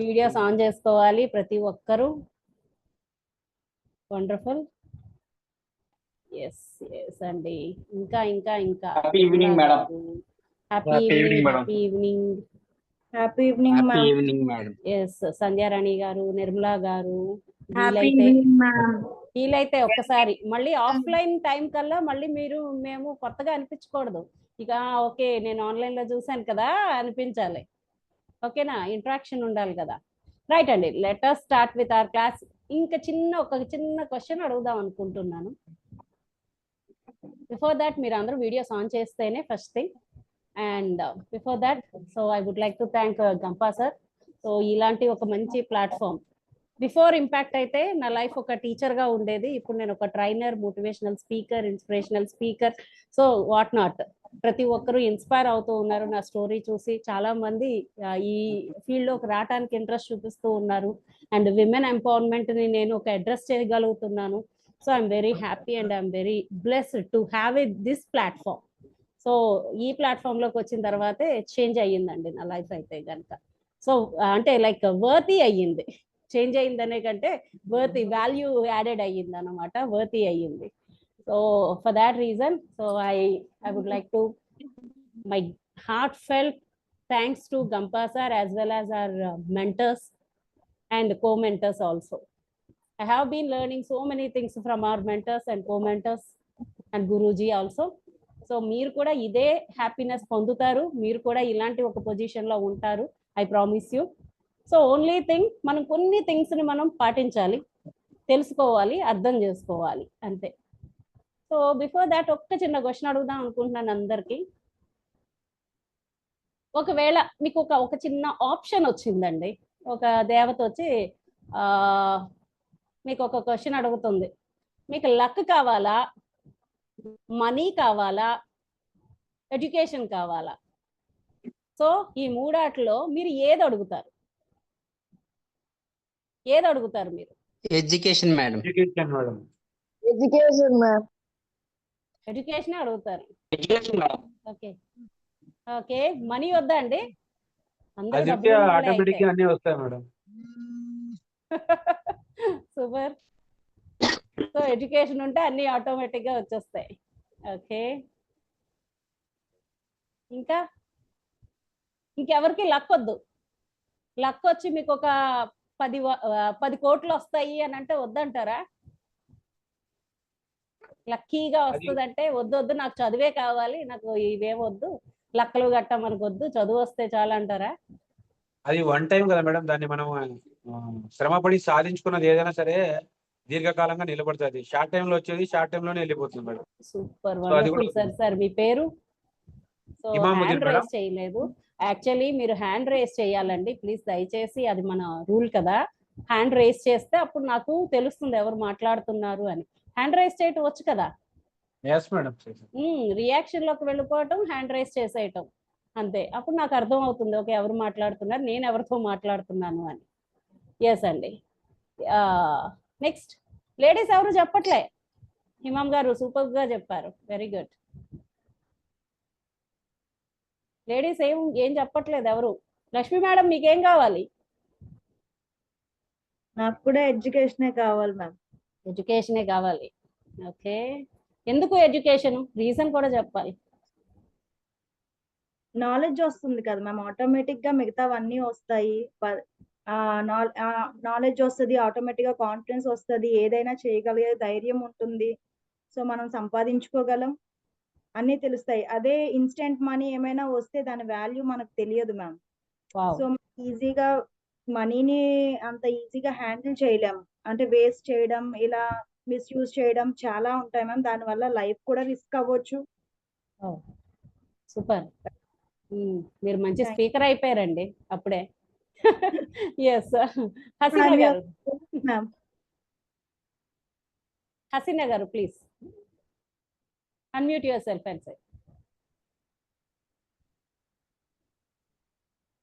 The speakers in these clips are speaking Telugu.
వీడియోస్ ఆన్ చేసుకోవాలి ప్రతి ఒక్కరు. వండర్ఫుల్. ఎస్ ఎస్ అండి. ఇంకా ఇంకా ఇంకా happy evening madam. Happy evening. Happy evening. Happy evening happy ma'am. Evening madam. Yes Sandhyarani గారు, నిర్మలా గారు, హ్యాపీ ఈవినింగ్ మ్యామ్. వీలైతే ఒక్కసారి మళ్ళీ ఆఫ్లైన్ టైం కల్లా మళ్ళీ మేము కొత్తగా అనిపించకూడదు. ఇక ఓకే నేను ఆన్లైన్ లో చూసాను కదా అనిపించాలి. ఓకేనా, ఇంట్రాక్షన్ ఉండాలి కదా. రైట్ అండి, let us start with our class. ఇంకా ఒక చిన్న క్వశ్చన్ అడుగుదాం అనుకుంటున్నాను. బిఫోర్ దాట్ మీరు అందరూ వీడియోస్ ఆన్ చేస్తేనే first thing. And before that so I would like to thank Gampa sir. సో ఇలాంటి ఒక మంచి ప్లాట్ఫామ్. బిఫోర్ ఇంపాక్ట్ అయితే నా లైఫ్ ఒక టీచర్ గా ఉండేది. ఇప్పుడు నేను ఒక trainer, motivational speaker, inspirational speaker, so what not. ప్రతి ఒక్కరూ ఇన్స్పైర్ అవుతూ ఉన్నారు నా స్టోరీ చూసి. చాలా మంది ఈ ఫీల్డ్ లోకి రావడానికి ఇంట్రెస్ట్ చూపిస్తూ ఉన్నారు. అండ్ విమెన్ ఎంపవర్మెంట్ ని నేను ఒక అడ్రస్ చేయగలుగుతున్నాను. So I'm very happy and I'm very blessed to have it this platform. So ఈ ప్లాట్ఫామ్ లోకి వచ్చిన తర్వాతే చేంజ్ అయ్యిందండి నా లైఫ్ అయితే కనుక. సో అంటే లైక్ వర్తీ అయ్యింది. చేంజ్ అయ్యిందనే కంటే వర్తీ, వాల్యూ యాడెడ్ అయ్యింది అనమాట. వర్తీ అయ్యింది. So for that reason so I would like to my heartfelt thanks to Gampa sir as well as our mentors and co-mentors also. I have been learning so many things from our mentors and co-mentors and Guruji also. So మీరు కూడా ఇదే హ్యాపీనెస్ పొందుతారు. మీరు కూడా ఇలాంటి ఒక పొజిషన్ లో ఉంటారు. I promise you. So only thing మనం కొన్ని థింగ్స్ ని మనం పాటించాలి, తెలుసుకోవాలి, అర్థం చేసుకోవాలి, అంతే. సో బిఫోర్ దాట్ ఒక్క చిన్న క్వశ్చన్ అడుగుదాం అనుకుంటున్నాను అందరికి. ఒకవేళ మీకు ఒక చిన్న ఆప్షన్ వచ్చిందండి, ఒక దేవత వచ్చి మీకు ఒక క్వశ్చన్ అడుగుతుంది, మీకు లక్ కావాలా, మనీ కావాలా, ఎడ్యుకేషన్ కావాలా? సో ఈ మూడాట్లో మీరు ఏది అడుగుతారు? ఏది అడుగుతారు మీరు? Education madam. Education madam. Education ma'am. Education అడుగుతారు. Education madam. Okay okay. Money వద్దా అండి? అది ఆటోమేటిక్ అన్ని వస్తాయి మేడం. సూపర్. సో ఎడ్యుకేషన్ ఉంటే అన్ని ఆటోమేటిక్ గా వచ్చేస్తాయి. ఓకే. ఇంకా ఇంకెవరికి లక్ వద్దు. లక్ వచ్చి మీకు ఒక 10 కోట్లు వస్తాయి అని అంటే వద్దంటారా? లక్కీగా వస్తుందంటే వద్దు నాకు చదువే కావాలి, నాకు ఇవేం వద్దు, లక్కలు గట్ట మనకు వద్దు, చదువు వస్తే చాలా అంటారా? అది వన్ టైం కదా మేడం. దాన్ని మనం శ్రమపడి సాధించుకున్నది ఏదైనా సరే దీర్ఘకాలంగా నిలబడుతుంది. షార్ట్ టైం లో వచ్చేది షార్ట్ టైం లోనే వెళ్ళిపోతుంది madam. Super wonderful sir. Sir మీ పేరు? సో హ్యాండ్ రైజ్ చేయలేదు. యాక్చువల్లీ మీరు హ్యాండ్ రైజ్ చేయాలండి ప్లీజ్, దయచేసి. అది మన రూల్ కదా. హ్యాండ్ రైజ్ చేస్తే అప్పుడు నాకు తెలుస్తుంది ఎవరు మాట్లాడుతున్నారు అని. హ్యాండ్ రైజ్ చేయటం వచ్చు కదా? yes madam. రియాక్షన్ లోకి వెళ్ళిపోవటం, హ్యాండ్ రైజ్ చేసేయటం, అంతే. అప్పుడు నాకు అర్థం అవుతుంది ఓకే ఎవరు మాట్లాడుతున్నారు, నేను ఎవరితో మాట్లాడుతున్నాను అని. ఎస్ అండి. నెక్స్ట్ లేడీస్ ఎవరు చెప్పట్లే. హిమం గారు సూపర్ గా చెప్పారు, వెరీ గుడ్. లేడీస్ ఏం చెప్పట్లేదు ఎవరు. లక్ష్మి మేడం మీకేం కావాలి? నాకు కూడా ఎడ్యుకేషనే కావాలి మ్యామ్. ఎడ్యుకేషనే కావాలి. ఓకే. ఎందుకు ఎడ్యుకేషన్? రీజన్ కూడా చెప్పాలి. నాలెడ్జ్ వస్తుంది కదా మ్యామ్, ఆటోమేటిక్ గా మిగతావన్నీ వస్తాయి. నాలెడ్జ్ వస్తుంది, ఆటోమేటిక్ గా కాన్ఫిడెన్స్ వస్తుంది, ఏదైనా చేయగలిగే ధైర్యం ఉంటుంది. సో మనం సంపాదించుకోగలం, అన్ని తెలుస్తాయి. అదే ఇన్స్టెంట్ మనీ ఏమైనా వస్తే దాని వాల్యూ మనకు తెలియదు మ్యామ్. సో ఈజీగా మనీని అంత ఈజీగా హ్యాండిల్ చేయలేము. అంటే వేస్ట్ చేయడం, ఇలా మిస్యూజ్ చేయడం చాలా ఉంటాయి మ్యామ్. దానివల్ల లైఫ్ కూడా రిస్క్ అవ్వచ్చు. సూపర్. మీరు మంచి స్పీకర్ అయిపోయారండి అప్పుడే. ఎస్. హసీనా గారు, హసీనా గారు please unmute yourself and say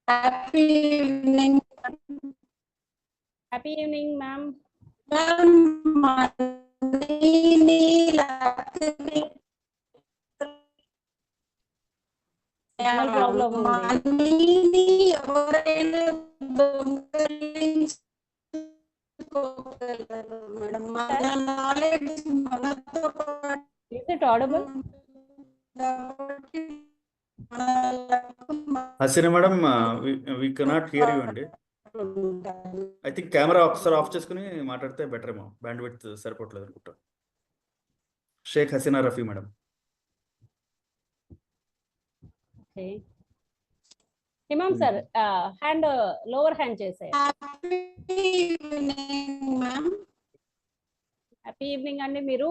happy evening. happy evening ma'am. Ma'am, Manini Lakshmi. No problem. Manini ఎవరైనా దొంగలించుకోగలరు మేడం. మన నాలెడ్జ్ మనతో పాటు Is it audible? కాబట్టి మన Haseena madam, we cannot hear you అండి. ఉండాలి. ఐ థింక్ కెమెరా ఒకసారి ఆఫ్ చేసుకుని మాట్లాడితే బెటర్ ఏమో, బ్యాండ్ విడ్త్ సరిపోవట్లేదు అనుకుంటా. Sheikh Haseena Rafi madam. Okay. Imam sir, hand lower hand చేసే. Happy evening ma'am. Happy evening అండి. మీరు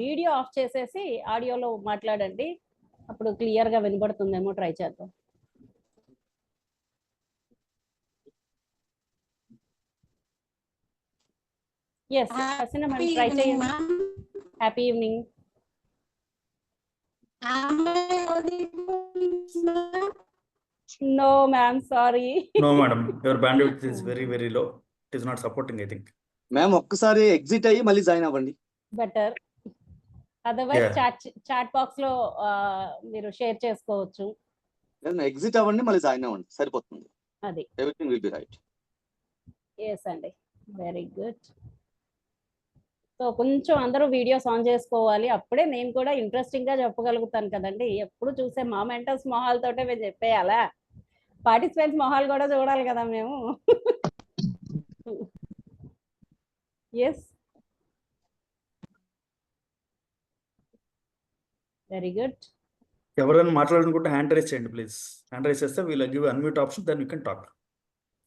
వీడియో ఆఫ్ చేసేసి ఆడియోలో మాట్లాడండి, అప్పుడు క్లియర్ గా వినబడుతుందేమో. ట్రై చేద్దాం. ఎస్ హసీనా మేడం ట్రై చేయండి. Happy evening. No ma'am, sorry. No madam, your bandwidth is very very low. It is not supporting I think. Ma'am ఒక్కసారి ఎగ్జిట్ అయ్యి మళ్ళీ జాయిన్ అవ్వండి. Better. Otherwise Yeah. Chat box లో మీరు షేర్ చేసుకోవచ్చు. ఎగ్జిట్ అవ్వండి మళ్ళీ జాయిన్ అవ్వండి, సరిపోతుంది. అది everything will be right. Yes అండి, వెరీ గుడ్. సో కొంచెం అందరూ వీడియోస్ ఆన్ చేసుకోవాలి, అప్పుడే నేను కూడా ఇంట్రెస్టింగ్ గా చెప్పగలుగుతాను కదండి. ఎప్పుడు చూసే మా మెంటల్స్ మొహాలతోటే మేము చెప్పేయాలా? పార్టిసిపెంట్స్ మొహాలు కూడా చూడాలి కదా మేము. Yes, very good. ఎవరైనా మాట్లాడాలనుకుంటే హ్యాండ్ రైస్ చేయండి ప్లీజ్. హ్యాండ్ రైస్ చేస్తే we'll give unmute option, then you can talk.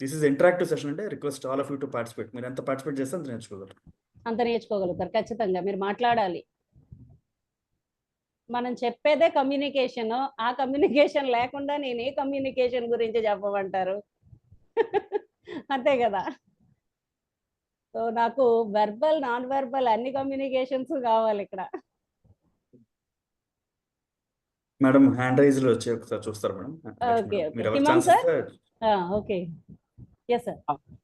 This is interactive session అంటే request all of you to participate. మీరు ఎంత పార్టిసిపేట్ చేస్తే అంత నేర్చుకోగలరు. అంత నేర్చుకోగలుగుతారు ఖచ్చితంగా. మీరు మాట్లాడాలి. మనం చెప్పేదే కమ్యూనికేషన్. ఆ కమ్యూనికేషన్ లేకుండా నేను ఏ కమ్యూనికేషన్ గురించి చెప్పమంటారు? అంతే కదా. సో నాకు వెర్బల్, నాన్ వెర్బల్ అన్ని కమ్యూనికేషన్స్ కావాలి ఇక్కడ. మేడం హ్యాండ్ రైజ్ లో వచ్చి ఒకసారి చూస్తారు మేడం. ఓకే, మీరు ఓకే. ఎవరు హిమాం ఛాన్స్ సార్. ఇస్తే. Okay, yes sir.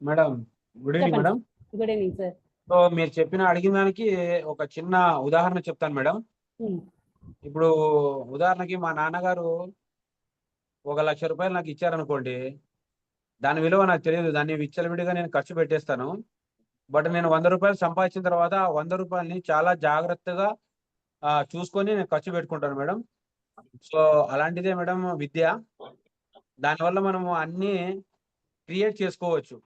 Madam good evening చెప్పండి. మేడం. Good evening sir. సో మీరు అడిగిన దానికి ఒక చిన్న ఉదాహరణ చెప్తాను మేడం. ఇప్పుడు ఉదాహరణకి మా నాన్నగారు 1,00,000 రూపాయలు నాకు ఇచ్చారనుకోండి, దాని విలువ నాకు తెలియదు, దాన్ని విచ్చలవిడిగా నేను ఖర్చు పెట్టేస్తాను. బట్ నేను 100 రూపాయలు సంపాదించిన తర్వాత ఆ 100 రూపాయలని చాలా జాగ్రత్తగా చూసుకొని నేను ఖర్చు పెట్టుకుంటాను మేడం. సో అలాంటిదే మేడం విద్య. దానివల్ల మనము అన్ని క్రియేట్ చేసుకోవచ్చు.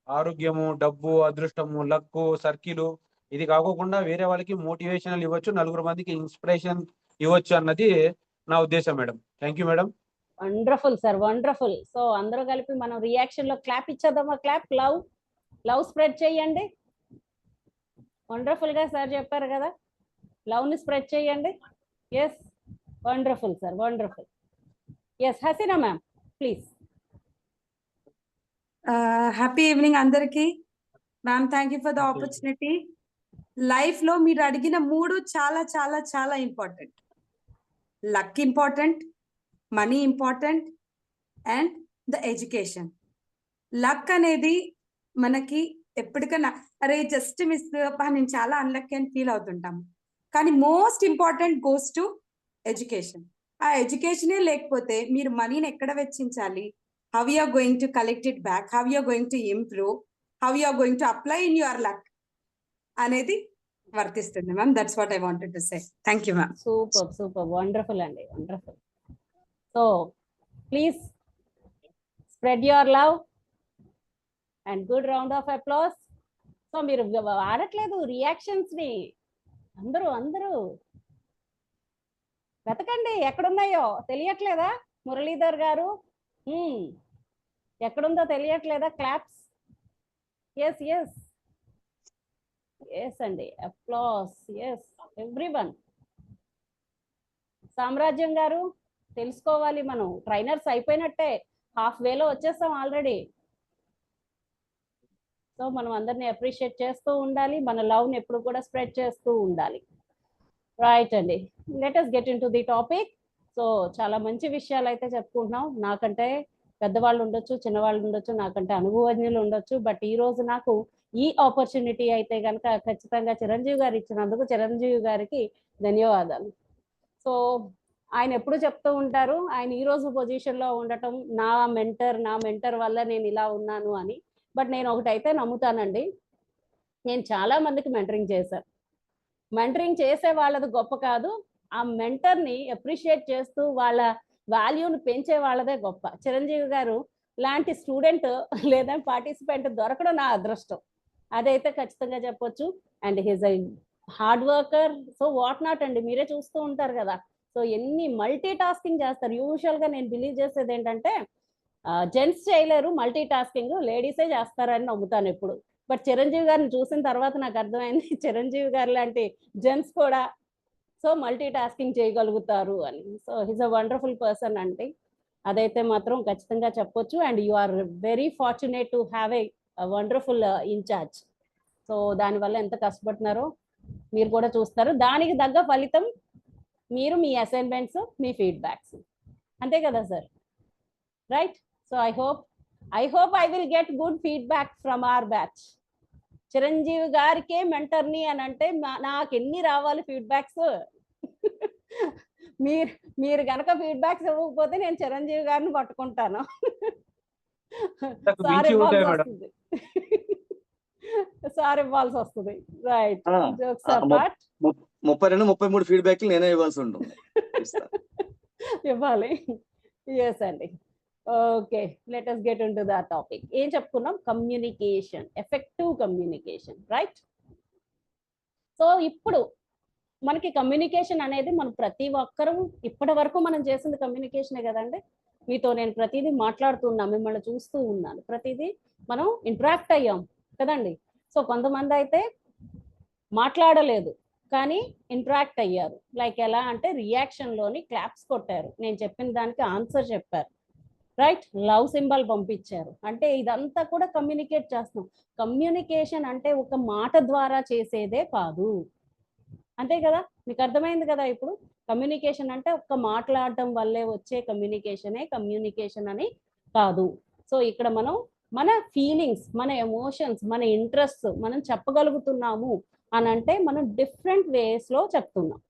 ఆరోగ్యము, డబ్బు, అదృష్టము, లక్కు, సర్కిలు, ఇది కాకోకుండా వేరే వాళ్ళకి మోటివేషనల్ ఇవ్వచ్చు, 4 మందికి ఇన్స్పిరేషన్ ఇవ్వచ్చు అన్నది నా ఉద్దేశం madam. Thank you madam. Wonderful sir, wonderful. So అందరూ కలిపి మనం రియాక్షన్ లో క్లాప్ ఇచ్చేద్దామా? క్లాప్. లవ్ స్ప్రెడ్ చేయండి. వండర్ఫుల్ గా సార్ చెప్పారు కదా, లవ్ ని స్ప్రెడ్ చేయండి. Yes, wonderful sir, wonderful. Yes Haseena ma'am please. Happy evening అందరికి. Ma'am thank you for the opportunity. Life లో మీరు అడిగిన 3 చాలా చాలా చాలా important. Luck important, money important, and the education. Luck అనేది మనకి ఎప్పటికైనా అరే జస్ట్ మిస్, నేను చాలా అన్లక్కీ అని ఫీల్ అవుతుంటాము. కానీ most important goes to education. ఆ ఎడ్యుకేషనే లేకపోతే మీరు మనీని ఎక్కడ వెచ్చించాలి, how you are going to collect it back, how you are going to improve, how you are going to apply in your luck అనేది వర్తిస్తుంది ma'am. That's what I wanted to say. Thank you ma'am. Super super, wonderful అండి, wonderful. So please spread your love and good round of applause. So మీరు ఆడట్లేదు రియాక్షన్స్ ని. అందరూ వెతకండి, ఎక్కడున్నాయో తెలియట్లేదా? మురళీధర్ గారు ఎక్కడుందో తెలియట్లేదా? క్లాప్స్. ఎస్ ఎస్ ఎస్ అండి, అప్లాస్. Yes everyone. సామ్రాజ్యం గారు తెలుసుకోవాలి, మనం ట్రైనర్స్ అయిపోయినట్టే, హాఫ్ వేలో వచ్చేస్తాం ఆల్రెడీ. సో మనం అందరినీ అప్రిషియేట్ చేస్తూ ఉండాలి, మన లవ్ ని ఎప్పుడు కూడా స్ప్రెడ్ చేస్తూ ఉండాలి. రైట్ అండి, let us get in to the topic. So చాలా మంచి విషయాలు అయితే చెప్పుకుంటున్నాం. నాకంటే పెద్దవాళ్ళు ఉండొచ్చు, చిన్నవాళ్ళు ఉండొచ్చు, నాకంటే అనుభవజ్ఞులు ఉండొచ్చు. బట్ ఈ రోజు నాకు ఈ ఆపర్చునిటీ అయితే కనుక ఖచ్చితంగా చిరంజీవి గారు ఇచ్చినందుకు చిరంజీవి గారికి ధన్యవాదాలు. సో ఆయన ఎప్పుడు చెప్తూ ఉంటారు, ఆయన ఈ రోజు పొజిషన్లో ఉండటం నా మెంటర్ వల్ల నేను ఇలా ఉన్నాను అని. బట్ నేను ఒకటైతే నమ్ముతానండి, నేను చాలా మందికి మెంటరింగ్ చేశాను. మెంటరింగ్ చేసే వాళ్ళది గొప్ప కాదు, ఆ మెంటర్ని అప్రిషియేట్ చేస్తూ వాళ్ళ వాల్యూని పెంచే వాళ్ళదే గొప్ప. చిరంజీవి గారు లాంటి స్టూడెంట్ లేదా పార్టిసిపెంట్ దొరకడం నా అదృష్టం, అదైతే ఖచ్చితంగా చెప్పొచ్చు. And he's a hard worker, so what not అండి, మీరే చూస్తూ ఉంటారు కదా. సో ఎన్ని మల్టీ టాస్కింగ్ చేస్తారు. యూజువల్గా నేను బిలీవ్ చేసేది ఏంటంటే జెంట్స్ చేయలేరు మల్టీ టాస్కింగ్, లేడీసే చేస్తారని నమ్ముతాను ఎప్పుడు. బట్ చిరంజీవి గారిని చూసిన తర్వాత నాకు అర్థమైంది చిరంజీవి గారు లాంటి జెంట్స్ కూడా సో మల్టీ టాస్కింగ్ చేయగలుగుతారు అని. So he's a wonderful person అండి, అదైతే మాత్రం ఖచ్చితంగా చెప్పొచ్చు. And you are very fortunate to have a wonderful incharge. So దానివల్ల ఎంత కష్టపడుతున్నారో మీరు కూడా చూస్తారు, దానికి తగ్గ ఫలితం మీరు మీ అసైన్మెంట్స్, మీ ఫీడ్బ్యాక్స్, అంతే కదా sir, right? So I hope I will get good feedback from our batch. Chiranjeevi గారికే మెంటర్ని అని అంటే నాకు ఎన్ని రావాలి ఫీడ్బ్యాక్స్? మీరు గనక ఫీడ్బ్యాక్స్ ఇవ్వకపోతే నేను చిరంజీవి గారిని పట్టుకుంటాను. సార్ ఇవ్వాల్సి వస్తుంది, రైట్? జోక్స్ అపార్ట్, 32-33 ఫీడ్బ్యాక్లు నేనే ఇవ్వాల్సి ఉంటుంది. ఇవ్వాలి, ఎస్ అండి. Okay, let us get into that topic. ఏం చెప్పుకున్నాం? Communication, effective communication, right? So ఇప్పుడు మనకి కమ్యూనికేషన్ అనేది మనం ప్రతి ఒక్కరూ ఇప్పటి వరకు మనం చేసింది కమ్యూనికేషనే కదండి. మీతో నేను ప్రతిదీ మాట్లాడుతున్నా, మిమ్మల్ని చూస్తూ ఉన్నాను, ప్రతిదీ మనం ఇంటరాక్ట్ అయ్యాం కదండి. సో కొంతమంది అయితే మాట్లాడలేదు కానీ ఇంటరాక్ట్ అయ్యారు. లైక్ ఎలా అంటే రియాక్షన్లోని క్లాప్స్ కొట్టారు, నేను చెప్పిన దానికి ఆన్సర్ చెప్పారు, రైట్? లవ్ సింబల్ పంపించారు. అంటే ఇదంతా కూడా కమ్యూనికేట్ చేస్తున్నాం. కమ్యూనికేషన్ అంటే ఒక మాట ద్వారా చేసేదే కాదు, అంతే కదా? మీకు అర్థమైంది కదా ఇప్పుడు? కమ్యూనికేషన్ అంటే ఒక్క మాట్లాడటం వల్లే వచ్చే కమ్యూనికేషన్ అని కాదు. సో ఇక్కడ మనం మన ఫీలింగ్స్, మన ఎమోషన్స్, మన ఇంట్రెస్ట్ మనం చెప్పగలుగుతున్నాము అని అంటే మనం డిఫరెంట్ వేస్లో చెప్తున్నాం.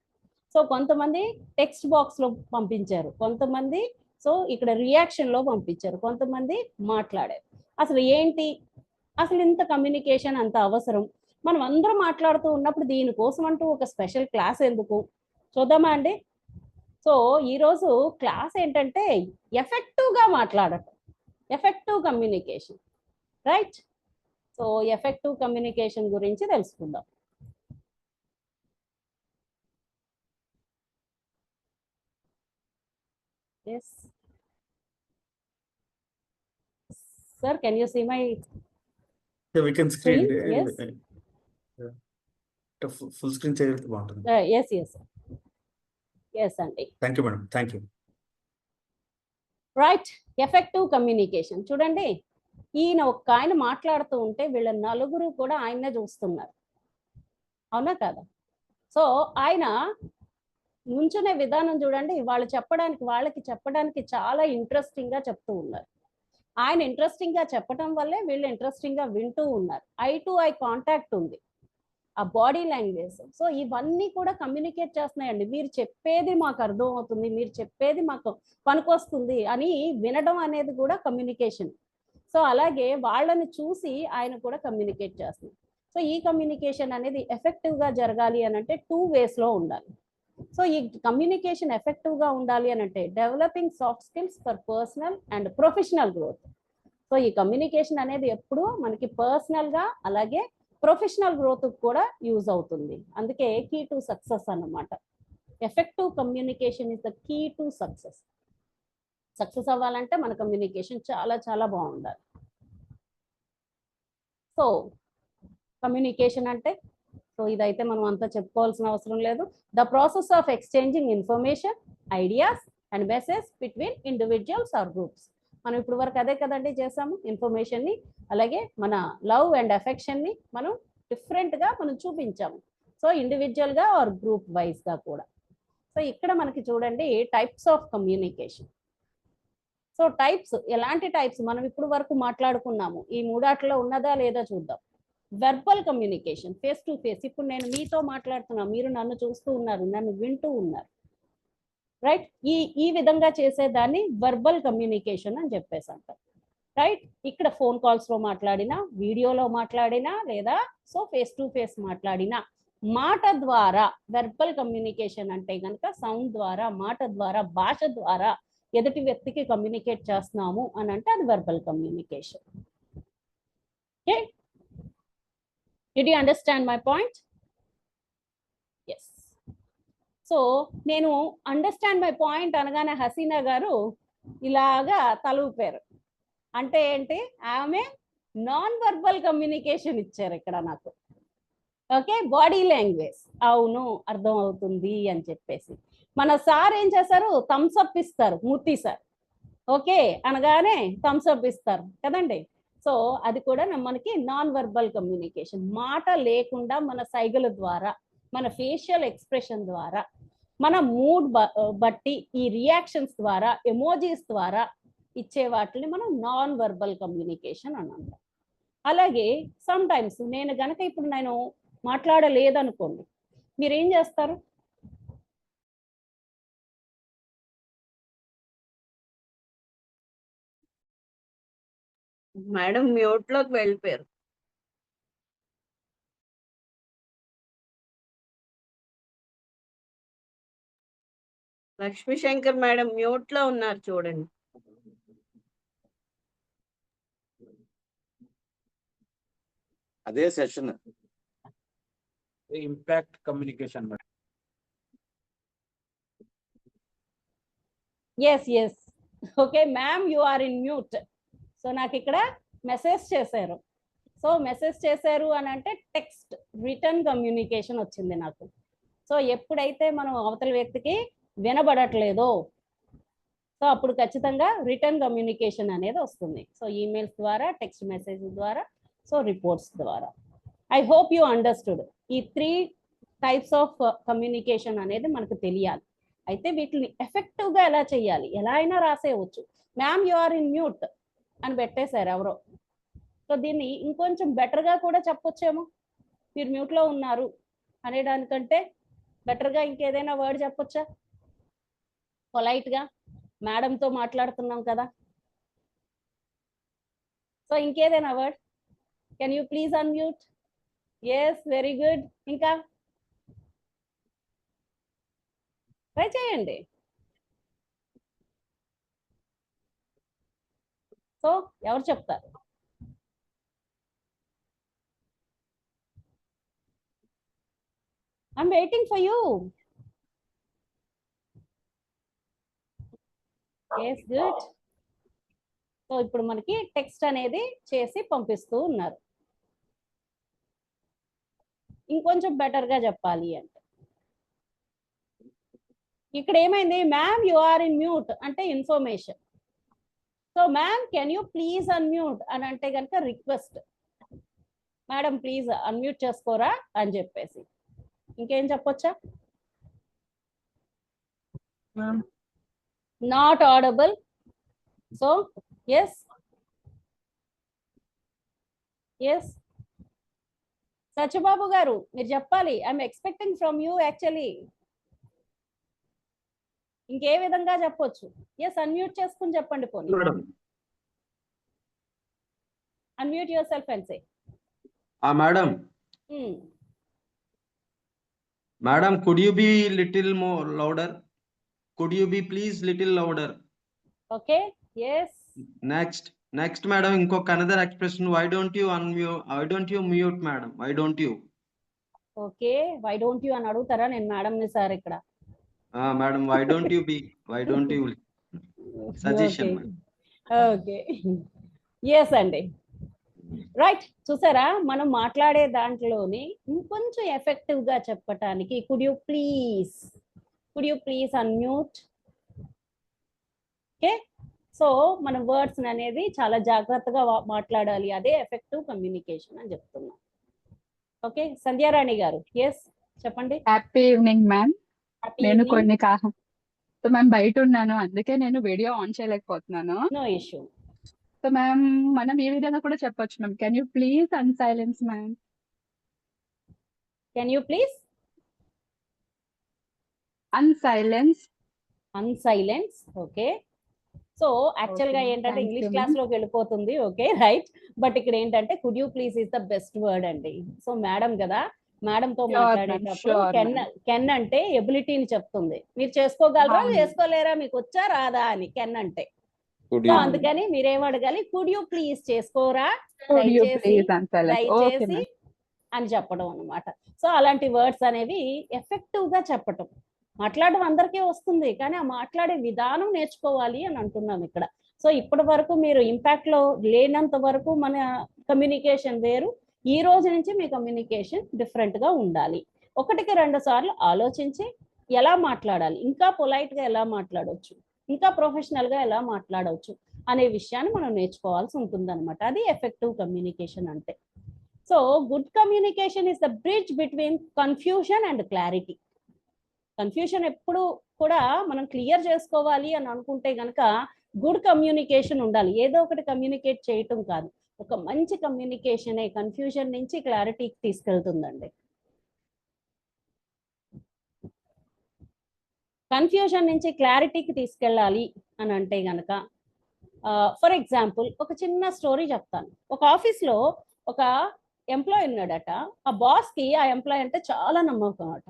సో కొంతమంది టెక్స్ట్ బాక్స్లో పంపించారు, కొంతమంది సో ఇక్కడ రియాక్షన్లో పంపించారు, కొంతమంది మాట్లాడారు. అసలు ఏంటి, అసలు ఇంత కమ్యూనికేషన్ అంత అవసరం? మనం అందరం మాట్లాడుతూ ఉన్నప్పుడు దీనికోసం అంటూ ఒక స్పెషల్ క్లాస్ ఎందుకు? చూద్దామా అండి? సో ఈరోజు క్లాస్ ఏంటంటే ఎఫెక్టివ్గా మాట్లాడటం, effective communication, right? So effective communication గురించి తెలుసుకుందాం. Yes. Sir, can you see my we can screen? Yes. Full screen చేయగలిగితే బాగుంటుంది. Yes, yes అండి. Thank you madam, thank you. Right, effective communication. చూడండి, ఈయన ఒక్క ఆయన మాట్లాడుతూ ఉంటే వీళ్ళ నలుగురు కూడా ఆయన్నే చూస్తున్నారు, అవునా కదా? సో ఆయన నుంచునే విధానం చూడండి, వాళ్ళకి చెప్పడానికి చాలా ఇంట్రెస్టింగ్ గా చెప్తూ ఉన్నారు. ఆయన ఇంట్రెస్టింగ్ గా చెప్పడం వల్లే వీళ్ళు ఇంట్రెస్టింగ్ గా వింటూ ఉన్నారు. ఐ టు ఐ కాంటాక్ట్ ఉంది, ఆ బాడీ లాంగ్వేజ్. సో ఇవన్నీ కూడా కమ్యూనికేట్ చేస్తున్నాయండి. మీరు చెప్పేది మాకు అర్థం అవుతుంది, మీరు చెప్పేది మాకు పనికొస్తుంది అని వినడం అనేది కూడా కమ్యూనికేషన్. సో అలాగే వాళ్ళని చూసి ఆయన కూడా కమ్యూనికేట్ చేస్తున్నారు. సో ఈ కమ్యూనికేషన్ అనేది ఎఫెక్టివ్ గా జరగాలి అని అంటే 2 ways లో ఉండాలి. సో ఈ కమ్యూనికేషన్ ఎఫెక్టివ్ గా ఉండాలి అని అంటే developing soft skills for personal and professional growth. So ఈ కమ్యూనికేషన్ అనేది ఎప్పుడు మనకి పర్సనల్ గా అలాగే ప్రొఫెషనల్ గ్రోత్ కూడా యూజ్ అవుతుంది. అందుకే కీ టు సక్సెస్ అన్నమాట. Effective communication is the key to success. Success అవ్వాలంటే మన కమ్యూనికేషన్ చాలా చాలా బాగుండాలి. సో కమ్యూనికేషన్ అంటే సో ఇదైతే మనం అంతా చెప్పుకోవాల్సిన అవసరం లేదు. The process of exchanging information, ideas and message between individuals or groups. మనం ఇప్పుడు వరకు అదే కదండి చేసాము, ఇన్ఫర్మేషన్ని అలాగే మన లవ్ అండ్ అఫెక్షన్ని మనం డిఫరెంట్గా మనం చూపించాము. సో ఇండివిజువల్గా ఆర్ గ్రూప్ వైజ్గా కూడా. సో ఇక్కడ మనకి చూడండి types of communication. So types, ఎలాంటి టైప్స్ మనం ఇప్పుడు వరకు మాట్లాడుకున్నాము, ఈ మూడాట్లో ఉన్నదా లేదా చూద్దాం. Verbal communication, face to face. ఇప్పుడు నేను మీతో మాట్లాడుతున్నా, మీరు నన్ను చూస్తూ ఉన్నారు, నన్ను వింటూ ఉన్నారు. రైట్. ఈ విధంగా చేసేదాన్ని వర్బల్ కమ్యూనికేషన్ అని చెప్పేసి అంటారు. రైట్. ఇక్కడ ఫోన్ కాల్స్ లో మాట్లాడినా, వీడియోలో మాట్లాడినా, లేదా సో ఫేస్ టు ఫేస్ మాట్లాడినా, మాట ద్వారా వెర్బల్ కమ్యూనికేషన్ అంటే కనుక సౌండ్ ద్వారా, మాట ద్వారా, భాష ద్వారా ఎదుటి వ్యక్తికి కమ్యూనికేట్ చేస్తున్నాము అని అంటే అది verbal communication. Okay, did you understand my point? Yes. So నేను అండర్స్టాండ్ మై పాయింట్ అనగానే హసీనా గారు ఇలాగా తల ఊపారు. అంటే ఏంటి, ఆమె నాన్ వర్బల్ కమ్యూనికేషన్ ఇచ్చారు ఇక్కడ నాకు. ఓకే, బాడీ లాంగ్వేజ్, అవును అర్థం అవుతుంది అని చెప్పేసి. మన సార్ ఏం చేశారు, థమ్స్ అప్ ఇస్తారు, మూర్తి సార్. ఓకే అనగానే థమ్స్ అప్ ఇస్తారు కదండి. సో అది కూడా మనకి నాన్ వర్బల్ కమ్యూనికేషన్. మాట లేకుండా మన సైగల ద్వారా, మన ఫేషియల్ ఎక్స్ప్రెషన్ ద్వారా, మన మూడ్ బట్టి ఈ రియాక్షన్స్ ద్వారా, ఎమోజీస్ ద్వారా ఇచ్చే వాటిని మనం నాన్ వర్బల్ కమ్యూనికేషన్ అని అంటాం. అలాగే సమ్ టైమ్స్ నేను గనక ఇప్పుడు నేను మాట్లాడలేదనుకోండి, మీరు ఏం చేస్తారు? మేడం మ్యూట్ లోకి వెళ్ళిపోయారు. లక్ష్మీ శంకర్ మేడం మ్యూట్ లో ఉన్నారు చూడండి. అదే session impact communication madam. Yes yes. Okay ma'am, you are in mute. So నాకు ఇక్కడ మెసేజ్ చేశారు. సో మెసేజ్ చేశారు అని అంటే టెక్స్ట్ రిటర్న్ కమ్యూనికేషన్ వచ్చింది నాకు. సో ఎప్పుడైతే మనం అవతల వ్యక్తికి వినబడట్లేదో సో అప్పుడు ఖచ్చితంగా రిటర్న్ కమ్యూనికేషన్ అనేది వస్తుంది. సో ఈమెయిల్స్ ద్వారా, టెక్స్ట్ మెసేజ్ ద్వారా, సో రిపోర్ట్స్ ద్వారా. I hope you understood. ఈ 3 టైప్స్ ఆఫ్ కమ్యూనికేషన్ అనేది మనకు తెలియాలి. అయితే వీటిని ఎఫెక్టివ్గా ఎలా చేయాలి, ఎలా అయినా రాసేయవచ్చు. Ma'am you are in mute అని పెట్టేశారు ఎవరో. సో దీన్ని ఇంకొంచెం బెటర్గా కూడా చెప్పొచ్చేమో. మీరు మ్యూట్లో ఉన్నారు అనేదానికంటే బెటర్గా ఇంకేదైనా వర్డ్ చెప్పొచ్చా? పొలైట్గా మేడంతో మాట్లాడుతున్నాం కదా. సో ఇంకేదైనా word? Can you please unmute? Yes, very good. ఇంకా ట్రై చేయండి. సో ఎవరు చెప్తారు? I'm waiting for you. Yes, good. So ఇప్పుడు మనకి టెక్స్ట్ అనేది చేసి పంపిస్తూ ఉన్నారు. ఇంకొంచెం బెటర్గా చెప్పాలి అంటే ఇక్కడ ఏమైంది, ma'am you are in mute అంటే information. So ma'am can you please unmute అని అంటే కనుక రిక్వెస్ట్. మేడం ప్లీజ్ అన్మ్యూట్ చేసుకోరా అని చెప్పేసి. ఇంకేం చెప్పొచ్చా? Not audible. So yes yes. Satyababu గారు మీరు చెప్పాలి. I'm expecting from you actually. ఇంకే విధంగా చెప్పొచ్చు? ఎస్, అన్మ్యూట్ చేసుకుని చెప్పండి. పోనీ unmute yourself and say. Madam, madam, could you be little more louder? Could you be please little louder? Okay, yes. Next madam, ఇంకొక another expression, why don't you unmute, why don't you mute madam, why don't you? Okay, why don't you అని అడుగుతారా నేను మేడం ని సార్ ఇక్కడ? Madam, why don't you suggestion? Okay, yes అండి. రైట్, చూసారా మనం మాట్లాడే దాంట్లోని ఇంకొంచెం ఎఫెక్టివ్ గా చెప్పటానికి could you please unmute. Okay, so మన వర్డ్స్ అనేది చాలా జాగ్రత్తగా మాట్లాడాలి. అదే ఎఫెక్టివ్ కమ్యూనికేషన్ అని చెప్తున్నాం. ఓకే, సంధ్యారాణి గారు ఎస్ చెప్పండి. Happy evening ma'am. నేను కొన్ని సో మ్యామ్ బయట ఉన్నాను, అందుకే నేను వీడియో ఆన్ చేయలేకపోతున్నాను. No issue. సో మ్యామ్ మనం ఈ విధంగా కూడా చెప్పొచ్చు ma'am, can you please unsilence ma'am. Can you please unsilence. Unsilence. Okay, so actual గా Okay, ఏంటంటే thank English you, class ma'am. లోకి వెళ్ళిపోతుంది. ఓకే రైట్, బట్ ఇక్కడ ఏంటంటే could you please is the best word అండి. సో మేడం కదా, మేడం తో Sure, ma'am. మాట్లాడేటప్పుడు Sure, కెన్ ma'am. కెన్ అంటే ఎబిలిటీని చెప్తుంది. మీరు చేసుకోగలరా అవును. చేసుకోలేరా, మీకు వచ్చా రాదా అని కెన్ అంటే. Could సో you అవును. అందుకని మీరేం అడగాలి, కుడ్ యూ ప్లీజ్ చేసుకోరా, Could you దయచేసి please unsilence? Okay, దయచేసి ma'am. అని చెప్పడం అన్నమాట. సో అలాంటి వర్డ్స్ అనేవి ఎఫెక్టివ్ గా చెప్పటం. మాట్లాడడం అందరికీ వస్తుంది, కానీ ఆ మాట్లాడే విధానం నేర్చుకోవాలి అని అంటున్నాం ఇక్కడ. సో ఇప్పటి వరకు మీరు ఇంపాక్ట్ లో లేనంత వరకు మన కమ్యూనికేషన్ వేరు. ఈ రోజు నుంచి మీ కమ్యూనికేషన్ డిఫరెంట్ గా ఉండాలి. 1-2 సార్లు ఆలోచించి ఎలా మాట్లాడాలి, ఇంకా పొలైట్ గా ఎలా మాట్లాడవచ్చు, ఇంకా ప్రొఫెషనల్ గా ఎలా మాట్లాడవచ్చు అనే విషయాన్ని మనం నేర్చుకోవాల్సి ఉంటుంది అనమాట. అది ఎఫెక్టివ్ కమ్యూనికేషన్ అంటే. So good communication is the bridge between confusion and clarity. Confusion ఎప్పుడు కూడా మనం క్లియర్ చేసుకోవాలి అని అనుకుంటే గనక గుడ్ కమ్యూనికేషన్ ఉండాలి. ఏదో ఒకటి కమ్యూనికేట్ చేయటం కాదు, ఒక మంచి కమ్యూనికేషనే కన్ఫ్యూజన్ నుంచి క్లారిటీకి తీసుకెళ్తుందండి. కన్ఫ్యూజన్ నుంచి క్లారిటీకి తీసుకెళ్ళాలి అని అంటే గనక ఫర్ ఎగ్జాంపుల్ ఒక చిన్న స్టోరీ చెప్తాను. ఒక ఆఫీస్లో ఒక ఎంప్లాయ్ ఉన్నాడట. ఆ బాస్కి ఆ ఎంప్లాయ్ అంటే చాలా నమ్మకం అట.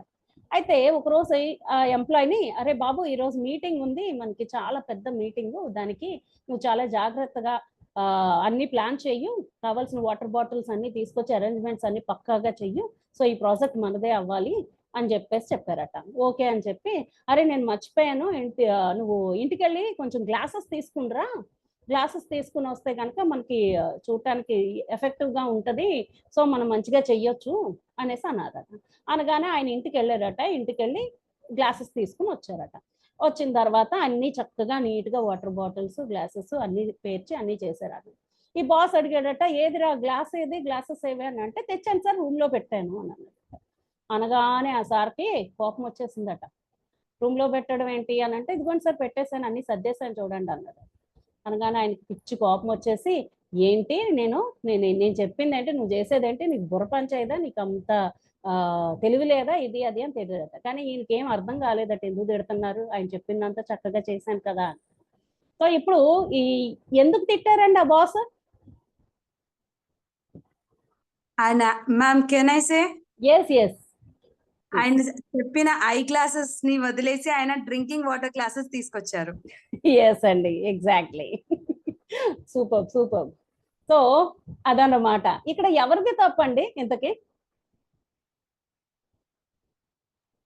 అయితే ఒకరోజు ఆ ఎంప్లాయ్ని, అరే బాబు ఈరోజు మీటింగ్ ఉంది, మనకి చాలా పెద్ద మీటింగ్, దానికి నువ్వు చాలా జాగ్రత్తగా అన్ని ప్లాన్ చెయ్యు, కావాల్సిన వాటర్ బాటిల్స్ అన్ని తీసుకొచ్చి అరేంజ్మెంట్స్ అన్ని పక్కాగా చెయ్యు, సో ఈ ప్రాజెక్ట్ మనదే అవ్వాలి అని చెప్పేసి చెప్పారట. ఓకే అని చెప్పి, అరే నేను మర్చిపోయాను, నువ్వు ఇంటికి వెళ్ళి కొంచెం గ్లాసెస్ తీసుకునిరా, గ్లాసెస్ తీసుకుని వస్తే కనుక మనకి చూడటానికి ఎఫెక్టివ్ గా ఉంటది, సో మనం మంచిగా చెయ్యొచ్చు అనేసి అన్నారట. అనగానే ఆయన ఇంటికి వెళ్ళారట. ఇంటికి వెళ్ళి గ్లాసెస్ తీసుకుని వచ్చారట. వచ్చిన తర్వాత అన్ని చక్కగా నీట్ గా వాటర్ బాటిల్స్ గ్లాసెస్ అన్ని పేర్చి అన్ని చేశారట. ఈ బాస్ అడిగాడట, ఏదిరా గ్లాస్ ఏది, గ్లాసెస్ ఏవి అని అంటే, తెచ్చాను సార్, రూమ్ లో పెట్టాను అని అన్నాడు. అనగానే ఆ సార్కి కోపం వచ్చేసిందట. రూమ్ లో పెట్టడం ఏంటి అని అంటే, ఇదిగోండి సార్ పెట్టేశాను, అన్ని సర్దేశాను చూడండి అన్నాడు. అనగానే ఆయనకి పిచ్చి కోపం వచ్చేసి, ఏంటి నేను చెప్పింది ఏంటి, నువ్వు చేసేది ఏంటి, నీకు బుర్ర పంచాయిదా, నీకు అంత తెలివి లేదా, ఇది అది అని తెలియదట. కానీ ఈయనకి ఏం అర్థం కాలేదట, ఎందుకు తిడుతున్నారు, ఆయన చెప్పిందంతా చక్కగా చేశాను కదా. సో ఇప్పుడు ఎందుకు తిట్టారండి ఆ బాస్? ఆయన ma'am can I say, yes yes, ఆయన చెప్పిన ఐ క్లాసెస్ ని వదిలేసి ఆయన డ్రింకింగ్ వాటర్ క్లాసెస్ తీసుకొచ్చారు. ఎస్ అండి, ఎగ్జాక్ట్లీ. Super super. సో అదన్నమాట. ఇక్కడ ఎవరిది తప్పండి ఇంతకీ?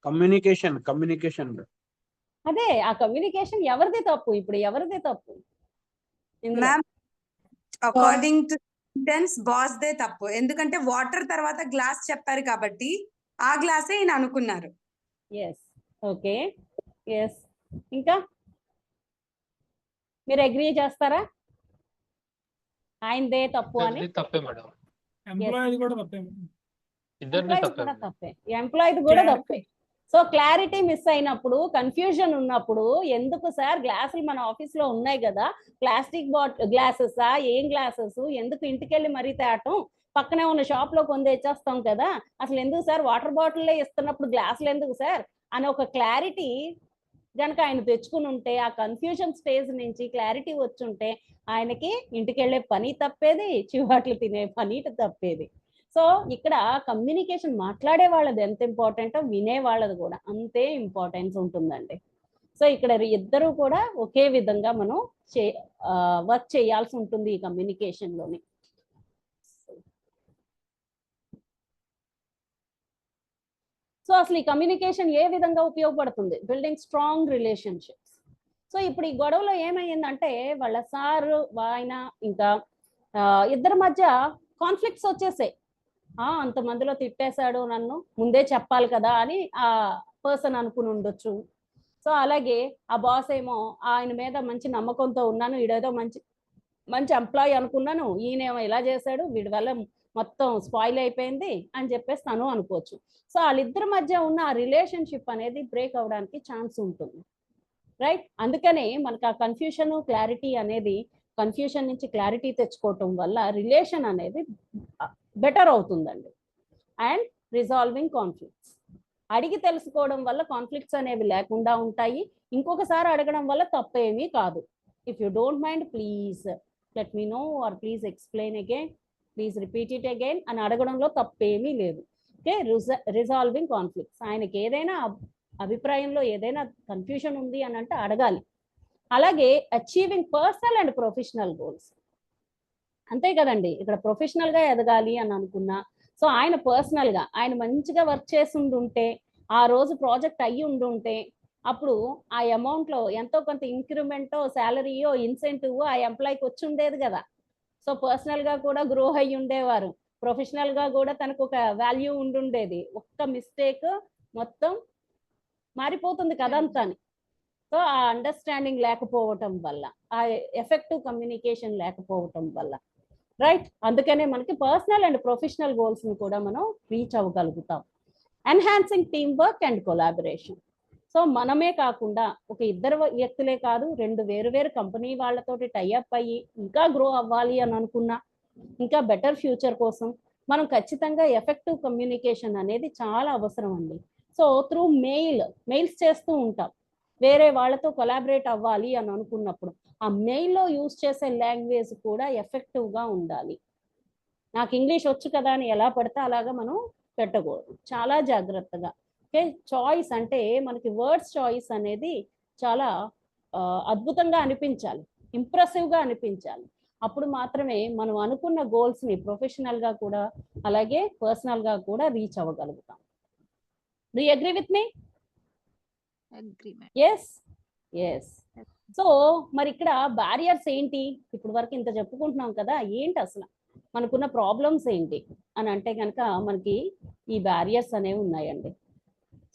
కమ్యూనికేషన్ అదే, ఆ కమ్యూనికేషన్ ఎవరిది తప్పు? ఇప్పుడు ఎవరిది తప్పు ఇందులో? Ma'am according to sentence boss they తప్పు, ఎందుకంటే వాటర్ తర్వాత గ్లాస్ చెప్పారు కాబట్టి ఆ గ్లాసే ఈయన అనుకున్నారు. Yes, okay, yes. ఇంకా మీరు అగ్రీ చేస్తారా ఆయనదే తప్పు అని? తప్పే మేడం, ఎంప్లాయ్ కూడా తప్పే, కూడా తప్పే, ఎంప్లాయ్ కూడా తప్పే. సో క్లారిటీ మిస్ అయినప్పుడు, కన్ఫ్యూజన్ ఉన్నప్పుడు, ఎందుకు సార్ గ్లాసులు మన ఆఫీస్ లో ఉన్నాయి కదా, ప్లాస్టిక్ గ్లాసెసా, ఏం గ్లాసెస్, ఎందుకు ఇంటికి వెళ్ళి మరీ తేటం, పక్కనే ఉన్న షాప్ లో కొంత తెచ్చేస్తాం కదా, అసలు ఎందుకు సార్ వాటర్ బాటిల్లే ఇస్తున్నప్పుడు గ్లాసులు ఎందుకు సార్ అని ఒక క్లారిటీ కనుక ఆయన తెచ్చుకుని ఉంటే, ఆ కన్ఫ్యూజన్ స్టేజ్ నుంచి క్లారిటీ వచ్చుంటే ఆయనకి ఇంటికి వెళ్ళే పని తప్పేది, చివాట్లు తినే పని తప్పేది. సో ఇక్కడ కమ్యూనికేషన్ మాట్లాడే వాళ్ళది ఎంత ఇంపార్టెంటో వినే వాళ్ళది కూడా అంతే ఇంపార్టెన్స్ ఉంటుందండి. సో ఇక్కడ ఇద్దరు కూడా ఒకే విధంగా మనం వర్క్ చేయాల్సి ఉంటుంది ఈ కమ్యూనికేషన్ లోని. సో అసలు ఈ కమ్యూనికేషన్ ఏ విధంగా ఉపయోగపడుతుంది? Building strong relationships. సో ఇప్పుడు ఈ గొడవలో ఏమైందంటే, వాళ్ళ సారు ఆయన ఇంకా ఇద్దరి మధ్య కాన్ఫ్లిక్ట్స్ వచ్చేసాయి. అంతమందిలో తిట్టేశాడు, నన్ను ముందే చెప్పాలి కదా అని ఆ పర్సన్ అనుకుని ఉండొచ్చు. సో అలాగే ఆ బాస్ ఏమో ఆయన మీద మంచి నమ్మకంతో ఉన్నాను, వీడేదో మంచి ఎంప్లాయీ అనుకున్నాను, ఈయనేమో ఇలా చేశాడు, వీడి వల్ల మొత్తం స్పాయిల్ అయిపోయింది అని చెప్పేసి తను అనుకోవచ్చు. సో వాళ్ళిద్దరి మధ్య ఉన్న ఆ రిలేషన్షిప్ అనేది బ్రేక్ అవడానికి ఛాన్స్ ఉంటుంది, రైట్? అందుకనే మనకు ఆ కన్ఫ్యూషన్ క్లారిటీ అనేది, కన్ఫ్యూషన్ నుంచి క్లారిటీ తెచ్చుకోవటం వల్ల రిలేషన్ అనేది బెటర్ అవుతుందండి. అండ్ రిజాల్వింగ్ కాన్ఫ్లిక్ట్స్, అడిగి తెలుసుకోవడం వల్ల కాన్ఫ్లిక్ట్స్ అనేవి లేకుండా ఉంటాయి. ఇంకొకసారి అడగడం వల్ల తప్పేమీ కాదు. If you don't mind please let me know or please explain again, please repeat it again అని అడగడంలో తప్పేమీ లేదు. ఓకే, రిజాల్వింగ్ కాన్ఫ్లిక్ట్స్, ఆయనకి ఏదైనా అభిప్రాయంలో ఏదైనా కన్ఫ్యూజన్ ఉంది అని అంటే అడగాలి. అలాగే achieving personal and professional goals, అంతే కదండి. ఇక్కడ ప్రొఫెషనల్ గా ఎదగాలి అని అనుకున్నా, సో ఆయన పర్సనల్ గా ఆయన మంచిగా వర్క్ చేసి ఉండుంటే, ఆ రోజు ప్రాజెక్ట్ అయ్యి ఉండుంటే, అప్పుడు ఆ అమౌంట్ లో ఎంతో కొంత ఇంక్రిమెంటో శాలరీయో ఇన్సెంటివ్ ఆ ఎంప్లాయీకి వచ్చి ఉండేది కదా. సో పర్సనల్ గా కూడా గ్రో అయ్యి ఉండేవారు, ప్రొఫెషనల్ గా కూడా తనకు ఒక వాల్యూ ఉండుండేది. ఒక్క మిస్టేక్ మొత్తం మారిపోతుంది కదంతాని. సో ఆ అండర్స్టాండింగ్ లేకపోవటం వల్ల, ఆ ఎఫెక్టివ్ కమ్యూనికేషన్ లేకపోవటం వల్ల, రైట్. అందుకనే మనకి పర్సనల్ అండ్ ప్రొఫెషనల్ గోల్స్ ని కూడా మనం రీచ్ అవ్వగలుగుతాం. Enhancing team work and collaboration, so మనమే కాకుండా ఒక ఇద్దరు వ్యక్తులే కాదు, 2 వేరు కంపెనీ వాళ్ళతోటి టైఅప్ అయ్యి ఇంకా గ్రో అవ్వాలి అని అనుకున్నా, ఇంకా బెటర్ ఫ్యూచర్ కోసం మనం ఖచ్చితంగా ఎఫెక్టివ్ కమ్యూనికేషన్ అనేది చాలా అవసరం అండి. సో త్రూ మెయిల్స్ చేస్తూ ఉంటాం, వేరే వాళ్ళతో కొలాబరేట్ అవ్వాలి అని అనుకున్నప్పుడు ఆ మెయిల్లో యూజ్ చేసే లాంగ్వేజ్ కూడా ఎఫెక్టివ్ గా ఉండాలి. నాకు ఇంగ్లీష్ వచ్చు కదా అని ఎలా పడితే అలాగా మనం పెట్టకూడదు, చాలా జాగ్రత్తగా. ఓకే, చాయిస్ అంటే మనకి వర్డ్స్ చాయిస్ అనేది చాలా అద్భుతంగా అనిపించాలి, ఇంప్రెసివ్ గా అనిపించాలి. అప్పుడు మాత్రమే మనం అనుకున్న గోల్స్ ని ప్రొఫెషనల్ గా కూడా అలాగే పర్సనల్ గా కూడా రీచ్ అవ్వగలుగుతాం. Do you agree with me? Yes. So మరి ఇక్కడ బ్యారియర్స్ ఏంటి? ఇప్పుడు వరకు ఇంత చెప్పుకుంటున్నాం కదా, ఏంటి అసలు మనకున్న ప్రాబ్లమ్స్ ఏంటి అని అంటే కనుక మనకి ఈ బ్యారియర్స్ అనేవి ఉన్నాయండి.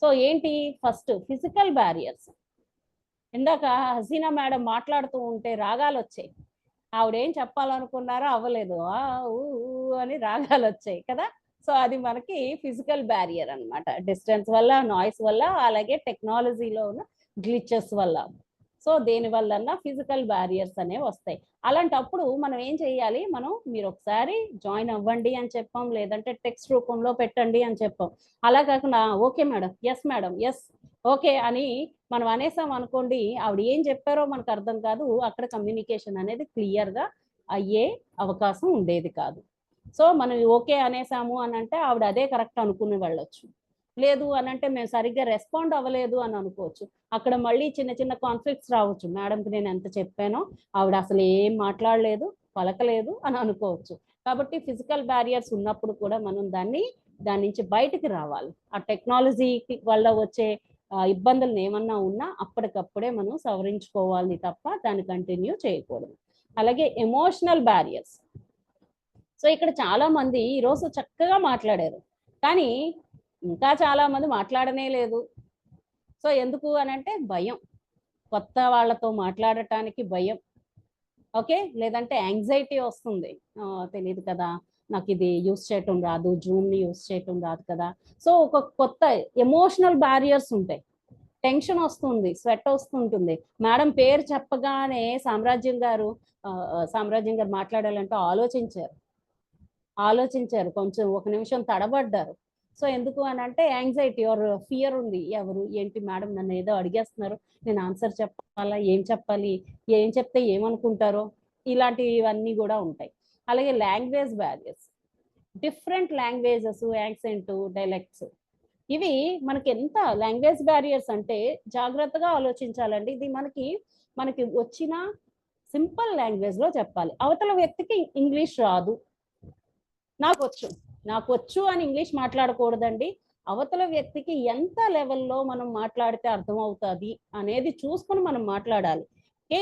సో ఏంటి? First physical barriers. ఇందాక హసీనా మేడం మాట్లాడుతూ ఉంటే రాగాలు వచ్చాయి, ఆవిడేం చెప్పాలనుకున్నారో అవ్వలేదు, అని రాగాలు వచ్చాయి కదా. సో అది మనకి ఫిజికల్ బ్యారియర్ అన్నమాట, డిస్టెన్స్ వల్ల, నాయిస్ వల్ల, అలాగే టెక్నాలజీలో ఉన్న గ్లిచెస్ వల్ల. సో దేని వల్ల ఫిజికల్ బ్యారియర్స్ అనేవి వస్తాయి. అలాంటప్పుడు మనం ఏం చేయాలి? మీరు ఒకసారి జాయిన్ అవ్వండి అని చెప్పాం, లేదంటే టెక్స్ట్ రూపంలో పెట్టండి అని చెప్పాం. అలా కాకుండా ఓకే మేడం, ఎస్ ఓకే అని మనం అనేసాం అనుకోండి, ఆవిడ ఏం చెప్పారో మనకు అర్థం కాదు, అక్కడ కమ్యూనికేషన్ అనేది క్లియర్ గా అయ్యే అవకాశం ఉండేది కాదు. సో మనం ఓకే అనేసాము అని అంటే ఆవిడ అదే కరెక్ట్ అనుకుని వెళ్ళొచ్చు, లేదు అని అంటే మేము సరిగ్గా రెస్పాండ్ అవ్వలేదు అని అనుకోవచ్చు. అక్కడ మళ్ళీ చిన్న కాన్ఫ్లిక్ట్స్ రావచ్చు, మేడంకి నేను ఎంత చెప్పానో ఆవిడ అసలు ఏం మాట్లాడలేదు, పలకలేదు అని అనుకోవచ్చు. కాబట్టి ఫిజికల్ బ్యారియర్స్ ఉన్నప్పుడు కూడా మనం దాని నుంచి బయటికి రావాలి. ఆ టెక్నాలజీ వల్ల వచ్చే ఇబ్బందులు ఏమన్నా ఉన్నా అప్పటికప్పుడే మనం సవరించుకోవాలి తప్ప దాన్ని కంటిన్యూ చేయకూడదు. అలాగే ఎమోషనల్ బ్యారియర్స్. సో ఇక్కడ చాలా మంది ఈరోజు చక్కగా మాట్లాడారు, కానీ ఇంకా చాలా మంది మాట్లాడనే లేదు. సో ఎందుకు అని అంటే భయం, కొత్త వాళ్ళతో మాట్లాడటానికి భయం. ఓకే, లేదంటే యాంగ్జైటీ వస్తుంది, తెలియదు కదా నాకు ఇది యూస్ చేయటం రాదు, జూమ్ని యూస్ చేయటం రాదు కదా. సో ఒక కొత్త ఎమోషనల్ బ్యారియర్స్ ఉంటాయి, టెన్షన్ వస్తుంది, స్వెట్ వస్తుంటుంది. మేడం పేరు చెప్పగానే సామ్రాజ్యం గారు మాట్లాడాలంటే ఆలోచించారు, కొంచెం ఒక నిమిషం తడబడ్డారు. సో ఎందుకు అని అంటే యాంగ్జైటీ ఆర్ ఫియర్ ఉంది, ఎవరు ఏంటి మేడం నన్ను ఏదో అడిగేస్తున్నారు, నేను ఆన్సర్ చెప్పాలా, ఏం చెప్పాలి, ఏం చెప్తే ఏమనుకుంటారో, ఇలాంటివన్నీ కూడా ఉంటాయి. అలాగే language barriers, different languages, accent, dialects, ఇవి మనకి ఎంత లాంగ్వేజ్ బ్యారియర్స్ అంటే జాగ్రత్తగా ఆలోచించాలండి. ఇది మనకి వచ్చిన సింపుల్ లాంగ్వేజ్ లో చెప్పాలి. అవతల వ్యక్తికి ఇంగ్లీష్ రాదు, నాకు వచ్చు అని ఇంగ్లీష్ మాట్లాడకూడదండి. అవతల వ్యక్తికి ఎంత లెవెల్లో మనం మాట్లాడితే అర్థమవుతుంది అనేది చూసుకొని మనం మాట్లాడాలి.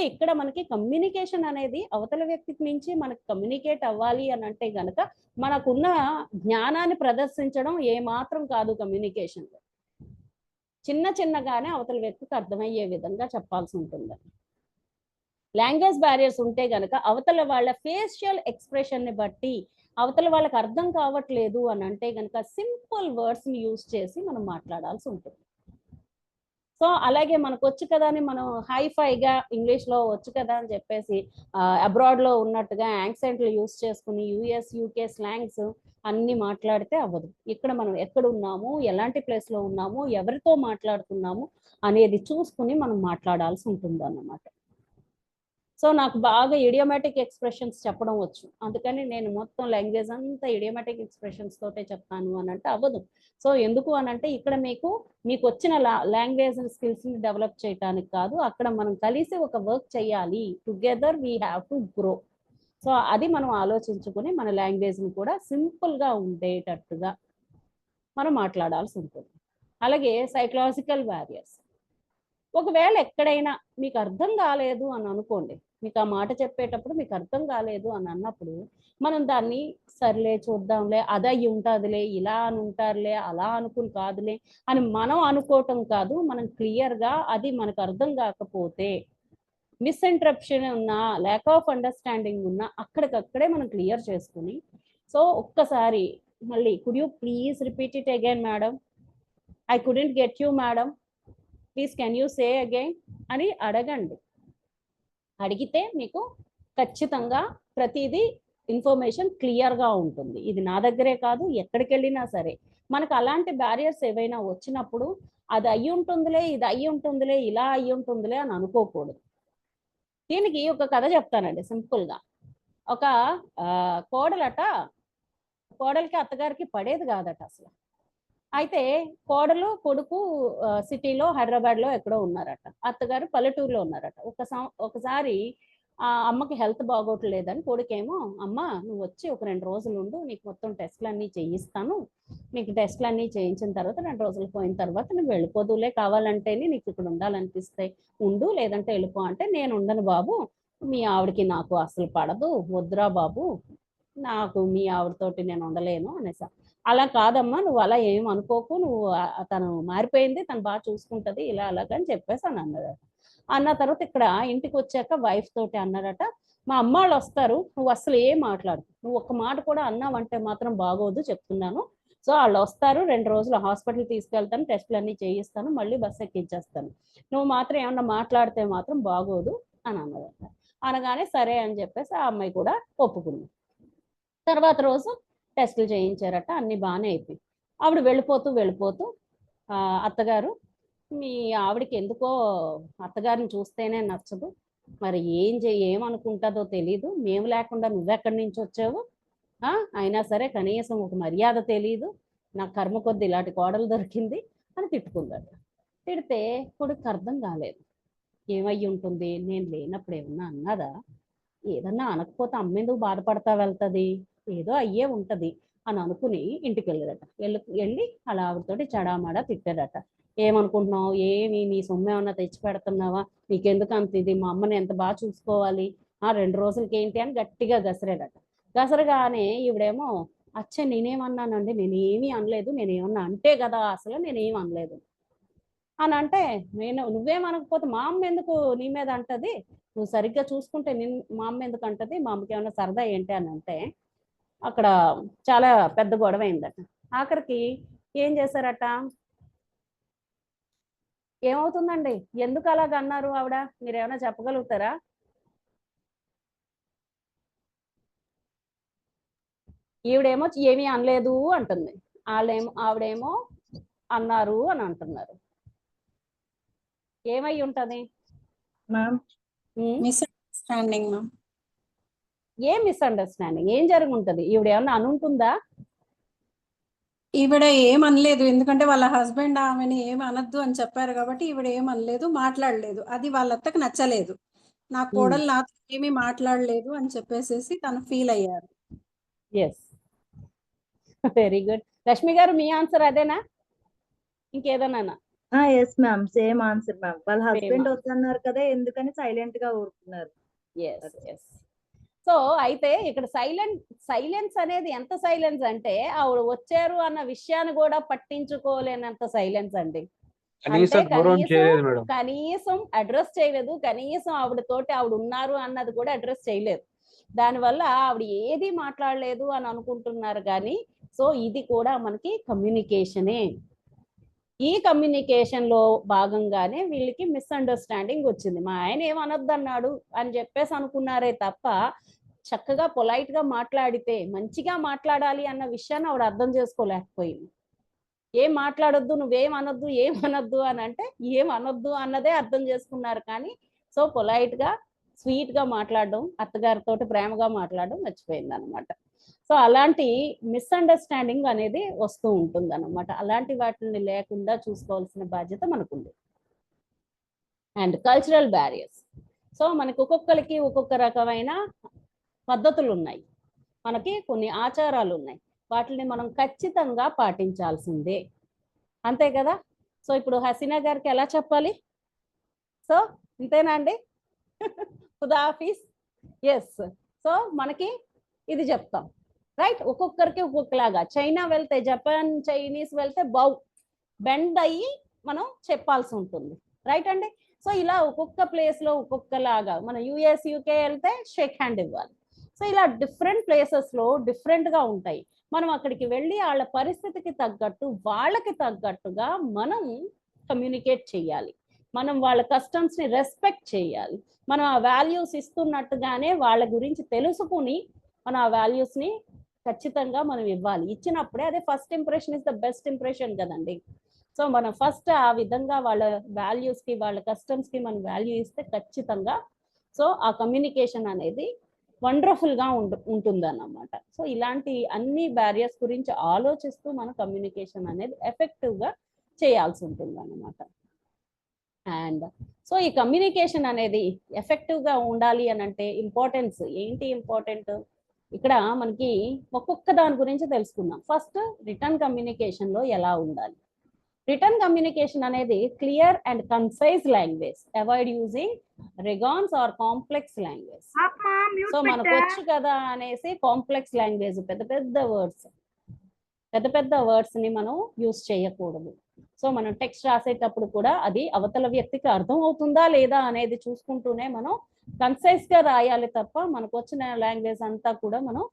ఇక్కడ మనకి కమ్యూనికేషన్ అనేది అవతల వ్యక్తికి నుంచి మనకి కమ్యూనికేట్ అవ్వాలి అని అంటే గనక మనకున్న జ్ఞానాన్ని ప్రదర్శించడం ఏమాత్రం కాదు. కమ్యూనికేషన్ చిన్నగానే అవతల వ్యక్తికి అర్థమయ్యే విధంగా చెప్పాల్సి ఉంటుంది. లాంగ్వేజ్ బ్యారియర్స్ ఉంటే గనక అవతల వాళ్ళ ఫేషియల్ ఎక్స్ప్రెషన్ ని బట్టి అవతల వాళ్ళకి అర్థం కావట్లేదు అని అంటే గనక సింపుల్ వర్డ్స్ ని యూజ్ చేసి మనం మాట్లాడాల్సి ఉంటుంది. సో సో అలాగే మనకు వచ్చు కదా అని మనం హైఫైగా ఇంగ్లీష్లో వచ్చు కదా అని చెప్పేసి అబ్రాడ్లో ఉన్నట్టుగా యాక్సెంట్లు యూస్ చేసుకుని యుఎస్ యూకే స్లాంగ్స్ అన్ని మాట్లాడితే అవ్వదు. ఇక్కడ మనం ఎక్కడ ఉన్నాము, ఎలాంటి ప్లేస్లో ఉన్నాము, ఎవరితో మాట్లాడుతున్నాము అనేది చూసుకుని మనం మాట్లాడాల్సి ఉంటుంది అన్నమాట. సో నాకు బాగా ఇడియోమాటిక్ ఎక్స్ప్రెషన్స్ చెప్పడం వచ్చు, అందుకని నేను మొత్తం లాంగ్వేజ్ అంతా ఇడియోమాటిక్ ఎక్స్ప్రెషన్స్ తోటే చెప్తాను అని అంటే అవ్వదు. సో ఎందుకు అని అంటే ఇక్కడ మీకు వచ్చిన లాంగ్వేజ్ స్కిల్స్ని డెవలప్ చేయడానికి కాదు, అక్కడ మనం కలిసి ఒక వర్క్ చేయాలి, together we have to grow. So అది మనం ఆలోచించుకుని మన లాంగ్వేజ్ని కూడా సింపుల్గా ఉండేటట్టుగా మనం మాట్లాడాల్సి ఉంటుంది. అలాగే సైకలాజికల్ బ్యారియర్స్, ఒకవేళ ఎక్కడైనా మీకు అర్థం కాలేదు అని అనుకోండి, మీకు ఆ మాట చెప్పేటప్పుడు మీకు అర్థం కాలేదు అని అన్నప్పుడు మనం దాన్ని సర్లే చూద్దాంలే, అది అయ్యి ఉంటుందిలే, ఇలా అని ఉంటారులే, అలా అనుకుని కాదులే అని మనం అనుకోవటం కాదు. మనం క్లియర్గా అది మనకు అర్థం కాకపోతే, మిస్ఇంటరప్షన్ ఉన్నా, ల్యాక్ ఆఫ్ అండర్స్టాండింగ్ ఉన్నా అక్కడికక్కడే మనం క్లియర్ చేసుకుని, సో ఒక్కసారి మళ్ళీ could you please repeat it again madam, I couldn't get you madam, please can you say again అని అడగండి. అడిగితే మీకు ఖచ్చితంగా ప్రతిదీ ఇన్ఫర్మేషన్ క్లియర్గా ఉంటుంది. ఇది నా దగ్గరే కాదు, ఎక్కడికి వెళ్ళినా సరే మనకు అలాంటి బ్యారియర్స్ ఏవైనా వచ్చినప్పుడు అది అయ్యి ఉంటుందిలే, ఇది అయ్యి ఉంటుందిలే, ఇలా అయ్యి ఉంటుందిలే అని అనుకోకూడదు. దీనికి ఒక కథ చెప్తానండి సింపుల్గా. ఒక కోడలికి అత్తగారికి పడేది కాదట అసలు. అయితే కోడలు కొడుకు సిటీలో హైదరాబాద్లో ఎక్కడో ఉన్నారట, అత్తగారు పల్లెటూరులో ఉన్నారట. ఒకసారి ఆ అమ్మకి హెల్త్ బాగోట్లేదని కొడుకేమో, అమ్మ నువ్వు వచ్చి ఒక 2 రోజులు ఉండు, నీకు మొత్తం టెస్ట్లు అన్నీ చేయిస్తాను, నీకు టెస్ట్లు అన్నీ చేయించిన తర్వాత 2 రోజులు పోయిన తర్వాత నువ్వు వెళ్ళిపోదులే, కావాలంటేనే నీకు ఇక్కడ ఉండాలనిపిస్తే ఉండు, లేదంటే వెళ్ళిపో అంటే, నేను ఉండను బాబు, మీ ఆవిడకి నాకు అసలు పడదు, వద్దురా బాబు, నాకు మీ ఆవిడతోటి నేను ఉండలేను అనేసా. అలా కాదమ్మా, నువ్వు అలా ఏం అనుకోకు, నువ్వు తను మారిపోయింది, తను బాగా చూసుకుంటుంది, ఇలా అలాగని చెప్పేసి అని అన్నాడట. అన్న తర్వాత ఇక్కడ ఇంటికి వచ్చాక వైఫ్ తోటి అన్నారట, మా అమ్మ వాళ్ళు వస్తారు, నువ్వు అసలు ఏం మాట్లాడు, నువ్వు ఒక్క మాట కూడా అన్నావంటే మాత్రం బాగోదు చెప్తున్నాను. సో వాళ్ళు వస్తారు, 2 రోజులు హాస్పిటల్ తీసుకెళ్తాను, టెస్టులు అన్నీ చేయిస్తాను, మళ్ళీ బస్సు ఎక్కించేస్తాను, నువ్వు మాత్రం ఏమన్నా మాట్లాడితే మాత్రం బాగోదు అని అన్నదట. అనగానే సరే అని చెప్పేసి ఆ అమ్మాయి కూడా ఒప్పుకుంది. తర్వాత రోజు టెస్టులు చేయించారట, అన్నీ బాగానే అయిపోయి ఆవిడ వెళ్ళిపోతూ అత్తగారు, మీ ఆవిడకి ఎందుకో అత్తగారిని చూస్తేనే నచ్చదు, మరి ఏమనుకుంటుందో తెలీదు, మేము లేకుండా నువ్వెక్కడి నుంచి వచ్చావు, అయినా సరే కనీసం ఒక మర్యాద తెలీదు, నా కర్మ కొద్ది ఇలాంటి కోడలు దొరికింది అని తిట్టుకుందట. తిడితే కొడుకు అర్థం కాలేదు, ఏమయ్యి ఉంటుంది, నేను లేనప్పుడు ఏమన్నా అన్నదా, ఏదన్నా అనకపోతే అమ్మ ఎందుకు బాధపడతా వెళ్తుంది, ఏదో అయ్యే ఉంటది అని అనుకుని ఇంటికి వెళ్ళాడట. వెళ్ళి అలా ఆవిడతోటి చడామాడా తిట్టాడట. ఏమనుకుంటున్నావు, ఏమి నీ సొమ్ము ఏమన్నా తెచ్చి పెడుతున్నావా, నీకెందుకు అంత ఇది, మా అమ్మని ఎంత బాగా చూసుకోవాలి, 2 రోజులకి ఏంటి అని గట్టిగా గసిరాడట. గసరగానే ఈవిడేమో, అచ్చే నేనేమన్నానండి, నేనేమీ అనలేదు, నేనేమన్నా అంటే కదా అసలు నేనేం అనలేదు అని అంటే, నువ్వేమనకపోతే మా అమ్మ ఎందుకు నీ మీద అంటది, నువ్వు సరిగ్గా చూసుకుంటే మా అమ్మ ఎందుకు అంటది, మా అమ్మకి ఏమన్నా సరదా ఏంటి అని అంటే అక్కడ చాలా పెద్ద గొడవ అయిందట. ఆఖరికి ఏం చేశారట, ఏమవుతుందండి, ఎందుకు అలాగ అన్నారు ఆవిడ, మీరేమైనా చెప్పగలుగుతారా? ఈవిడేమో ఏమీ అనలేదు అంటుంది, ఆవిడేమో అన్నారు అని అంటున్నారు. ఏమై ఉంటది మ్యామ్? Misunderstanding ma'am. ఏం మిస్అండర్స్టాండింగ్, ఏం జరిగి ఉంటది, ఈవిడ ఏమన్నా అనుంటుందా? ఈవిడ ఏమనలేదు, ఎందుకంటే వాళ్ళ హస్బెండ్ ఆమెని ఏం అనద్దు అని చెప్పారు కాబట్టి ఈవిడ ఏమనలేదు, మాట్లాడలేదు. అది వాళ్ళ అత్తకు నచ్చలేదు, నా కోడలు నాతో ఏమీ మాట్లాడలేదు అని చెప్పేసి తను ఫీల్ అయ్యారు. Yes, very good. రష్మి గారు మీ ఆన్సర్ అదేనా, ఇంకేదన్నా? Yes ma'am, same answer ma'am. వాళ్ళ హస్బెండ్ వద్దన్నారు కదా, ఎందుకని సైలెంట్ గా ఊరుకున్నారు. ఎస్. సో అయితే ఇక్కడ సైలెన్స్ అనేది ఎంత సైలెన్స్ అంటే, ఆవిడ వచ్చారు అన్న విషయాన్ని కూడా పట్టించుకోలేనంత సైలెన్స్ అండి. కనీసం అడ్రస్ చేయలేదు, కనీసం ఆవిడ ఉన్నారు అన్నది కూడా అడ్రస్ చేయలేదు. దానివల్ల ఆవిడ ఏది మాట్లాడలేదు అని అనుకుంటున్నారు కానీ, సో ఇది కూడా మనకి కమ్యూనికేషనే. ఈ కమ్యూనికేషన్ లో భాగంగానే వీళ్ళకి మిస్అండర్స్టాండింగ్ వచ్చింది. మా ఆయన ఏమనొద్దు అన్నాడు అని చెప్పేసి అనుకున్నారే తప్ప చక్కగా పొలైట్ గా మాట్లాడితే, మంచిగా మాట్లాడాలి అన్న విషయాన్ని ఆవిడ అర్థం చేసుకోలేకపోయింది. ఏం మాట్లాడొద్దు, నువ్వేం అనొద్దు, ఏం అనొద్దు అని అంటే ఏం అనొద్దు అన్నదే అర్థం చేసుకున్నారు. కానీ సో పొలైట్ గా స్వీట్ గా మాట్లాడడం, అత్తగారితో ప్రేమగా మాట్లాడడం మర్చిపోయింది అనమాట. సో అలాంటి మిస్అండర్స్టాండింగ్ అనేది వస్తూ ఉంటుంది అనమాట. అలాంటి వాటిని లేకుండా చూసుకోవాల్సిన బాధ్యత మనకుంది. And cultural barriers. సో మనకి ఒక్కొక్కరికి ఒక్కొక్క రకమైన పద్ధతులు ఉన్నాయి, మనకి కొన్ని ఆచారాలు ఉన్నాయి, వాటిని మనం ఖచ్చితంగా పాటించాల్సిందే, అంతే కదా. సో ఇప్పుడు హసీనా గారికి ఎలా చెప్పాలి? సో ఇంతేనా అండి? ఖుదాఫీస్. ఎస్. సో మనకి ఇది చెప్తాం, రైట్? ఒక్కొక్కరికి ఒక్కొక్కలాగా. చైనా వెళ్తే, జపాన్ చైనీస్ వెళ్తే బెండ్ అయ్యి మనం చెప్పాల్సి ఉంటుంది, రైట్ అండి? సో ఇలా ఒక్కొక్క ప్లేస్ లో ఒక్కొక్కలాగా. మన యుఎస్ యూకే వెళ్తే షేక్ హ్యాండ్ ఇవ్వాలి. సో ఇలా డిఫరెంట్ ప్లేసెస్ లో డిఫరెంట్ గా ఉంటాయి. మనం అక్కడికి వెళ్ళి వాళ్ళ పరిస్థితికి తగ్గట్టు, వాళ్ళకి తగ్గట్టుగా మనం కమ్యూనికేట్ చేయాలి. మనం వాళ్ళ కస్టమ్స్ ని రెస్పెక్ట్ చేయాలి. మనం ఆ వాల్యూస్ ఇస్తున్నట్టుగానే వాళ్ళ గురించి తెలుసుకుని మనం ఆ వాల్యూస్ ని ఖచ్చితంగా మనం ఇవ్వాలి. ఇచ్చినప్పుడే అదే first impression is the best impression కదండి. సో మనం ఫస్ట్ ఆ విధంగా వాళ్ళ వాల్యూస్ కి, వాళ్ళ కస్టమ్స్ కి మనం వాల్యూ ఇస్తే ఖచ్చితంగా సో ఆ కమ్యూనికేషన్ అనేది వండర్ఫుల్ గా ఉంటుంది అన్నమాట. సో ఇలాంటి అన్ని బ్యారియర్స్ గురించి ఆలోచిస్తూ మన కమ్యూనికేషన్ అనేది ఎఫెక్టివ్ గా చేయాల్సి ఉంటుంది అన్నమాట. అండ్ సో ఈ కమ్యూనికేషన్ అనేది ఎఫెక్టివ్ గా ఉండాలి అని అంటే ఇంపార్టెన్స్ ఏంటి? ఇంపార్టెంట్ ఇక్కడ మనకి ఒక్కొక్క దాని గురించి తెలుసుకుందాం. ఫస్ట్ రిటర్న్ కమ్యూనికేషన్ లో ఎలా ఉండాలి? రిటర్న్ కమ్యూనికేషన్ అనేది clear and concise language, avoid using jargons or complex language. So మనకు వచ్చు కదా అనేసి కాంప్లెక్స్ లాంగ్వేజ్, పెద్ద పెద్ద వర్డ్స్ ని మనం యూజ్ చేయకూడదు. సో మనం టెక్స్ట్ రాసేటప్పుడు కూడా అది అవతల వ్యక్తికి అర్థం అవుతుందా లేదా అనేది చూసుకుంటూనే మనం కన్సైజ్ గా రాయాలి తప్ప మనకు వచ్చిన లాంగ్వేజ్ అంతా కూడా మనం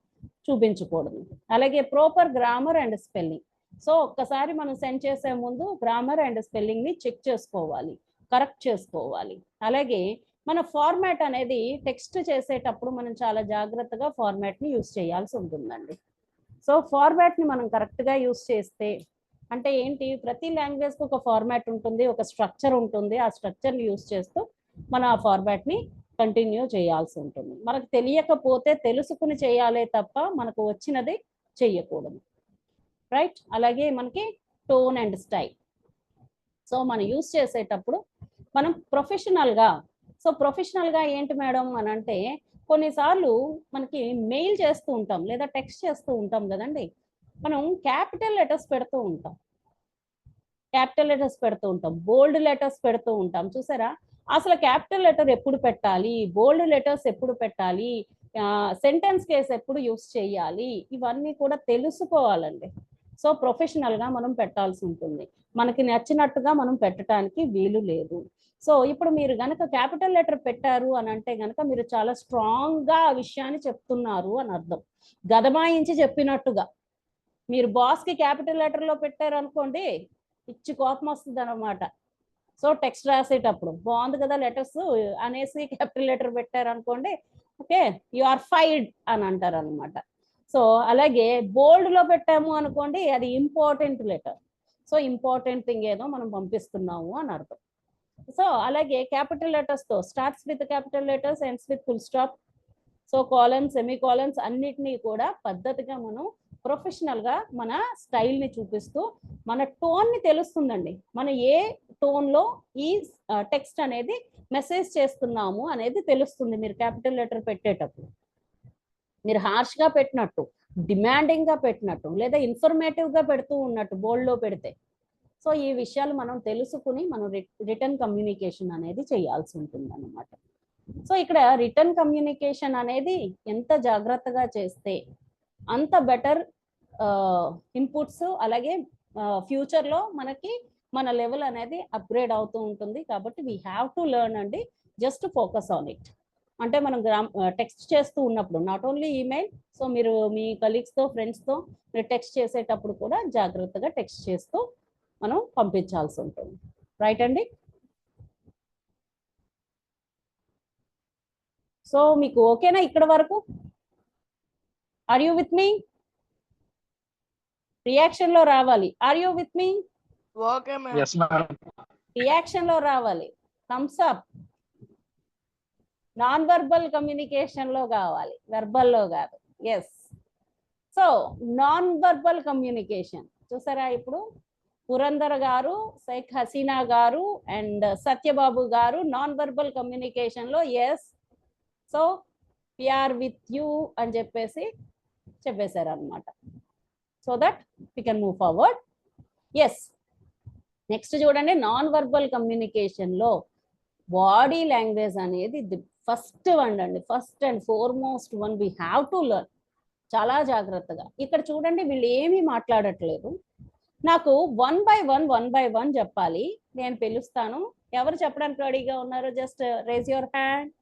చూపించకూడదు. అలాగే proper grammar and spelling. So ఒక్కసారి మనం సెండ్ చేసే ముందు గ్రామర్ అండ్ స్పెల్లింగ్ ని చెక్ చేసుకోవాలి, కరెక్ట్ చేసుకోవాలి. అలాగే మన ఫార్మాట్ అనేది టెక్స్ట్ చేసేటప్పుడు మనం చాలా జాగ్రత్తగా ఫార్మాట్ ని యూజ్ చేయాల్సి ఉంటుందండి. సో ఫార్మాట్ ని మనం కరెక్ట్ గా యూజ్ చేస్తే అంటే ఏంటి? ప్రతి లాంగ్వేజ్ కి ఒక ఫార్మాట్ ఉంటుంది, ఒక స్ట్రక్చర్ ఉంటుంది. ఆ స్ట్రక్చర్ ని యూజ్ చేస్తూ మనం ఆ ఫార్మాట్ ని కంటిన్యూ చేయాల్సి ఉంటుంది. మనకు తెలియకపోతే తెలుసుకుని చేయాలే తప్ప మనకు వచ్చినది చెయ్యకూడదు, రైట్? అలాగే మనకి టోన్ అండ్ స్టైల్. సో మనం యూజ్ చేసేటప్పుడు మనం ప్రొఫెషనల్గా ఏంటి మేడం అని అంటే కొన్నిసార్లు మనకి మెయిల్ చేస్తూ ఉంటాం లేదా టెక్స్ట్ చేస్తూ ఉంటాం కదండి. మనం క్యాపిటల్ లెటర్స్ పెడుతూ ఉంటాం, బోల్డ్ లెటర్స్ పెడుతూ ఉంటాం. చూసారా? అసలు క్యాపిటల్ లెటర్ ఎప్పుడు పెట్టాలి, బోల్డ్ లెటర్స్ ఎప్పుడు పెట్టాలి, సెంటెన్స్ కేస్ ఎప్పుడు యూస్ చేయాలి, ఇవన్నీ కూడా తెలుసుకోవాలండి. సో ప్రొఫెషనల్ గా మనం పెట్టాల్సి ఉంటుంది. మనకి నచ్చినట్టుగా మనం పెట్టడానికి వీలు లేదు. సో ఇప్పుడు మీరు గనక క్యాపిటల్ లెటర్ పెట్టారు అని అంటే గనక మీరు చాలా స్ట్రాంగ్ గా ఆ విషయాన్ని చెప్తున్నారు అని అర్థం. గదమాయించి చెప్పినట్టుగా. మీరు బాస్ కి క్యాపిటల్ లెటర్ లో పెట్టారు అనుకోండి, ఇచ్చి కోపం వస్తుంది అనమాట. సో టెక్స్ట్ రాసేటప్పుడు బాగుంది కదా లెటర్స్ అనేసి క్యాపిటల్ లెటర్ పెట్టారు అనుకోండి, ఓకే యు ఆర్ ఫైర్డ్ అని అంటారు అనమాట. సో అలాగే బోల్డ్ లో పెట్టాము అనుకోండి, అది important letter. So important thing ఏదో మనం పంపిస్తున్నాము అని అర్థం. సో అలాగే క్యాపిటల్ లెటర్స్ తో starts with capital letters, ends with full stop, so colons, semi colons అన్నిటినీ కూడా పద్ధతిగా మనం ప్రొఫెషనల్ గా మన స్టైల్ ని చూపిస్తూ మన టోన్ ని తెలుస్తుందండి. మనం ఏ టోన్ లో ఈ టెక్స్ట్ అనేది మెసేజ్ చేస్తున్నాము అనేది తెలుస్తుంది. మీరు క్యాపిటల్ లెటర్ పెట్టేటప్పుడు మీరు హార్ష్ గా పెట్టినట్టు, డిమాండింగ్ గా పెట్టినట్టు, లేదా ఇన్ఫర్మేటివ్ గా పెడుతూ ఉన్నట్టు బోల్డ్ లో పెడితే. సో ఈ విషయాలు మనం తెలుసుకుని మనం రిటర్న్ కమ్యూనికేషన్ అనేది చేయాల్సి ఉంటుంది అన్నమాట. సో ఇక్కడ రిటర్న్ కమ్యూనికేషన్ అనేది ఎంత జాగ్రత్తగా చేస్తే అంత బెటర్ ఇన్పుట్స్, అలాగే ఫ్యూచర్ లో మనకి మన లెవెల్ అనేది అప్గ్రేడ్ అవుతూ ఉంటుంది. కాబట్టి వీ హ్యావ్ టు లెర్న్ అండి, జస్ట్ ఫోకస్ ఆన్ ఇట్. అంటే మనం టెక్స్ట్ చేస్తూ ఉన్నప్పుడు నాట్ ఓన్లీ ఈమెయిల్, సో మీరు మీ కలీగ్స్ తో, ఫ్రెండ్స్ తో మీరు టెక్స్ట్ చేసేటప్పుడు కూడా జాగ్రత్తగా టెక్స్ట్ చేస్తూ మనం పంపించాల్సి ఉంటుంది. రైట్ అండి? సో మీకు ఓకేనా ఇక్కడ వరకు? Are you with me? Reaction లో రావాలి. Are you with me? Okay madam. Reaction లో రావాలి. Thumbs up. Non verbal communication లో కావాలి, వెర్బల్ లో కాదు. Yes. So non verbal communication చూసారా? ఇప్పుడు పురందర్ గారు, షేక్ హసీనా గారు అండ్ సత్యబాబు గారు నాన్ వర్బల్ కమ్యూనికేషన్ లో yes, so we are with you అని చెప్పేశారు అనమాట. So that we can move forward. Yes. Next చూడండి, నాన్ వర్బల్ కమ్యూనికేషన్ లో బాడీ లాంగ్వేజ్ అనేది ది ఫస్ట్ వన్ అండి, first and foremost one we have to learn. చాలా జాగ్రత్తగా. ఇక్కడ చూడండి, వీళ్ళు ఏమీ మాట్లాడట్లేదు. నాకు 1 by 1 చెప్పాలి. నేను పిలుస్తాను. ఎవరు చెప్పడానికి రెడీగా ఉన్నారు? Just raise your hand.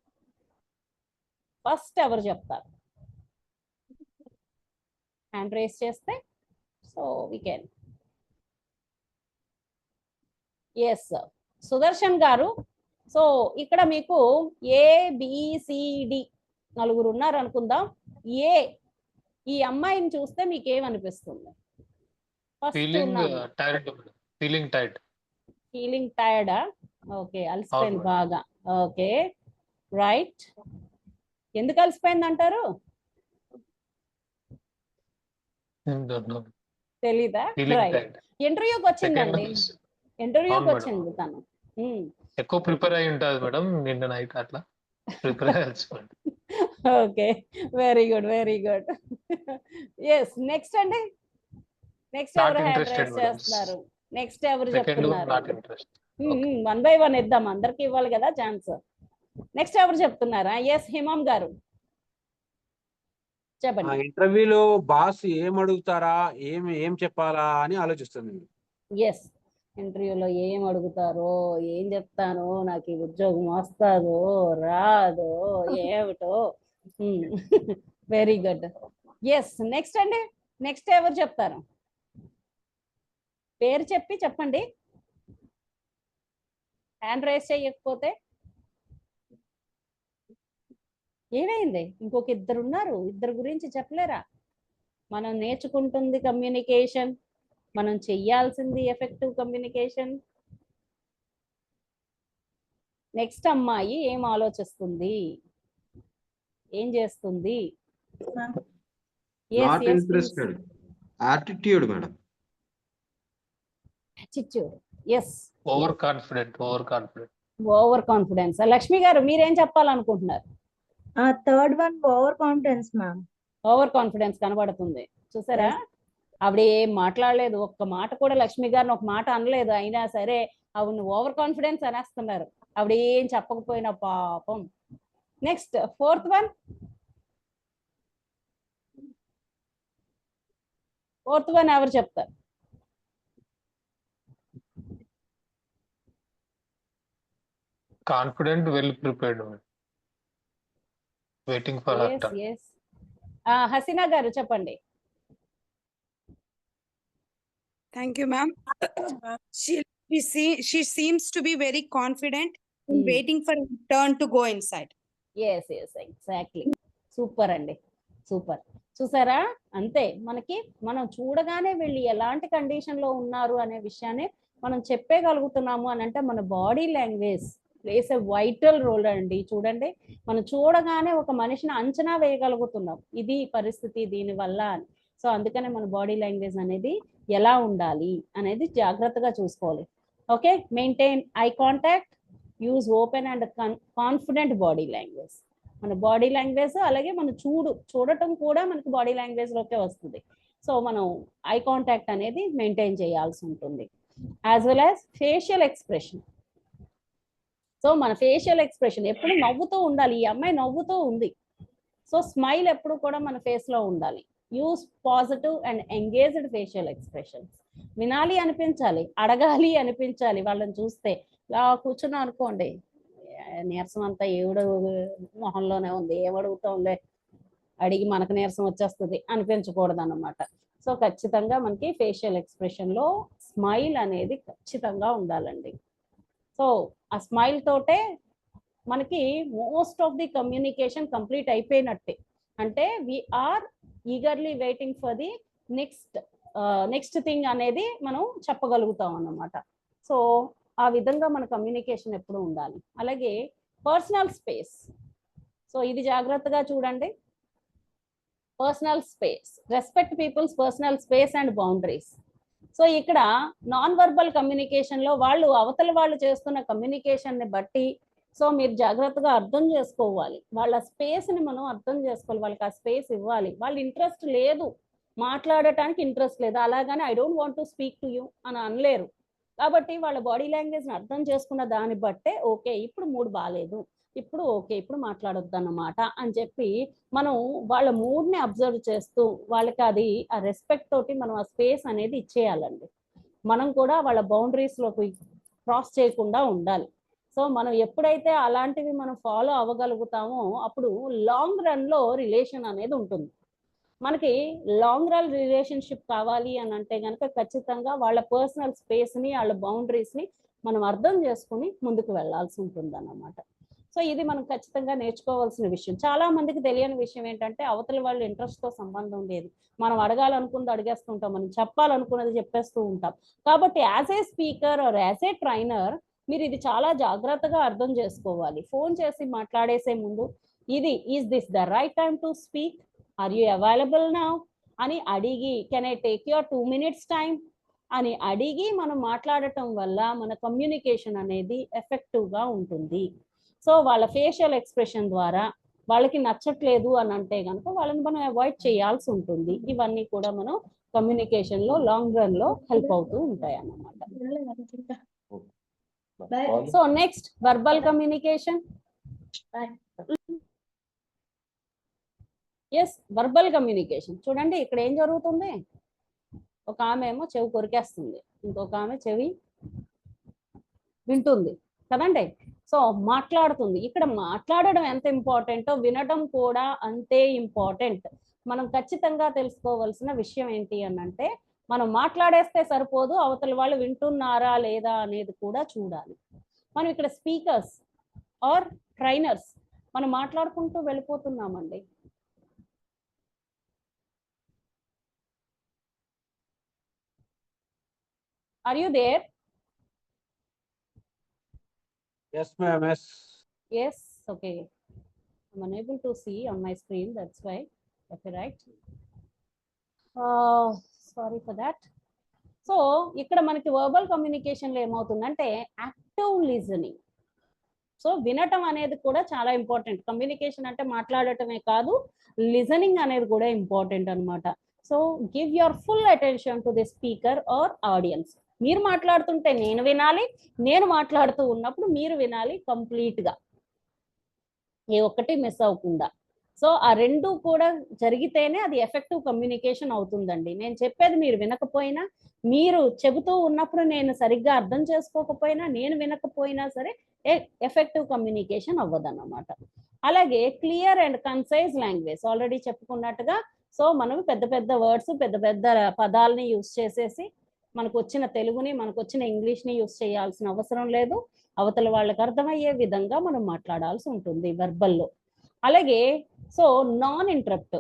First ఎవరు చెప్తారు? హ్యాండ్ రేస్ చేస్తే so we can. Yes, Sudarshan గారు. సో ఇక్కడ మీకు ABCD నలుగురు ఉన్నారు అనుకుందాం. ఈ అమ్మాయిని చూస్తే మీకు ఏమనిపిస్తుంది? ఫీలింగ్ టైర్డా? ఓకే, అలసిపోయింది బాగా. Okay, right. ఎందుకు అలసిపోయింది అంటారు? తెలీదా? రైట్. ఇంటర్వ్యూకి వచ్చిందండి, ఇంటర్వ్యూకి వచ్చింది తను. ఎక్కువ ప్రిపేర్ అయి ఉంటుంది మేడం, నిన్న నైట్ అట్లా ప్రిపేర్ అయ్యాల్సింది. Okay, very good, very good. Yes, next అండి. నెక్స్ట్ ఎవరు హ్యాండ్ రైజ్ చేస్తున్నారు? నెక్స్ట్ ఎవరు చెప్తున్నారు? 1 by 1 ఇద్దాం, అందరికి ఇవ్వాలి కదా ఛాన్స్. నెక్స్ట్ ఎవరు చెప్తున్నారా? ఎస్, హిమం గారు చెప్పండి. ఇంటర్వ్యూలో బాస్ ఏం అడుగుతారా, ఏం చెప్పాలా అని ఆలోచిస్తుంది. ఎస్, ఇంటర్వ్యూలో ఏం అడుగుతారో, ఏం చెప్తానో, నాకు ఈ ఉద్యోగం వస్తుందో రాదో ఏమిటో. Very good. ఎస్, నెక్స్ట్ అండి. నెక్స్ట్ ఎవరు చెప్తారు? పేరు చెప్పండి. హ్యాండ్ రైస్ చేయకపోతే ఏమైంది? ఇంకొక ఇద్దరు ఉన్నారు, ఇద్దరు గురించి చెప్పలేరా? మనం నేర్చుకుంటుంది కమ్యూనికేషన్, మనం చెయ్యాల్సింది ఎఫెక్టివ్ కమ్యూనికేషన్. నెక్స్ట్ అమ్మాయి ఏం ఆలోచిస్తుంది, ఏం చేస్తుంది? Not interested. Attitude madam. Attitude. Yes. Over confidence. Lakshmi గారు మీరేం చెప్పాలనుకుంటున్నారు? Third one over confidence ma'am. Over confidence కనబడుతుంది చూసారా? ఆవిడ ఏం మాట్లాడలేదు, ఒక్క మాట కూడా లక్ష్మి గారిని ఒక మాట అనలేదు. అయినా సరే ఆవిడ ఓవర్ కాన్ఫిడెన్స్ అనేస్తున్నారు, ఆవిడ ఏం చెప్పకపోయినా పాపం. నెక్స్ట్ ఫోర్త్ వన్ ఎవరు చెప్తారు? Confident, well prepared, waiting for her turn. Haseena గారు చెప్పండి. Thank you, ma'am. She seems to be very confident and waiting for her turn to go inside. Yes, exactly. Super అండి, సూపర్. చూసారా? అంతే, మనం చూడగానే వీళ్ళు ఎలాంటి కండిషన్ లో ఉన్నారు అనే విషయాన్ని మనం చెప్పగలుగుతున్నాము అని అంటే మన body language plays a vital role అండి. చూడండి, మనం చూడగానే ఒక మనిషిని అంచనా వేయగలుగుతున్నాం, ఇది పరిస్థితి దీనివల్ల అని. సో అందుకనే మన బాడీ లాంగ్వేజ్ అనేది ఎలా ఉండాలి అనేది జాగ్రత్తగా చూసుకోవాలి. Okay, maintain eye contact, use open and confident body language. మన బాడీ లాంగ్వేజ్ అలాగే మనం చూడటం కూడా మనకి బాడీ లాంగ్వేజ్ లోకే వస్తుంది. సో మనం ఐ కాంటాక్ట్ అనేది మెయింటైన్ చేయాల్సి ఉంటుంది. As well as facial expression. So మన ఫేషియల్ ఎక్స్ప్రెషన్ ఎప్పుడు నవ్వుతూ ఉండాలి. ఈ అమ్మాయి నవ్వుతూ ఉంది, సో స్మైల్ ఎప్పుడు కూడా మన ఫేస్ లో ఉండాలి. Use positive and engaged facial expressions. వినాలి అనిపించాలి, అడగాలి అనిపించాలి. వాళ్ళని చూస్తే ఇలా కూర్చున్నాం అనుకోండి, నీరసం అంతా ఏవిడ మొహంలోనే ఉంది, ఏమడుగుతాంలే, అడిగి మనకు నీరసం వచ్చేస్తుంది అనిపించకూడదు అన్నమాట. సో ఖచ్చితంగా మనకి ఫేషియల్ ఎక్స్ప్రెషన్ లో స్మైల్ అనేది ఖచ్చితంగా ఉండాలండి. సో ఆ స్మైల్ తోటే మనకి most of the communication complete అయిపోయినట్టే. అంటే we are eagerly waiting for the next thing అనేది మనం చెప్పగలుగుతాం అన్నమాట. సో ఆ విధంగా మన కమ్యూనికేషన్ ఎప్పుడు ఉండాలి. అలాగే పర్సనల్ స్పేస్. సో ఇది జాగ్రత్తగా చూడండి. Personal space, respect people's personal space and boundaries. So ఇక్కడ నాన్ వర్బల్ కమ్యూనికేషన్ లో అవతల వాళ్ళు చేస్తున్న కమ్యూనికేషన్ ని బట్టి సో మీరు జాగ్రత్తగా అర్థం చేసుకోవాలి. వాళ్ళ స్పేస్ ని మనం అర్థం చేసుకోవాలి. వాళ్ళకి ఆ స్పేస్ ఇవ్వాలి. వాళ్ళ ఇంట్రెస్ట్ లేదు, మాట్లాడటానికి ఇంట్రెస్ట్ లేదు, అలాగని I don't want to speak to you అని అనలేరు. కాబట్టి వాళ్ళ బాడీ లాంగ్వేజ్ ని అర్థం చేసుకున్న దాన్ని బట్టే ఓకే ఇప్పుడు మూడ్ బాగాలేదు, ఇప్పుడు ఓకే ఇప్పుడు మాట్లాడొద్దు అన్నమాట అని చెప్పి మనం వాళ్ళ మూడ్ ని అబ్జర్వ్ చేస్తూ వాళ్ళకి అది ఆ రెస్పెక్ట్ తోటి మనం ఆ స్పేస్ అనేది ఇచ్చేయాలండి. మనం కూడా వాళ్ళ బౌండరీస్ లోకి క్రాస్ చేయకుండా ఉండాలి. సో మనం ఎప్పుడైతే అలాంటివి మనం ఫాలో అవ్వగలుగుతామో అప్పుడు లాంగ్ రన్ లో రిలేషన్ అనేది ఉంటుంది. మనకి లాంగ్ రన్ రిలేషన్షిప్ కావాలి అని అంటే కనుక ఖచ్చితంగా వాళ్ళ పర్సనల్ స్పేస్ ని వాళ్ళ బౌండరీస్ ని మనం అర్థం చేసుకుని ముందుకు వెళ్లాల్సి ఉంటుంది అన్నమాట. సో ఇది మనం ఖచ్చితంగా నేర్చుకోవాల్సిన విషయం. చాలా మందికి తెలియని విషయం ఏంటంటే అవతల వాళ్ళ ఇంట్రెస్ట్ తో సంబంధం లేదు. మనం అడగాలనుకున్నది అడిగేస్తుంటాం, మనం చెప్పాలనుకున్నది చెప్పేస్తూ ఉంటాం. కాబట్టి as a speaker or as a trainer మీరు ఇది చాలా జాగ్రత్తగా అర్థం చేసుకోవాలి. ఫోన్ చేసి మాట్లాడేసే ముందు is this the right time to speak, are you available now అని అడిగి, can I take your 2 minutes time అని అడిగి మనం మాట్లాడటం వల్ల మన కమ్యూనికేషన్ అనేది ఎఫెక్టివ్ గా ఉంటుంది. సో వాళ్ళ ఫేషియల్ ఎక్స్ప్రెషన్ ద్వారా వాళ్ళకి నచ్చట్లేదు అని అంటే కనుక వాళ్ళని మనం అవాయిడ్ చేయాల్సి ఉంటుంది. ఇవన్నీ కూడా మనం కమ్యూనికేషన్ లో లాంగ్ రన్ లో హెల్ప్ అవుతూ ఉంటాయి అన్నమాట. So next verbal communication. Yes, verbal communication చూడండి. ఇక్కడ ఏం జరుగుతుంది, ఒక ఆమె ఏమో చెవి కొరికేస్తుంది, ఇంకొక ఆమె చెవి వింటుంది కదండి. సో మాట్లాడుతుంది. ఇక్కడ మాట్లాడడం ఎంత ఇంపార్టెంటో వినడం కూడా అంతే ఇంపార్టెంట్. మనం ఖచ్చితంగా తెలుసుకోవాల్సిన విషయం ఏంటి అని అంటే మనం మాట్లాడేస్తే సరిపోదు, అవతల వాళ్ళు వింటున్నారా లేదా అనేది కూడా చూడాలి. మనం ఇక్కడ స్పీకర్స్ ఆర్ ట్రైనర్స్ మనం మాట్లాడుకుంటూ వెళ్ళిపోతున్నామండి. Are you there? Yes, ma'am. Yes. Yes, okay. I'm unable to see on my screen, that's why. Okay, right. Sorry for that. So ఇక్కడ మనకి వర్బల్ కమ్యూనికేషన్ లో ఏమవుతుందంటే యాక్టివ్ లిజనింగ్. సో వినటం అనేది కూడా చాలా ఇంపార్టెంట్. కమ్యూనికేషన్ అంటే మాట్లాడటమే కాదు, లిజనింగ్ అనేది కూడా ఇంపార్టెంట్ అన్నమాట. So give your full attention to the speaker or audience. మీరు మాట్లాడుతుంటే నేను వినాలి, నేను మాట్లాడుతూ ఉన్నప్పుడు మీరు వినాలి కంప్లీట్ గా, ఏ ఒక్కటి మిస్ అవ్వకుండా. సో ఆ రెండు కూడా జరిగితేనే అది ఎఫెక్టివ్ కమ్యూనికేషన్ అవుతుందండి. నేను చెప్పేది మీరు వినకపోయినా, మీరు చెబుతూ ఉన్నప్పుడు నేను సరిగ్గా అర్థం చేసుకోకపోయినా, నేను వినకపోయినా సరే ఎఫెక్టివ్ కమ్యూనికేషన్ అవ్వదన్నమాట. అలాగే clear and concise language already చెప్పుకున్నట్టుగా. సో మనం పెద్ద పెద్ద వర్డ్స్, పెద్ద పెద్ద పదాలని యూజ్ చేసేసి మనకు వచ్చిన తెలుగుని, మనకు వచ్చిన ఇంగ్లీష్ని యూజ్ చేయాల్సిన అవసరం లేదు. అవతల వాళ్ళకి అర్థమయ్యే విధంగా మనం మాట్లాడాల్సి ఉంటుంది వెర్బల్లో. అలాగే so non interrupt,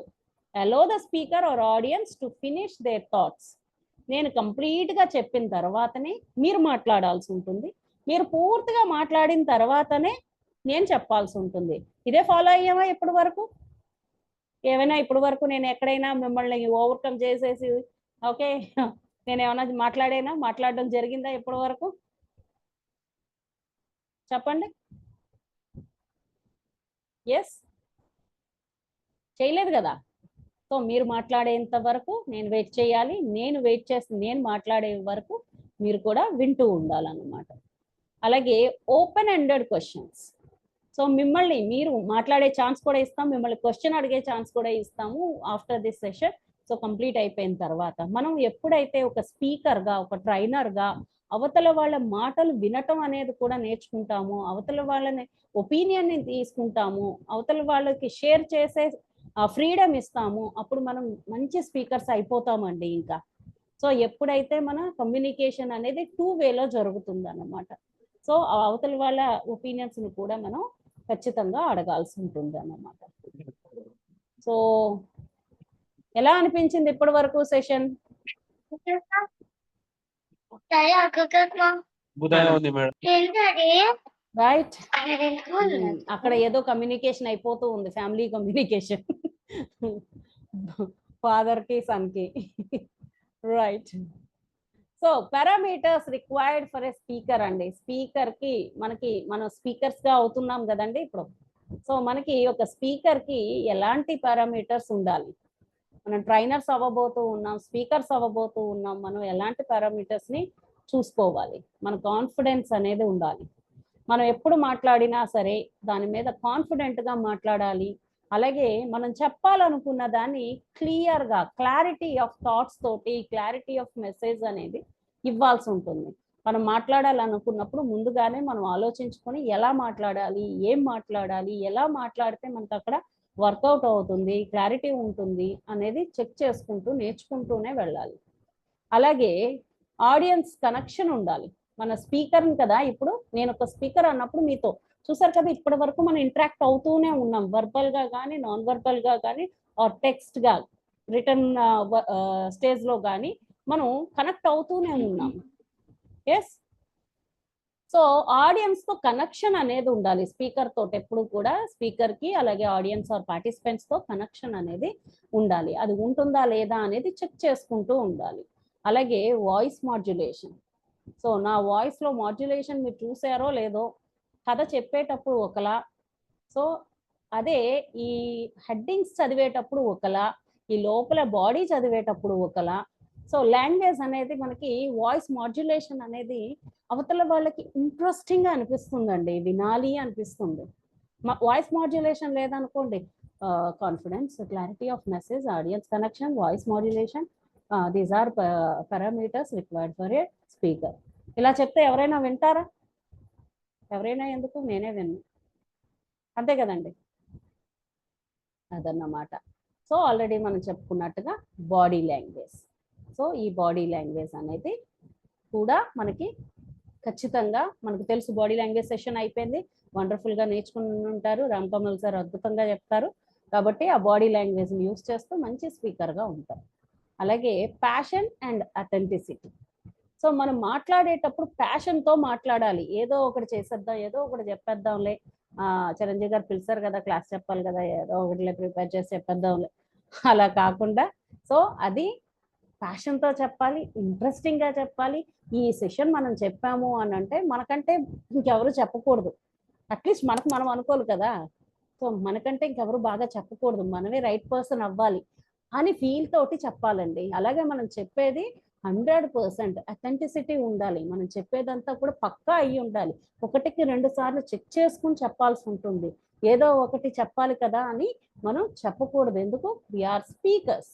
allow the speaker or audience to finish their thoughts. నేను కంప్లీట్గా చెప్పిన తర్వాతనే మీరు మాట్లాడాల్సి ఉంటుంది. మీరు పూర్తిగా మాట్లాడిన తర్వాతనే నేను చెప్పాల్సి ఉంటుంది. ఇదే ఫాలో అయ్యామా ఇప్పటి వరకు? ఏమైనా ఇప్పటి వరకు నేను ఎక్కడైనా మిమ్మల్ని ఓవర్కమ్ చేసేసి ఓకే నేను ఏమైనా మాట్లాడడం జరిగిందా ఇప్పటి వరకు? చెప్పండి. ఎస్, చేయలేదు కదా. సో మీరు మాట్లాడేంత వరకు నేను వెయిట్ చేయాలి. నేను వెయిట్ చేసి నేను మాట్లాడే వరకు మీరు కూడా వింటూ ఉండాలన్నమాట. అలాగే ఓపెన్ ఎండెడ్ క్వశ్చన్స్. సో మిమ్మల్ని మీరు మాట్లాడే ఛాన్స్ కూడా ఇస్తాం, మిమ్మల్ని క్వశ్చన్ అడిగే ఛాన్స్ కూడా ఇస్తాము after this session. So complete అయిపోయిన తర్వాత మనం ఎప్పుడైతే ఒక స్పీకర్గా, ఒక ట్రైనర్గా అవతల వాళ్ళ మాటలు వినటం అనేది కూడా నేర్చుకుంటాము, అవతల వాళ్ళని ఒపీనియన్ని తీసుకుంటాము, అవతల వాళ్ళకి షేర్ చేసే ఫ్రీడమ్ ఇస్తామో అప్పుడు మనం మంచి స్పీకర్స్ అయిపోతామండి. ఇంకా సో ఎప్పుడైతే మన కమ్యూనికేషన్ అనేది 2 వేలో జరుగుతుంది అన్నమాట. సో అవతల వాళ్ళ ఒపీనియన్స్ ని కూడా మనం ఖచ్చితంగా అడగాల్సి ఉంటుంది అన్నమాట. సో ఎలా అనిపించింది ఇప్పటి వరకు సెషన్? ఉంది మేడం. రైట్, అక్కడ ఏదో కమ్యూనికేషన్ అయిపోతూ ఉంది, ఫ్యామిలీ కమ్యూనికేషన్ ఫాదర్ కి సన్ కి. Right. So parameters required for a speaker అండి. స్పీకర్ కి మనం స్పీకర్స్ గా అవుతున్నాం కదండి ఇప్పుడు. సో మనకి ఒక స్పీకర్ కి ఎలాంటి పారామీటర్స్ ఉండాలి? మనం ట్రైనర్స్ అవ్వబోతూ ఉన్నాం, స్పీకర్స్ అవ్వబోతూ ఉన్నాం. మనం ఎలాంటి పారామీటర్స్ ని చూసుకోవాలి? మన కాన్ఫిడెన్స్ అనేది ఉండాలి. మనం ఎప్పుడు మాట్లాడినా సరే దాని మీద కాన్ఫిడెంట్ గా మాట్లాడాలి. అలాగే మనం చెప్పాలనుకున్న దాన్ని క్లియర్ గా, క్లారిటీ ఆఫ్ థాట్స్ తోటి, క్లారిటీ ఆఫ్ మెసేజ్ అనేది ఇవ్వాల్సి ఉంటుంది. మనం మాట్లాడాలనుకున్నప్పుడు ముందుగానే మనం ఆలోచించుకొని ఎలా మాట్లాడాలి, ఏం మాట్లాడాలి, ఎలా మాట్లాడితే మనకు అక్కడ వర్కౌట్ అవుతుంది, క్లారిటీ ఉంటుంది అనేది చెక్ చేసుకుంటూ నేర్చుకుంటూనే వెళ్ళాలి. అలాగే ఆడియన్స్ కనెక్షన్ ఉండాలి. మన స్పీకర్ని కదా, ఇప్పుడు నేను ఒక స్పీకర్ అన్నప్పుడు మీతో చూసారు కదా, ఇప్పటి వరకు మనం ఇంటరాక్ట్ అవుతూనే ఉన్నాం, వర్బల్ గా కానీ, నాన్ వర్బల్ గా కానీ, ఆర్ టెక్స్ట్ గా, రిటర్న్ స్టేజ్ లో కానీ మనం కనెక్ట్ అవుతూనే ఉన్నాం. ఎస్. సో ఆడియన్స్ తో కనెక్షన్ అనేది ఉండాలి స్పీకర్ తోటి. ఎప్పుడు కూడా స్పీకర్ కి అలాగే ఆడియన్స్ ఆర్ పార్టిసిపెంట్స్ తో కనెక్షన్ అనేది ఉండాలి. అది ఉంటుందా లేదా అనేది చెక్ చేసుకుంటూ ఉండాలి. అలాగే వాయిస్ మాడ్యులేషన్. సో నా వాయిస్ లో మాడ్యులేషన్ మీరు చూసారో లేదో, కథ చెప్పేటప్పుడు ఒకలా, సో అదే ఈ హెడ్డింగ్స్ చదివేటప్పుడు ఒకలా, ఈ లోపల బాడీ చదివేటప్పుడు ఒకలా. సో లాంగ్వేజ్ అనేది మనకి వాయిస్ మాడ్యులేషన్ అనేది అవతల వాళ్ళకి ఇంట్రెస్టింగ్ గా అనిపిస్తుందండి, వినాలి అనిపిస్తుంది. వాయిస్ మాడ్యులేషన్ లేదనుకోండి, confidence, clarity of message, audience connection, voice modulation, these are parameters required for a speaker. ఇలా చెప్తే ఎవరైనా వింటారా? ఎవరైనా ఎందుకు, నేనే విన్ను, అంతే కదండి. అదన్నమాట. సో ఆల్రెడీ మనం చెప్పుకున్నట్టుగా బాడీ లాంగ్వేజ్. సో ఈ బాడీ లాంగ్వేజ్ అనేది కూడా మనకి ఖచ్చితంగా మనకు తెలుసు. బాడీ లాంగ్వేజ్ సెషన్ అయిపోయింది, వండర్ఫుల్ గా నేర్చుకుని ఉంటారు. రాంకమల్ సార్ అద్భుతంగా చెప్తారు. కాబట్టి ఆ బాడీ లాంగ్వేజ్ యూస్ చేస్తూ మంచి స్పీకర్ గా ఉంటారు. అలాగే ప్యాషన్ అండ్ అథెంటిసిటీ. సో మనం మాట్లాడేటప్పుడు ప్యాషన్ తో మాట్లాడాలి. ఏదో ఒకటి చేసేద్దాం, ఏదో ఒకటి చెప్పేద్దాంలే, చిరంజీవి గారు పిలిచారు కదా క్లాస్ చెప్పాలి కదా, ఏదో ఒకటిలే ప్రిపేర్ చేసి చెప్పేద్దాంలే, అలా కాకుండా సో అది ప్యాషన్ తో చెప్పాలి, ఇంట్రెస్టింగ్ గా చెప్పాలి. ఈ సెషన్ మనం చెప్పాము అని అంటే మనకంటే ఇంకెవరు చెప్పకూడదు. అట్లీస్ట్ మనకు మనం అనుకోవాలి కదా, సో మనకంటే ఇంకెవరు బాగా చెప్పకూడదు, మనమే రైట్ పర్సన్ అవ్వాలి అని ఫీల్ తోటి చెప్పాలండి. అలాగే మనం చెప్పేది 100% అథెంటిసిటీ ఉండాలి. మనం చెప్పేదంతా కూడా పక్కా అయ్యి ఉండాలి. 1కి 2 సార్లు చెక్ చేసుకుని చెప్పాల్సి ఉంటుంది. ఏదో ఒకటి చెప్పాలి కదా అని మనం చెప్పకూడదు. ఎందుకు? వీఆర్ స్పీకర్స్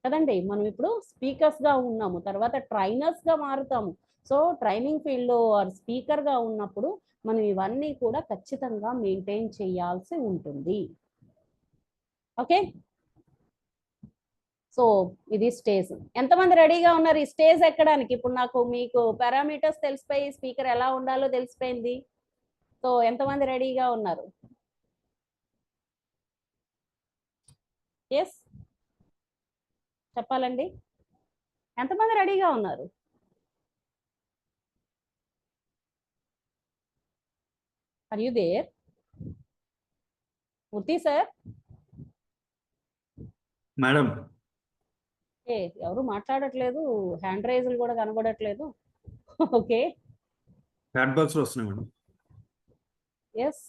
కదండి. మనం ఇప్పుడు స్పీకర్స్ గా ఉన్నాము, తర్వాత ట్రైనర్స్ గా మారుతాము. సో ట్రైనింగ్ ఫీల్డ్ లో ఆర్ స్పీకర్ గా ఉన్నప్పుడు మనం ఇవన్నీ కూడా ఖచ్చితంగా మెయింటైన్ చేయాల్సి ఉంటుంది. ఓకే. సో ఇది స్టేజ్. ఎంతమంది రెడీగా ఉన్నారు ఈ స్టేజ్ ఎక్కడానికి? ఇప్పుడు నాకు మీకు పారామీటర్స్ తెలిసిపోయి స్పీకర్ ఎలా ఉండాలో తెలిసిపోయింది. సో ఎంతమంది రెడీగా ఉన్నారు? ఎస్ చెప్పాలండి, ఎంతమంది రెడీగా ఉన్నారు? Are you there? Murthy sir madam ఎవరు మాట్లాడట్లేదు, హ్యాండ్ రైజులు కూడా కనబడట్లేదు. ఓకే, చాట్ బాక్స్ లో వస్తున్నాయి మేడం. ఎస్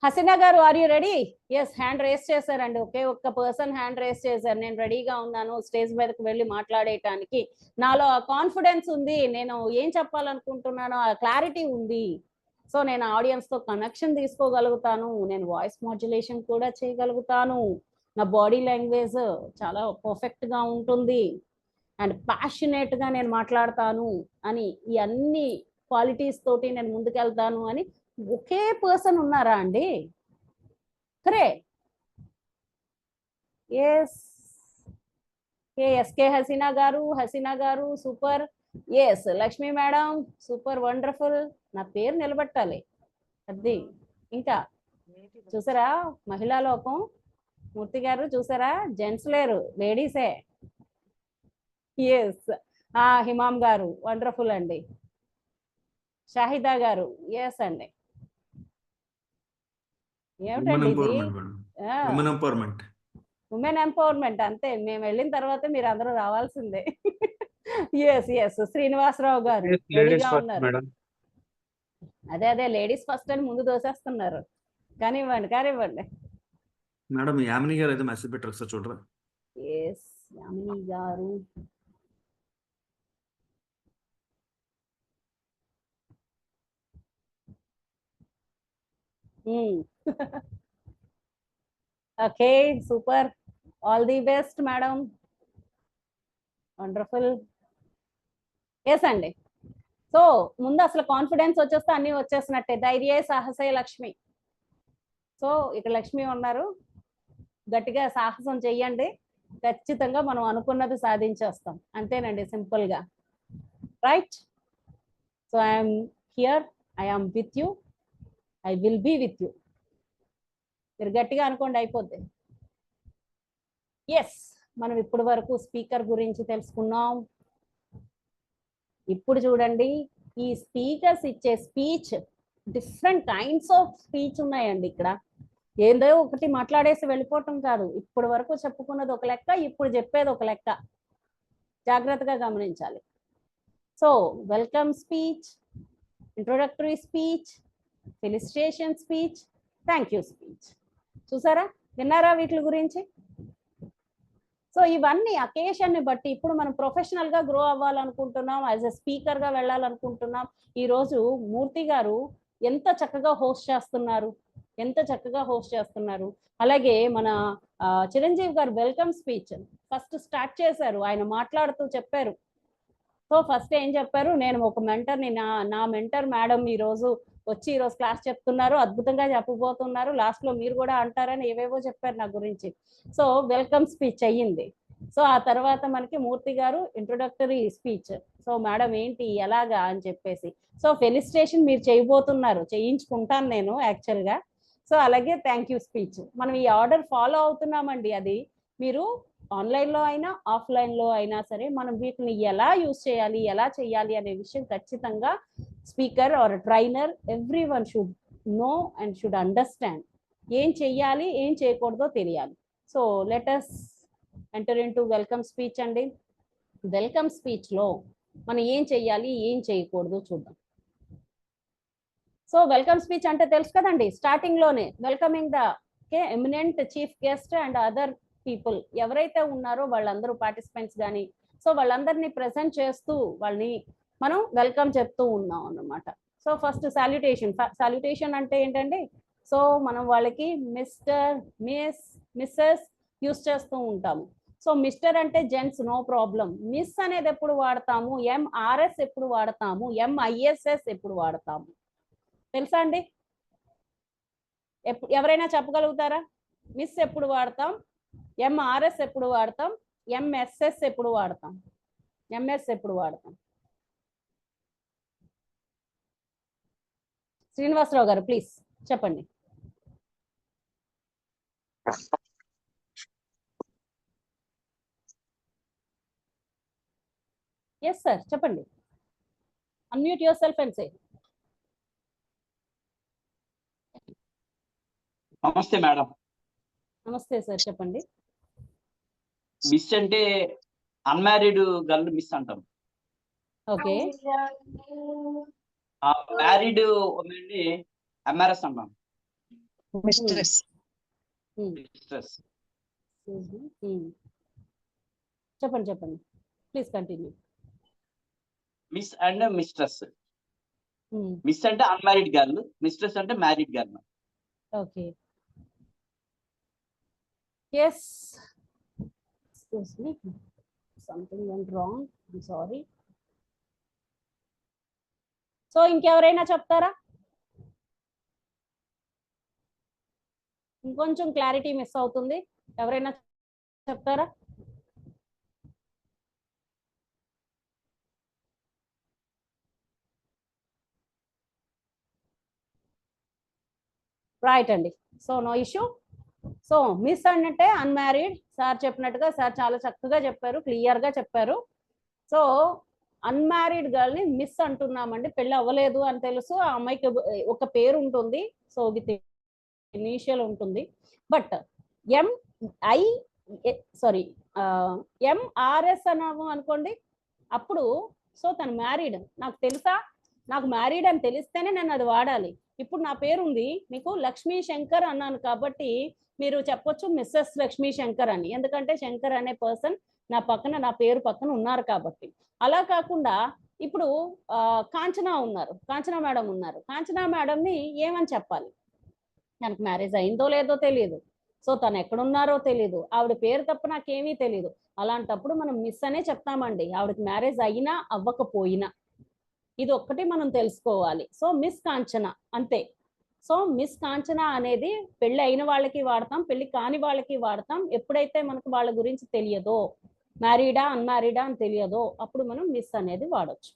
హసీనా గారు are you ready? Yes hand raise చేశారండి, ఒకే ఒక్క పర్సన్ హ్యాండ్ రేస్ చేశారు. నేను రెడీగా ఉన్నాను స్టేజ్ మీదకి వెళ్ళి మాట్లాడేయటానికి. నాలో ఆ కాన్ఫిడెన్స్ ఉంది, నేను ఏం చెప్పాలనుకుంటున్నానో ఆ క్లారిటీ ఉంది. సో నేను ఆడియన్స్ తో కనెక్షన్ తీసుకోగలుగుతాను, నేను వాయిస్ మాడ్యులేషన్ కూడా చేయగలుగుతాను, నా బాడీ లాంగ్వేజ్ చాలా పర్ఫెక్ట్ గా ఉంటుంది, అండ్ ప్యాషనేట్ గా నేను మాట్లాడతాను అని, ఈ అన్ని క్వాలిటీస్ తోటి నేను ముందుకెళ్తాను అని ఒకే పర్సన్ ఉన్నారా అండి? Correct. Yes. SK Hasina Garu, super. Yes, Lakshmi madam, super wonderful. నా పేరు నిలబెట్టాలి అది. ఇంకా చూసారా మహిళా లోకం, మూర్తి గారు చూసారా, జెంట్స్ లేరు, లేడీసే. ఎస్. హిమామ్ గారు వండర్ఫుల్ అండి. షాహిదా గారు ఎస్ అండి. ఏమిటండి ఇది? ఉమెన్ ఎంపవర్మెంట్ అంతే. మేము వెళ్ళిన తర్వాత మీరు అందరూ రావాల్సిందే. ఎస్ శ్రీనివాసరావు గారు రెడీగా ఉన్నారు. అదే లేడీస్ ఫస్ట్ అని ముందు దోసేస్తున్నారు. కానివ్వండి. మేడం యామిని గారు అయితే మెసేజ్ పెట్టారు సార్, చూడరా? ఎస్ యామిని గారు. Okay super. All the best madam. Wonderful. Yes అండి. సో ముందు అసలు కాన్ఫిడెన్స్ వచ్చేస్తే అన్ని వచ్చేసినట్టే. ధైర్యే సాహసే లక్ష్మి. సో ఇక్కడ లక్ష్మి ఉన్నారు. గట్టిగా సాహసం చెయ్యండి, ఖచ్చితంగా మనం అనుకున్నది సాధించేస్తాం. అంతేనండి, సింపుల్ గా. Right. So I'm here, I am with you, I will be with you. మీరు గట్టిగా అనుకోండి, అయిపోద్ది. ఎస్, మనం ఇప్పటి వరకు స్పీకర్ గురించి తెలుసుకున్నాం. ఇప్పుడు చూడండి, ఈ స్పీకర్స్ ఇచ్చే speech, different kinds of speech ఉన్నాయండి ఇక్కడ. ఏందో ఒకటి మాట్లాడేసి వెళ్ళిపోవటం కాదు. ఇప్పటి వరకు చెప్పుకున్నది ఒక లెక్క, ఇప్పుడు చెప్పేది ఒక లెక్క. జాగ్రత్తగా గమనించాలి. So welcome speech, introductory speech, felicitation speech, thank you speech. చూసారా, విన్నారా వీటి గురించి? సో ఇవన్నీ అకేషన్ ని బట్టి ఇప్పుడు మనం ప్రొఫెషనల్ గా గ్రో అవ్వాలనుకుంటున్నాం, యాజ్ ఎ స్పీకర్ గా వెళ్ళాలనుకుంటున్నాం. ఈ రోజు మూర్తి గారు ఎంత చక్కగా హోస్ట్ చేస్తున్నారు. అలాగే మన చిరంజీవి గారు వెల్కమ్ స్పీచ్ ఫస్ట్ స్టార్ట్ చేశారు. ఆయన మాట్లాడుతూ చెప్పారు. సో ఫస్ట్ ఏం చెప్పారు, నేను ఒక మెంటర్ని, నా మెంటర్ మేడం ఈరోజు క్లాస్ చెప్తున్నారు, అద్భుతంగా చెప్పబోతున్నారు, లాస్ట్ లో మీరు కూడా అంటారని ఏవేవో చెప్పారు నా గురించి. సో వెల్కమ్ స్పీచ్ అయ్యింది. సో ఆ తర్వాత మనకి మూర్తి గారు ఇంట్రొడక్టరీ స్పీచ్. సో మేడం ఏంటి ఎలాగా అని చెప్పేసి, సో ఫెలిసిటేషన్ మీరు చేయబోతున్నారు, చేయించుకుంటాను నేను యాక్చువల్ గా. సో అలాగే థ్యాంక్ యూ స్పీచ్. మనం ఈ ఆర్డర్ ఫాలో అవుతున్నామండి. అది మీరు ఆన్లైన్ లో అయినా ఆఫ్లైన్ లో అయినా సరే మనం వీటిని ఎలా యూజ్ చేయాలి, ఎలా చేయాలి అనే విషయం ఖచ్చితంగా speaker or trainer every one should know and should understand. ఏం చెయ్యాలి, ఏం చేయకూడదో తెలియాలి. So let us enter into welcome speech అండి. వెల్కమ్ స్పీచ్ లో మనం ఏం చెయ్యాలి, ఏం చేయకూడదు చూద్దాం. సో వెల్కమ్ స్పీచ్ అంటే తెలుసు కదండి, స్టార్టింగ్ లోనే welcoming the eminent chief guest and other people ఎవరైతే ఉన్నారో వాళ్ళందరూ పార్టిసిపెంట్స్ కానీ, సో వాళ్ళందరినీ ప్రెజెంట్ చేస్తూ వాళ్ళని మనం వెల్కమ్ చెప్తూ ఉన్నాం అన్నమాట. సో ఫస్ట్ సాల్యుటేషన్ అంటే ఏంటండి, సో మనం వాళ్ళకి మిస్టర్, మిస్, మిస్సెస్ యూస్ చేస్తూ ఉంటాము. సో మిస్టర్ అంటే జెంట్స్, నో ప్రాబ్లం. మిస్ అనేది ఎప్పుడు వాడతాము, ఎంఆర్ఎస్ ఎప్పుడు వాడతాము, ఎంఐఎస్ఎస్ ఎప్పుడు వాడతాము తెలుసా అండి? ఎవరైనా చెప్పగలుగుతారా? మిస్ ఎప్పుడు వాడతాం, ఎంఆర్ఎస్ ఎప్పుడు వాడతాం, ఎంఎస్ఎస్ ఎప్పుడు వాడతాం, ఎంఎస్ ఎప్పుడు వాడతాం? శ్రీనివాసరావు గారు ప్లీజ్ చెప్పండి. ఎస్ సార్ చెప్పండి. అన్మ్యూట్ యువర్ సెల్ఫ్ అండ్ సే. నమస్తే మేడం. నమస్తే సార్ చెప్పండి. మిస్ అంటే అన్మ్యారీడ్ గర్ల్ మిస్ అంటాం. ఓకే. మ్యారీడ్ ఉమెన్ని ఎంఆర్ఎస్ అంటాం. మిస్ట్రెస్. చెప్పండి please continue. Miss and mistress. Miss అంటే అన్మ్యారీడ్ గర్ల్, మిస్ట్రెస్ అంటే married girl. Okay. Yes. Excuse me. Something went wrong. I'm sorry. So ఇంకెవరైనా చెప్తారా? ఇంకొంచెం క్లారిటీ మిస్ అవుతుంది, ఎవరైనా చెప్తారా? రైట్ అండి. So no issue. So miss అంటే అన్మ్యారీడ్. సార్ చెప్పినట్టుగా సార్ చాలా చక్కగా చెప్పారు, క్లియర్ గా చెప్పారు. సో అన్మ్యారీడ్ గర్ల్ ని మిస్ అంటున్నామండి. పెళ్లి అవ్వలేదు అని తెలుసు, ఆ అమ్మాయికి ఒక పేరు ఉంటుంది, సో విత్ ఇనీషియల్ ఉంటుంది. బట్ ఎంఆర్ఎస్ అన్నాము అనుకోండి, అప్పుడు సో తను మ్యారీడ్, నాకు తెలుసా, నాకు మ్యారీడ్ అని తెలిస్తేనే నేను అది వాడాలి. ఇప్పుడు నా పేరు ఉంది మీకు లక్ష్మీ శంకర్ అన్నాను కాబట్టి మీరు చెప్పొచ్చు మిస్సెస్ లక్ష్మీ శంకర్ అని, ఎందుకంటే శంకర్ అనే పర్సన్ నా పక్కన, నా పేరు పక్కన ఉన్నారు కాబట్టి. అలా కాకుండా ఇప్పుడు కాంచనా ఉన్నారు, కాంచనా మేడం ఉన్నారు, కాంచనా మేడంని ఏమని చెప్పాలి? తనకు మ్యారేజ్ అయిందో లేదో తెలియదు, సో తను ఎక్కడున్నారో తెలియదు, ఆవిడ పేరు తప్ప నాకేమీ తెలియదు. అలాంటప్పుడు మనం మిస్ అనే చెప్తామండి, ఆవిడకి మ్యారేజ్ అయినా అవ్వకపోయినా. ఇది ఒక్కటి మనం తెలుసుకోవాలి. సో మిస్ కాంచన అంతే. సో మిస్ కాంచన అనేది పెళ్లి అయిన వాళ్ళకి వాడతాం, పెళ్లి కాని వాళ్ళకి వాడతాం. ఎప్పుడైతే మనకు వాళ్ళ గురించి తెలియదో, మ్యారీడా అన్మ్యారీడా అని తెలియదో, అప్పుడు మనం మిస్ అనేది వాడచ్చు.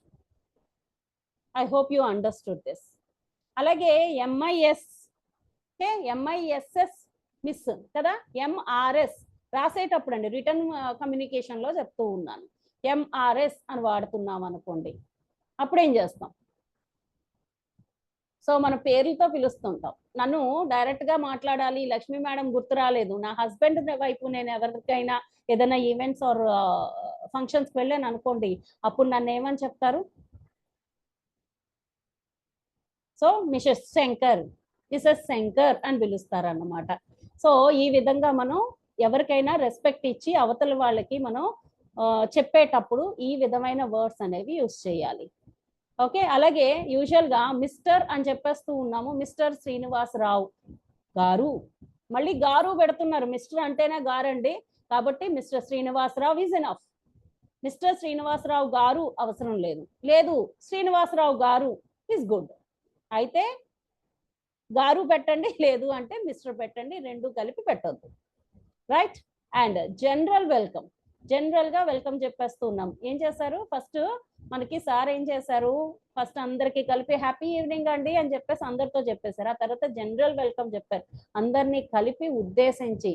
I hope you understood this. అలాగే ఎంఐఎస్, ఓకే, ఎంఐఎస్ఎస్ మిస్ కదా, ఎంఆర్ఎస్ రాసేటప్పుడు అండి రిటర్న్ కమ్యూనికేషన్ లో చెప్తూ ఉన్నాను, ఎంఆర్ఎస్ అని వాడుతున్నాం అనుకోండి, అప్పుడు ఏం చేస్తాం? సో మన పేర్లతో పిలుస్తుంటాం. నన్ను డైరెక్ట్ గా మాట్లాడాలి, లక్ష్మీ మేడం గుర్తు రాలేదు, నా హస్బెండ్ వైపు నేను ఎవరికైనా ఏదైనా ఈవెంట్స్ ఆర్ ఫంక్షన్స్కి వెళ్ళాను అనుకోండి, అప్పుడు నన్ను ఏమని చెప్తారు? So Mrs Shankar, Mrs Shankar అని పిలుస్తారు అన్నమాట. సో ఈ విధంగా మనం ఎవరికైనా రెస్పెక్ట్ ఇచ్చి అవతల వాళ్ళకి మనం చెప్పేటప్పుడు ఈ విధమైన వర్డ్స్ అనేవి యూజ్ చేయాలి. ఓకే, అలాగే యూజువల్ గా మిస్టర్ అని చెప్పేస్తూ ఉన్నాము, మిస్టర్ శ్రీనివాసరావు గారు, మళ్ళీ గారు పెడుతున్నారు, మిస్టర్ అంటేనే గారండి, కాబట్టి mister Srinivasarao is enough. Mister Srinivasarao గారు అవసరం లేదు, లేదు శ్రీనివాసరావు గారు ఈజ్ గుడ్. అయితే గారు పెట్టండి, లేదు అంటే మిస్టర్ పెట్టండి, రెండు కలిపి పెట్టొద్దు. Right. And general welcome, general గా వెల్కమ్ చెప్పేస్తున్నాం. ఏం చేశారు? ఫస్ట్ మనకి సార్ ఏం చేశారు, ఫస్ట్ అందరికి కలిపి హ్యాపీ ఈవినింగ్ అండి అని చెప్పేసి అందరితో చెప్పేశారు. ఆ తర్వాత జనరల్ వెల్కమ్ చెప్పారు, అందరినీ కలిపి ఉద్దేశించి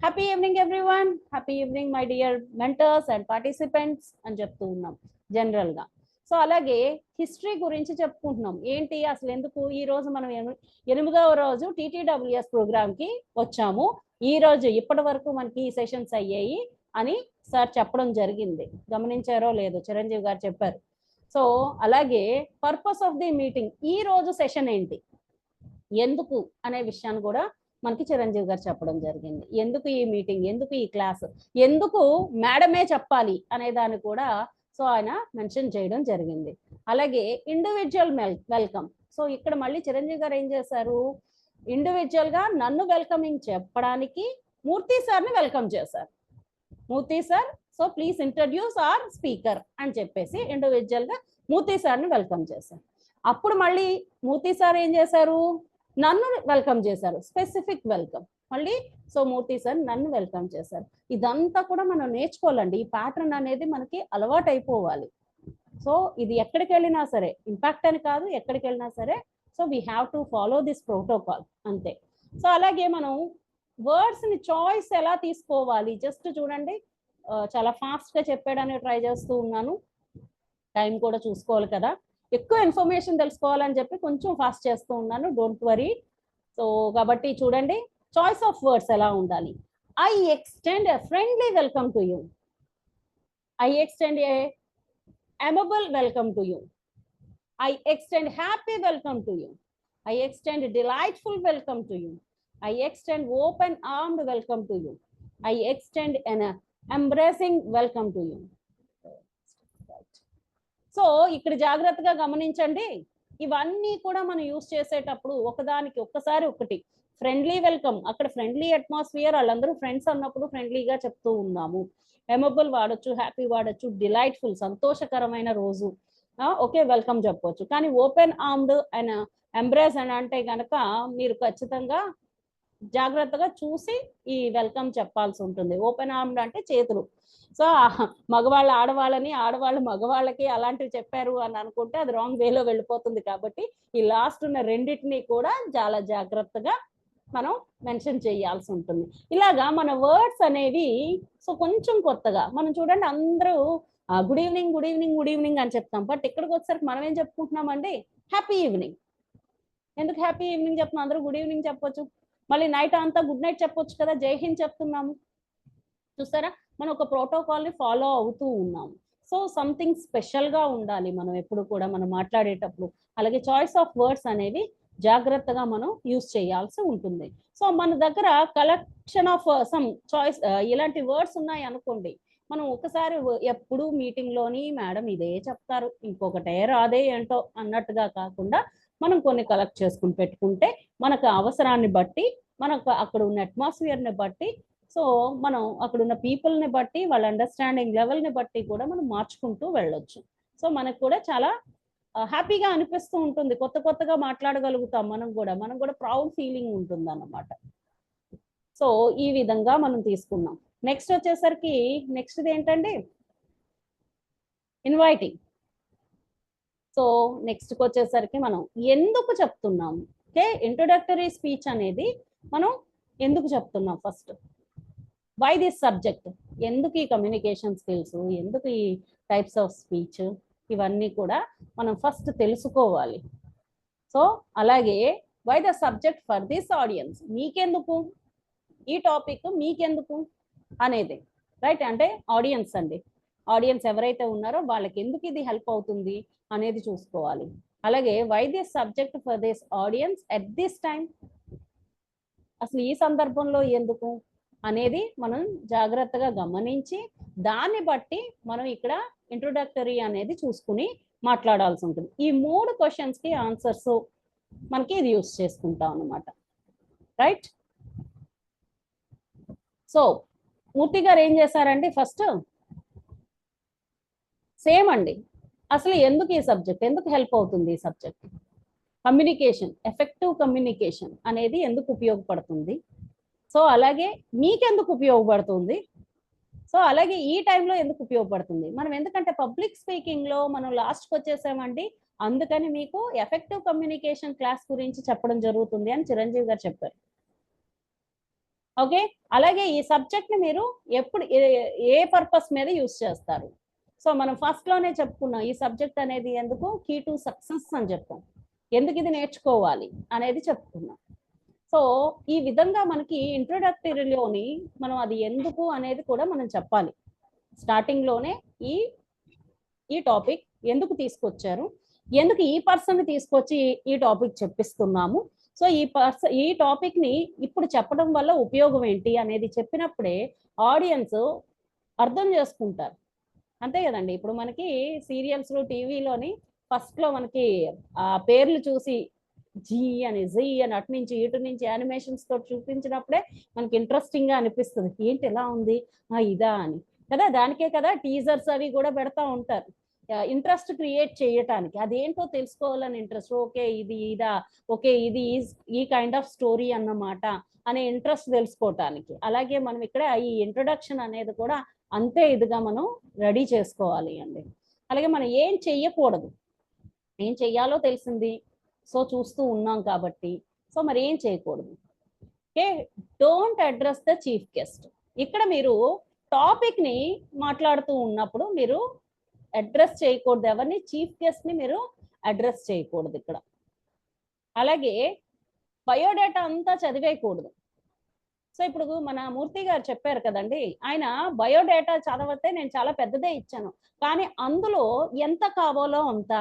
happy evening everyone, happy evening my dear mentors and participants అని చెప్తూ ఉన్నాం జనరల్ గా. సో అలాగే హిస్టరీ గురించి చెప్పుకుంటున్నాం. ఏంటి అసలు ఎందుకు ఈ రోజు మనం 8వ రోజు టీటీడబ్ల్యూఎస్ ప్రోగ్రామ్ కి వచ్చాము, ఈ రోజు ఇప్పటి వరకు మనకి ఈ సెషన్స్ అయ్యాయి అని సార్ చెప్పడం జరిగింది, గమనించారో లేదో, చిరంజీవి గారు చెప్పారు. సో అలాగే పర్పస్ ఆఫ్ ది మీటింగ్, ఈ రోజు సెషన్ ఏంటి, ఎందుకు అనే విషయాన్ని కూడా మనకి చిరంజీవి గారు చెప్పడం జరిగింది. ఎందుకు ఈ మీటింగ్, ఎందుకు ఈ క్లాస్, ఎందుకు మేడమే చెప్పాలి అనే దాన్ని కూడా సో ఆయన మెన్షన్ చేయడం జరిగింది. అలాగే ఇండివిజువల్ వెల్కమ్. సో ఇక్కడ మళ్ళీ చిరంజీవి గారు ఏం చేశారు, ఇండివిజువల్ గా నన్ను వెల్కమింగ్ చెప్పడానికి మూర్తి సార్ని వెల్కమ్ చేశారు. Murthy sir, so please introduce our speaker అని చెప్పేసి ఇండివిజువల్ గా మూర్తి సార్ని వెల్కమ్ చేశారు. అప్పుడు మళ్ళీ మూర్తి సార్ ఏం చేశారు, నన్ను వెల్కమ్ చేశారు, స్పెసిఫిక్ వెల్కమ్ మళ్ళీ. సో మూర్తి సార్ నన్ను వెల్కమ్ చేశారు. ఇదంతా కూడా మనం నేర్చుకోవాలండి, ఈ ప్యాటర్న్ అనేది మనకి అలవాటు అయిపోవాలి. సో ఇది ఎక్కడికి వెళ్ళినా సరే, ఇంపాక్ట్ అని కాదు, ఎక్కడికి వెళ్ళినా సరే, so we have to follow this protocol అంతే. సో అలాగే మనం వర్డ్స్ ని చాయిస్ ఎలా తీసుకోవాలి, జస్ట్ చూడండి, చాలా ఫాస్ట్ గా చెప్పడానికి ట్రై చేస్తూ ఉన్నాను, టైం కూడా చూసుకోవాలి కదా, ఎక్కువ ఇన్ఫర్మేషన్ తెలుసుకోవాలని చెప్పి కొంచెం ఫాస్ట్ చేస్తూ ఉన్నాను, డోంట్ వరీ. సో కాబట్టి చూడండి చాయిస్ ఆఫ్ వర్డ్స్ ఎలా ఉండాలి. I extend a friendly welcome to you, I extend A amable welcome to you, I extend happy welcome to you, I extend delightful welcome to you, I extend open armed welcome to you, I extend an embracing welcome to you. So ఇక్కడ జాగ్రత్తగా గమనించండి, ఇవన్నీ కూడా మనం యూజ్ చేసేటప్పుడు ఒకదానికి ఒక్కసారి ఒకటి. ఫ్రెండ్లీ వెల్కమ్, అక్కడ ఫ్రెండ్లీ అట్మాస్ఫియర్, వాళ్ళందరూ ఫ్రెండ్స్ అన్నప్పుడు ఫ్రెండ్లీగా చెప్తూ ఉన్నాము. ఎమబుల్ వాడచ్చు, హ్యాపీ వాడచ్చు, డిలైట్ఫుల్ సంతోషకరమైన రోజు, ఓకే వెల్కమ్ చెప్పవచ్చు. కానీ ఓపెన్ ఆర్మ్డ్ అండ్ ఎంబ్రేస్ అని అంటే కనుక మీరు ఖచ్చితంగా జాగ్రత్తగా చూసి ఈ వెల్కమ్ చెప్పాల్సి ఉంటుంది. ఓపెన్ ఆర్మ్డ్ అంటే చేతులు. సో మగవాళ్ళు ఆడవాళ్ళని, ఆడవాళ్ళు మగవాళ్ళకి అలాంటివి చెప్పారు అని అనుకుంటే అది రాంగ్ వేలో వెళ్ళిపోతుంది. కాబట్టి ఈ లాస్ట్ ఉన్న రెండింటిని కూడా చాలా జాగ్రత్తగా మనం మెన్షన్ చేయాల్సి ఉంటుంది. ఇలాగా మన వర్డ్స్ అనేవి సో కొంచెం కొత్తగా మనం చూడండి, అందరూ good evening good evening good evening అని చెప్తాం. బట్ ఇక్కడికి వచ్చేసరికి మనం ఏం చెప్పుకుంటున్నామండి, హ్యాపీ ఈవినింగ్. ఎందుకు హ్యాపీ ఈవినింగ్ చెప్తున్నాం? అందరూ గుడ్ ఈవినింగ్ చెప్పొచ్చు, మళ్ళీ నైట్ అంతా గుడ్ నైట్ చెప్పొచ్చు కదా, జై హింద్ చెప్తున్నాము. చూస్తారా, మనం ఒక ప్రోటోకాల్ని ఫాలో అవుతూ ఉన్నాము. సో సంథింగ్ స్పెషల్గా ఉండాలి మనం ఎప్పుడు కూడా మనం మాట్లాడేటప్పుడు. అలాగే చాయిస్ ఆఫ్ వర్డ్స్ అనేవి జాగ్రత్తగా మనం యూజ్ చేయాల్సి ఉంటుంది. సో మన దగ్గర కలెక్షన్ ఆఫ్ సమ్ చాయిస్ ఇలాంటి వర్డ్స్ ఉన్నాయి అనుకోండి, మనం ఒకసారి ఎప్పుడు మీటింగ్లోని మేడం ఇదే చెప్తారు, ఇంకొకటే రాదే ఏంటో అన్నట్టుగా కాకుండా మనం కొన్ని కలెక్ట్ చేసుకుని పెట్టుకుంటే మనకు అవసరాన్ని బట్టి, మనకు అక్కడ ఉన్న అట్మాస్ఫియర్ని బట్టి, సో మనం అక్కడ ఉన్న పీపుల్ని బట్టి, వాళ్ళ అండర్స్టాండింగ్ లెవెల్ని బట్టి కూడా మనం మార్చుకుంటూ వెళ్ళొచ్చు. సో మనకు కూడా చాలా హ్యాపీగా అనిపిస్తూ ఉంటుంది, కొత్త కొత్తగా మాట్లాడగలుగుతాం. మనం కూడా ప్రౌడ్ ఫీలింగ్ ఉంటుంది అన్నమాట. సో ఈ విధంగా మనం తీసుకున్నాం. నెక్స్ట్ వచ్చేసరికి నెక్స్ట్ ఏంటండి, ఇన్వైటింగ్. సో నెక్స్ట్కి వచ్చేసరికి మనం ఎందుకు చెప్తున్నాము, ఓకే, ఇంట్రొడక్టరీ స్పీచ్ అనేది మనం ఎందుకు చెప్తున్నాం, ఫస్ట్ వై దిస్ సబ్జెక్ట్, ఎందుకు ఈ కమ్యూనికేషన్ స్కిల్స్, ఎందుకు ఈ టైప్స్ ఆఫ్ స్పీచ్, ఇవన్నీ కూడా మనం ఫస్ట్ తెలుసుకోవాలి. సో అలాగే why the subject for this audience, మీకెందుకు ఈ టాపిక్, మీకెందుకు అనేది, రైట్, అంటే ఆడియన్స్ అండి, ఆడియన్స్ ఎవరైతే ఉన్నారో వాళ్ళకి ఎందుకు ఇది హెల్ప్ అవుతుంది అనేది చూసుకోవాలి. అలాగే why this subject for this audience at this time, అసలు ఈ సందర్భంలో ఎందుకు అనేది మనం జాగ్రత్తగా గమనించి దాన్ని బట్టి మనం ఇక్కడ ఇంట్రొడక్టరీ అనేది చూసుకుని మాట్లాడాల్సి ఉంటుంది. ఈ 3 క్వశ్చన్స్కి ఆన్సర్స్ మనకి ఇది యూస్ చేసుకుంటాం అన్నమాట, రైట్. సో మూర్తి గారు ఏం చేశారంటే ఫస్ట్ సేమ్ అండి, అసలు ఎందుకు ఈ సబ్జెక్ట్, ఎందుకు హెల్ప్ అవుతుంది ఈ సబ్జెక్ట్, కమ్యూనికేషన్, ఎఫెక్టివ్ కమ్యూనికేషన్ అనేది ఎందుకు ఉపయోగపడుతుంది, సో అలాగే మీకెందుకు ఉపయోగపడుతుంది, సో అలాగే ఈ టైంలో ఎందుకు ఉపయోగపడుతుంది. మనం ఎందుకంటే పబ్లిక్ స్పీకింగ్లో మనం లాస్ట్కి వచ్చేసామండి, అందుకని మీకు ఎఫెక్టివ్ కమ్యూనికేషన్ క్లాస్ గురించి చెప్పడం జరుగుతుంది అని చిరంజీవి గారు చెప్పారు. ఓకే, అలాగే ఈ సబ్జెక్ట్ని మీరు ఎప్పుడు ఏ పర్పస్ మీద యూజ్ చేస్తారు. సో మనం ఫస్ట్లోనే చెప్పుకున్నాం, ఈ సబ్జెక్ట్ అనేది ఎందుకు కీ టు సక్సెస్ అని చెప్పాం, ఎందుకు ఇది నేర్చుకోవాలి అనేది చెప్పుకున్నాం. సో ఈ విధంగా మనకి ఇంట్రొడక్టరీలోని మనం అది ఎందుకు అనేది కూడా మనం చెప్పాలి. స్టార్టింగ్లోనే ఈ టాపిక్ ఎందుకు తీసుకొచ్చారు, ఎందుకు ఈ పర్సన్ తీసుకొచ్చి ఈ టాపిక్ చెప్పిస్తున్నాము, సో ఈ టాపిక్ని ఇప్పుడు చెప్పడం వల్ల ఉపయోగం ఏంటి అనేది చెప్పినప్పుడే ఆడియన్స్ అర్థం చేసుకుంటారు. అంతే కదండి, ఇప్పుడు మనకి సీరియల్స్లో టీవీలోని ఫస్ట్లో మనకి ఆ పేర్లు చూసి జీ అని జీ అని అటు నుంచి ఇటు నుంచి యానిమేషన్స్ తో చూపించినప్పుడే మనకి ఇంట్రెస్టింగ్ గా అనిపిస్తుంది, ఏంటి ఎలా ఉంది ఇదా అని కదా. దానికే కదా టీజర్స్ అవి కూడా పెడతా ఉంటారు, ఇంట్రెస్ట్ క్రియేట్ చేయటానికి, అదేంటో తెలుసుకోవాలని ఇంట్రెస్ట్. ఓకే ఇది ఇదా, ఓకే ఇది ఈ కైండ్ ఆఫ్ స్టోరీ అన్నమాట అనే ఇంట్రెస్ట్ తెలుసుకోవటానికి. అలాగే మనం ఇక్కడ ఈ ఇంట్రొడక్షన్ అనేది కూడా అంతే ఇదిగా మనం రెడీ చేసుకోవాలి అండి. అలాగే మనం ఏం చెయ్యకూడదు, ఏం చెయ్యాలో తెలిసింది, సో చూస్తూ ఉన్నాం కాబట్టి, సో మరి ఏం చేయకూడదు. Okay, don't address the chief guest. ఇక్కడ మీరు టాపిక్ని మాట్లాడుతూ ఉన్నప్పుడు మీరు అడ్రస్ చేయకూడదు ఎవరిని, చీఫ్ గెస్ట్ని మీరు అడ్రస్ చేయకూడదు ఇక్కడ. అలాగే బయోడేటా అంతా చదివేయకూడదు. సో ఇప్పుడు మన మూర్తి గారు చెప్పారు కదండి, ఆయన బయోడేటా చదివితే నేను చాలా పెద్దదే ఇచ్చాను, కానీ అందులో ఎంత కావాలో అంత,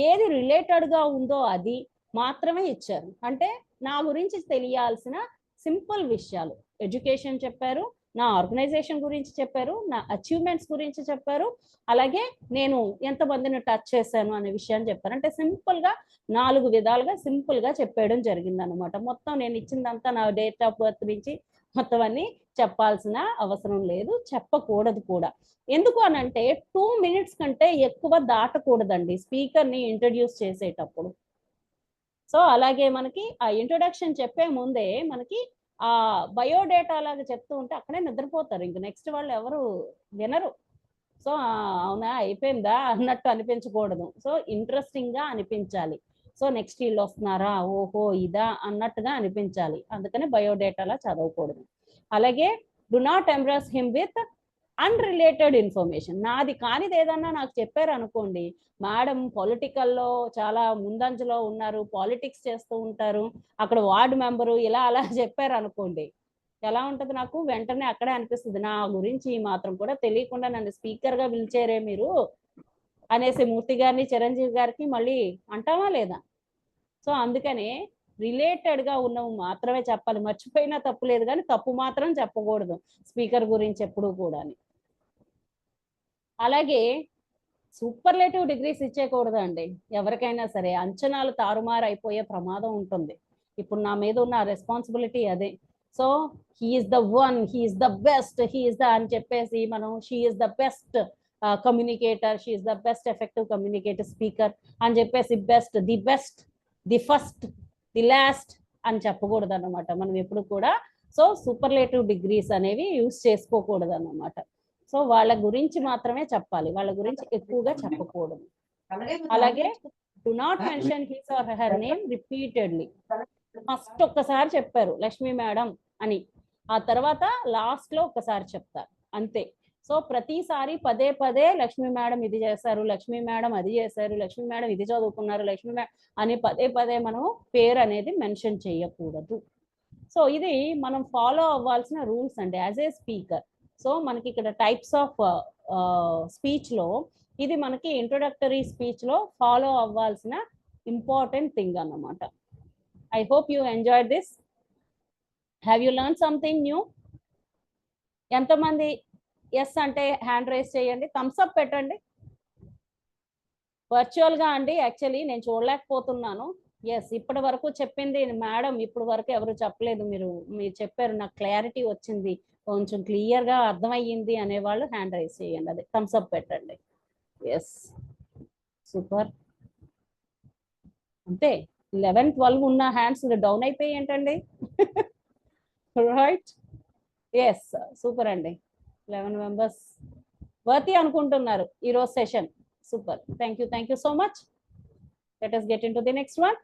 ఏది రిలేటెడ్గా ఉందో అది మాత్రమే ఇచ్చారు. అంటే నా గురించి తెలియాల్సిన సింపుల్ విషయాలు, ఎడ్యుకేషన్ చెప్పారు, నా ఆర్గనైజేషన్ గురించి చెప్పారు, నా అచీవ్మెంట్స్ గురించి చెప్పారు, అలాగే నేను ఎంతమందిని టచ్ చేశాను అనే విషయాన్ని చెప్పారు. అంటే సింపుల్గా 4 విధాలుగా సింపుల్గా చెప్పేయడం జరిగింది అనమాట. మొత్తం నేను ఇచ్చిందంతా నా డేట్ ఆఫ్ బర్త్ నుంచి మొత్తం అన్ని చెప్పాల్సిన అవసరం లేదు, చెప్పకూడదు కూడా. ఎందుకు అనంటే 2 minutes కంటే ఎక్కువ దాటకూడదండి స్పీకర్ని ఇంట్రడ్యూస్ చేసేటప్పుడు. సో అలాగే మనకి ఆ ఇంట్రొడక్షన్ చెప్పే ముందే మనకి ఆ బయోడేటా లాగా చెప్తూ ఉంటే అక్కడే నిద్రపోతారు, ఇంక నెక్స్ట్ వాళ్ళు ఎవరు వినరు. సో అవునా అయిపోయిందా అన్నట్టు అనిపించకూడదు, సో ఇంట్రెస్టింగ్ గా అనిపించాలి. సో నెక్స్ట్ వీళ్ళు వస్తున్నారా, ఓహో ఇదా అన్నట్టుగా అనిపించాలి, అందుకని బయోడేటాలా చదవకూడదు. అలాగే do not embrace him with unrelated information. నాది కానిది ఏదన్నా నాకు చెప్పారు అనుకోండి, మేడం పొలిటికల్లో చాలా ముందంజలో ఉన్నారు, పాలిటిక్స్ చేస్తూ ఉంటారు, అక్కడ వార్డు మెంబరు ఇలా అలా చెప్పారు అనుకోండి, ఎలా ఉంటుంది నాకు వెంటనే అక్కడే అనిపిస్తుంది, నా గురించి ఈ మాత్రం కూడా తెలియకుండా నన్ను స్పీకర్ గా పిలిచారే మీరు అనేసి మూర్తి గారిని చిరంజీవి గారికి మళ్ళీ అంటామా లేదా? సో అందుకనే రిలేటెడ్ గా ఉన్నవి మాత్రమే చెప్పాలి, మర్చిపోయినా తప్పు లేదు కానీ తప్పు మాత్రం చెప్పకూడదు స్పీకర్ గురించి ఎప్పుడూ కూడా. అలాగే సూపర్లేటివ్ డిగ్రీస్ ఇచ్చేయకూడదు అండి ఎవరికైనా సరే, అంచనాలు తారుమారు అయిపోయే ప్రమాదం ఉంటుంది. ఇప్పుడు నా మీద ఉన్న రెస్పాన్సిబిలిటీ అదే. So he's the one, he's the best, he's the అని చెప్పేసి మనం she's the best communicator, she's the best effective communicator speaker అని చెప్పేసి best, the first, the last అని చెప్పకూడదు అన్నమాట మనం ఎప్పుడు కూడా. సో సూపర్లేటివ్ డిగ్రీస్ అనేవి యూజ్ చేసుకోకూడదు అన్నమాట. సో వాళ్ళ గురించి మాత్రమే చెప్పాలి, వాళ్ళ గురించి ఎక్కువగా చెప్పకూడదు. అలాగే do not mention his or her name repeatedly. First ఒక్కసారి చెప్పారు లక్ష్మీ మేడం అని, ఆ తర్వాత లాస్ట్ లో ఒక్కసారి చెప్తారు అంతే. సో ప్రతిసారి పదే పదే లక్ష్మీ మేడం ఇది చేశారు, లక్ష్మీ మేడం అది చేశారు, లక్ష్మీ మేడం ఇది చదువుకున్నారు, లక్ష్మీ మేడం అని పదే పదే మనం పేరు అనేది మెన్షన్ చేయకూడదు. సో ఇది మనం ఫాలో అవ్వాల్సిన రూల్స్ అండి యాజ్ ఏ స్పీకర్. సో మనకి ఇక్కడ టైప్స్ ఆఫ్ స్పీచ్ లో ఇది మనకి ఇంట్రొడక్టరీ స్పీచ్ లో ఫాలో అవ్వాల్సిన ఇంపార్టెంట్ థింగ్ అన్నమాట. I hope you enjoy this. Have you learn something new? ఎంతమంది ఎస్ అంటే హ్యాండ్ రైజ్ చేయండి, థమ్స్ అప్ పెట్టండి. వర్చువల్ గా అండి, యాక్చువల్లీ నేను చూడలేకపోతున్నాను. ఎస్ ఇప్పటి వరకు చెప్పింది మేడం ఇప్పటి వరకు ఎవరు చెప్పలేదు, మీరు చెప్పారు, నాకు క్లారిటీ వచ్చింది, కొంచెం క్లియర్ గా అర్థమయ్యింది అనేవాళ్ళు హ్యాండ్ రైజ్ చేయండి, అదే థమ్స్ అప్ పెట్టండి. Yes super. అంతే 11-12 ఉన్న హ్యాండ్స్ డౌన్ అయిపోయి ఏంటండి రైట్. ఎస్ సూపర్ అండి, 11 మెంబర్స్ వర్తి అనుకుంటున్నారు ఈరోజు session. Super, thank you so much. Let us get into the next one.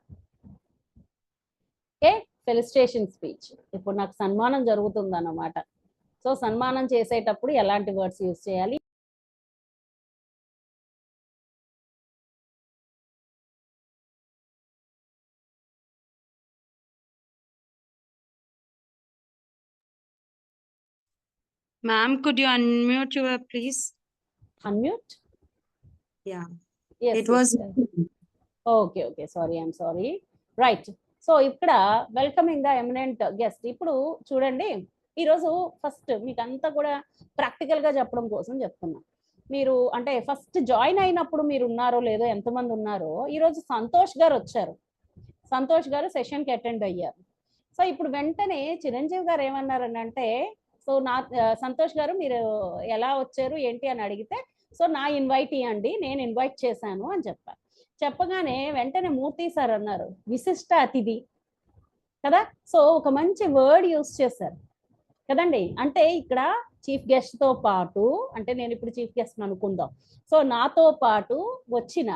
Okay, felicitation speech. ఇప్పుడు నాకు సన్మానం జరుగుతుంది అన్నమాట. సో సన్మానం చేసేటప్పుడు ఎలాంటి వర్డ్స్ యూజ్ చేయాలి? Ma'am, could you unmute your please? Unmute? Yeah. Yes, It was. Okay sorry, I'm sorry. Right, so ఇక్కడ వెల్కమింగ్ ద ఎమినెంట్ గెస్ట్. ఇప్పుడు చూడండి, ఈరోజు ఫస్ట్ మీకు అంతా కూడా ప్రాక్టికల్ గా చెప్పడం కోసం చెప్తున్నా. మీరు అంటే ఫస్ట్ జాయిన్ అయినప్పుడు మీరు ఉన్నారో లేదో, ఎంతమంది ఉన్నారో, ఈరోజు సంతోష్ గారు వచ్చారు, సంతోష్ గారు సెషన్కి అటెండ్ అయ్యారు. సో ఇప్పుడు వెంటనే చిరంజీవి గారు ఏమన్నారని అంటే, సో సంతోష్ గారు మీరు ఎలా వచ్చారు ఏంటి అని అడిగితే, సో నా ఇన్వైట్ ఇవ్వండి, నేను ఇన్వైట్ చేశాను అని చెప్పారు. చెప్పగానే వెంటనే మూర్తి సార్ అన్నారు విశిష్ట అతిథి కదా. సో ఒక మంచి వర్డ్ యూస్ చేశారు కదండి. అంటే ఇక్కడ చీఫ్ గెస్ట్ తో పాటు, అంటే నేను ఇప్పుడు చీఫ్ గెస్ట్ అనుకుందాం, సో నాతో పాటు వచ్చిన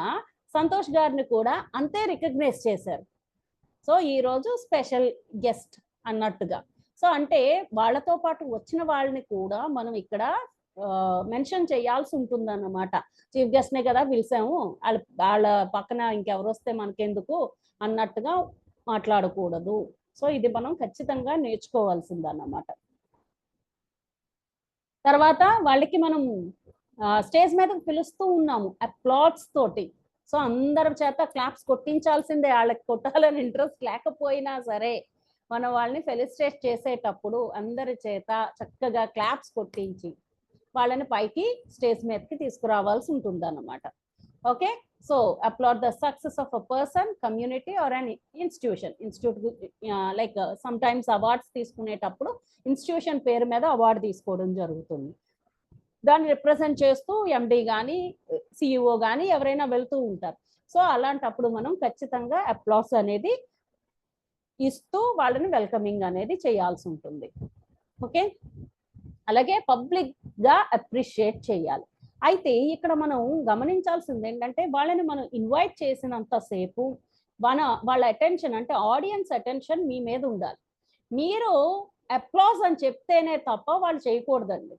సంతోష్ గారిని కూడా అంతే రికగ్నైజ్ చేశారు. సో ఈ రోజు స్పెషల్ గెస్ట్ అన్నట్టుగా. సో అంటే వాళ్ళతో పాటు వచ్చిన వాళ్ళని కూడా మనం ఇక్కడ మెన్షన్ చేయాల్సి ఉంటుందన్నమాట. చీఫ్ గెస్ట్ నే కదా పిలిచాము, వాళ్ళ పక్కన ఇంకెవరు వస్తే మనకెందుకు అన్నట్టుగా మాట్లాడకూడదు. సో ఇది మనం ఖచ్చితంగా నేర్చుకోవాల్సిందన్నమాట. తర్వాత వాళ్ళకి మనం స్టేజ్ మీదకి పిలుస్తూ ఉన్నాము అప్లాట్స్ తోటి. సో అందరి చేత క్లాప్స్ కొట్టించాల్సిందే, వాళ్ళకి కొట్టాలని ఇంట్రెస్ట్ లేకపోయినా సరే మనం వాళ్ళని ఫెలిసిటేట్ చేసేటప్పుడు అందరి చేత చక్కగా క్లాప్స్ కొట్టించి వాళ్ళని పైకి స్టేజ్ మీదకి తీసుకురావాల్సి ఉంటుంది అన్నమాట. Okay, so applaud the success of a person, community or an institute like sometimes awards తీసుకునేటప్పుడు ఇన్స్టిట్యూషన్ పేరు మీద అవార్డు తీసుకోవడం జరుగుతుంది. దాన్ని రిప్రజెంట్ చేస్తూ ఎండి కానీ సిఇఓ కానీ ఎవరైనా వెళ్తూ ఉంటారు. సో అలాంటప్పుడు మనం ఖచ్చితంగా అప్లాస్ అనేది ఇస్తూ వాళ్ళని వెల్కమింగ్ అనేది చేయాల్సి ఉంటుంది. ఓకే, అలాగే పబ్లిక్ గా అప్రిషియేట్ చేయాలి. అయితే ఇక్కడ మనం గమనించాల్సింది ఏంటంటే వాళ్ళని మనం ఇన్వైట్ చేసినంతసేపు వాళ్ళ అటెన్షన్ అంటే ఆడియన్స్ అటెన్షన్ మీ మీద ఉండాలి. మీరు అప్లాజ్ అని చెప్తేనే తప్ప వాళ్ళు చేయకూడదండి.